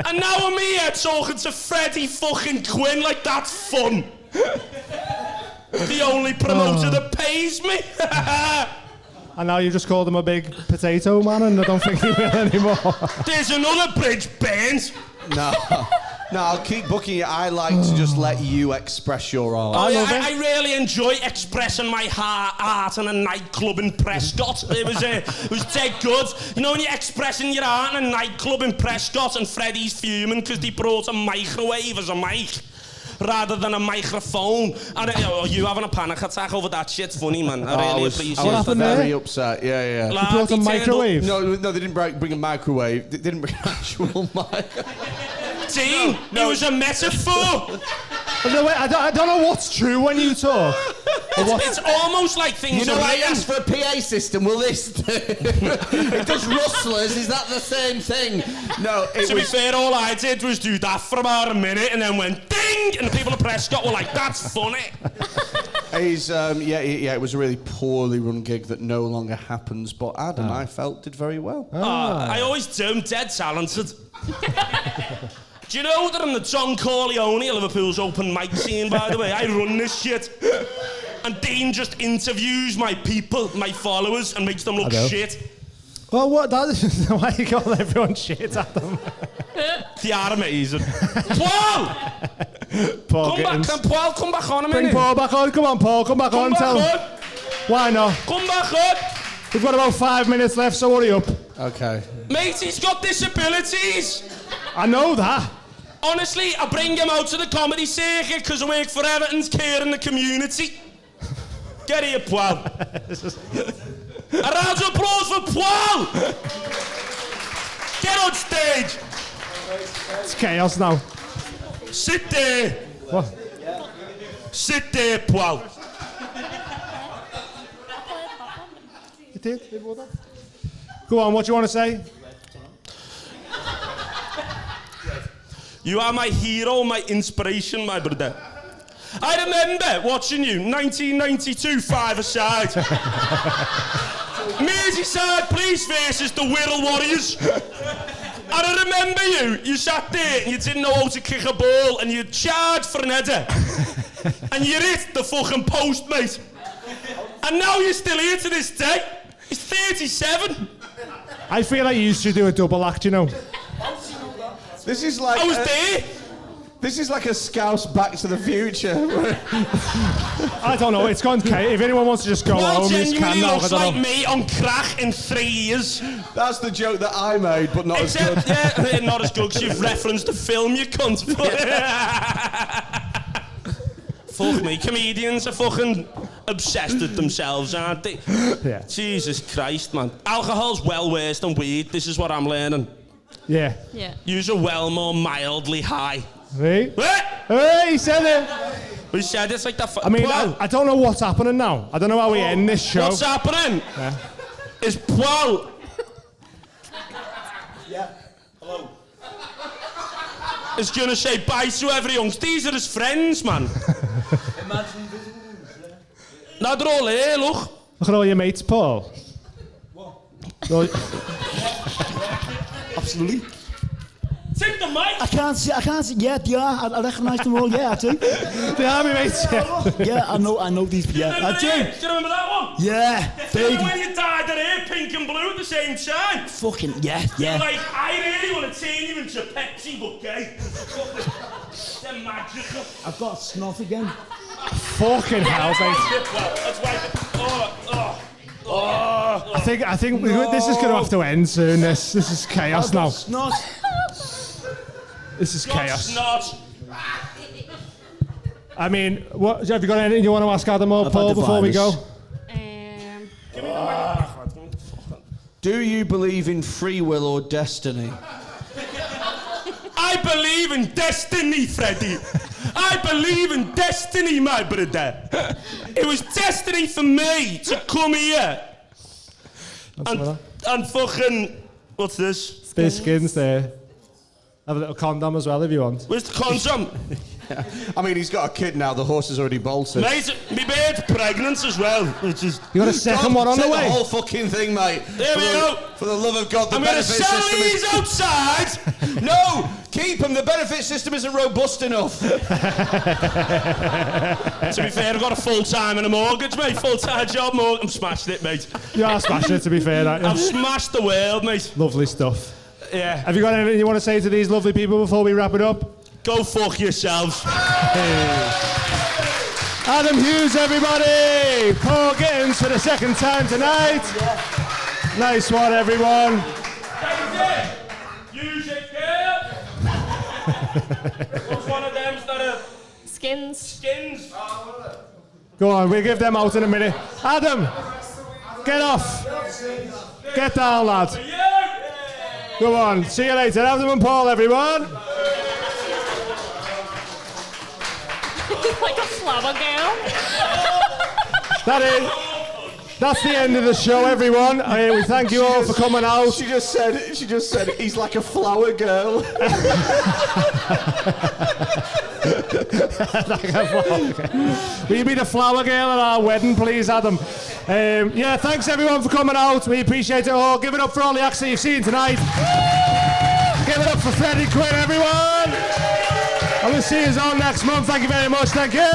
And now I'm here talking to Freddy fucking Quinne like that's fun. The only promoter that pays me. And now you just called him a big potato man, and I don't think he will anymore. There's another bridge burns. No, I'll keep booking you. I like to just let you express your art. I really enjoy expressing my art in a nightclub in Prescott. It was dead good. You know when you're expressing your art in a nightclub in Prescott and Freddy's fuming because they brought a microwave as a mic rather than a microphone. And you having a panic attack over that shit's funny, man. I really appreciate it. What happened there? Very upset, yeah. You brought a microwave? No, they didn't bring a microwave. They didn't bring an actual mic. Dean, it was a metaphor. No, wait, I don't know what's true when you talk. It's almost like things You know, are I written. asked for a PA system. Will this do? It does rustlers. Is that the same thing? No, To be fair, all I did was do that for about a minute and then went ding, and the people at Prescott were like, "That's funny." He's it was a really poorly run gig that no longer happens. But Adam, I felt, did very well. I always do. I'm dead talented. Do you know that I'm the John Corleone of Liverpool's open mic scene, by the way? I run this shit. And Dean just interviews my people, my followers, and makes them look shit. Well, what? Why you calling everyone shit at them? They are amazing. Paul! Paul Come back on a minute. Bring Paul back on. Come on, Paul. Come back on. Tell him. Why not? Come back on. We've got about 5 minutes left, so hurry up. Okay. Mate, he's got disabilities. I know that. Honestly, I bring him out to the comedy circuit because I work for Everton's Care in the Community. Get here, Paul. A round of applause for Paul. Get on stage. It's chaos now. Sit there. What? Sit there, Paul. You did? Go on, what do you want to say? You are my hero, my inspiration, my brother. I remember watching you, 1992, five-a-side. Merseyside Police versus the Wirral Warriors. And I remember you sat there and you didn't know how to kick a ball and you charged for an header. And you hit the fucking post, mate. And now you're still here to this day. He's 37. I feel like you should do a double act, you know. This is like... I was there. This is like a Scouse Back to the Future. I don't know, it's gone... If anyone wants to just go home, you can genuinely now. looks like me on crack in 3 years. That's the joke that I made, but not as good. Yeah, not as good because you've referenced the film, you cunt. Fuck me, comedians are fucking obsessed with themselves, aren't they? Yeah. Jesus Christ, man. Alcohol's well worse than weed, this is what I'm learning. Yeah. Yeah. Yous are well more mildly high. Hey? Hey, he said it! We said it's like that... I mean, I don't know what's happening now. I don't know how we end this show. What's happening? Yeah. Is Paul... Yeah, hello. Is gonna say bye to every youngster. These are his friends, man. Now they're all here, look. Look at all your mates, Paul. What? Absolutely. Take the mic. I can't see, yeah, I recognise them all, yeah, I do. The army mates, yeah, I know these, yeah, I do. Do you remember that one? Yeah, baby. When you dyed their hair pink and blue at the same time. Fucking, yeah. You're like, I really want to turn you into Pepsi, but gay. They're magical. I've got snot again. Fucking hell, mate. Let's wipe it. I think this is going to have to end soon. This is chaos now. Snot. This is chaos. Snot. I mean, what, have you got anything you want to ask Adam or Paul before we go? Do you believe in free will or destiny? I believe in destiny, Freddy. I believe in destiny, my brother. It was destiny for me to come here. And fucking... What's this? There's skins there. Have a little condom as well if you want. Where's the condom? Yeah. I mean, he's got a kid now. The horse is already bolted. Mate, my bird's pregnant as well. Which is... You got a second one on the way? The whole fucking thing, mate. There we go. For the love of God, the I'm going to benefit sell system these is... outside. No, keep them. The benefit system isn't robust enough. To be fair, I've got a full-time and a mortgage, mate. Full-time job, I'm smashing it, mate. You are smashing it, to be fair, aren't you? I've smashed the world, mate. Lovely stuff. Yeah. Have you got anything you want to say to these lovely people before we wrap it up? Go fuck yourselves. Hey. Adam Hughes, everybody! Paul Gittins for the second time tonight. Nice one, everyone. Use it, girl. What's one of them that are... Skins. Go on, we'll give them out in a minute. Adam, get off. Get down, lad. Go on, see you later. Adam and Paul, everyone. Like a flower girl. That's the end of the show, everyone. We thank you all for coming out. She just said, he's like a flower girl. Will you be the flower girl at our wedding, please, Adam? Yeah, thanks everyone for coming out. We appreciate it all. Give it up for all the acts that you've seen tonight. Give it up for Freddy Quinne, everyone. And we'll see you all next month. Thank you very much. Thank you.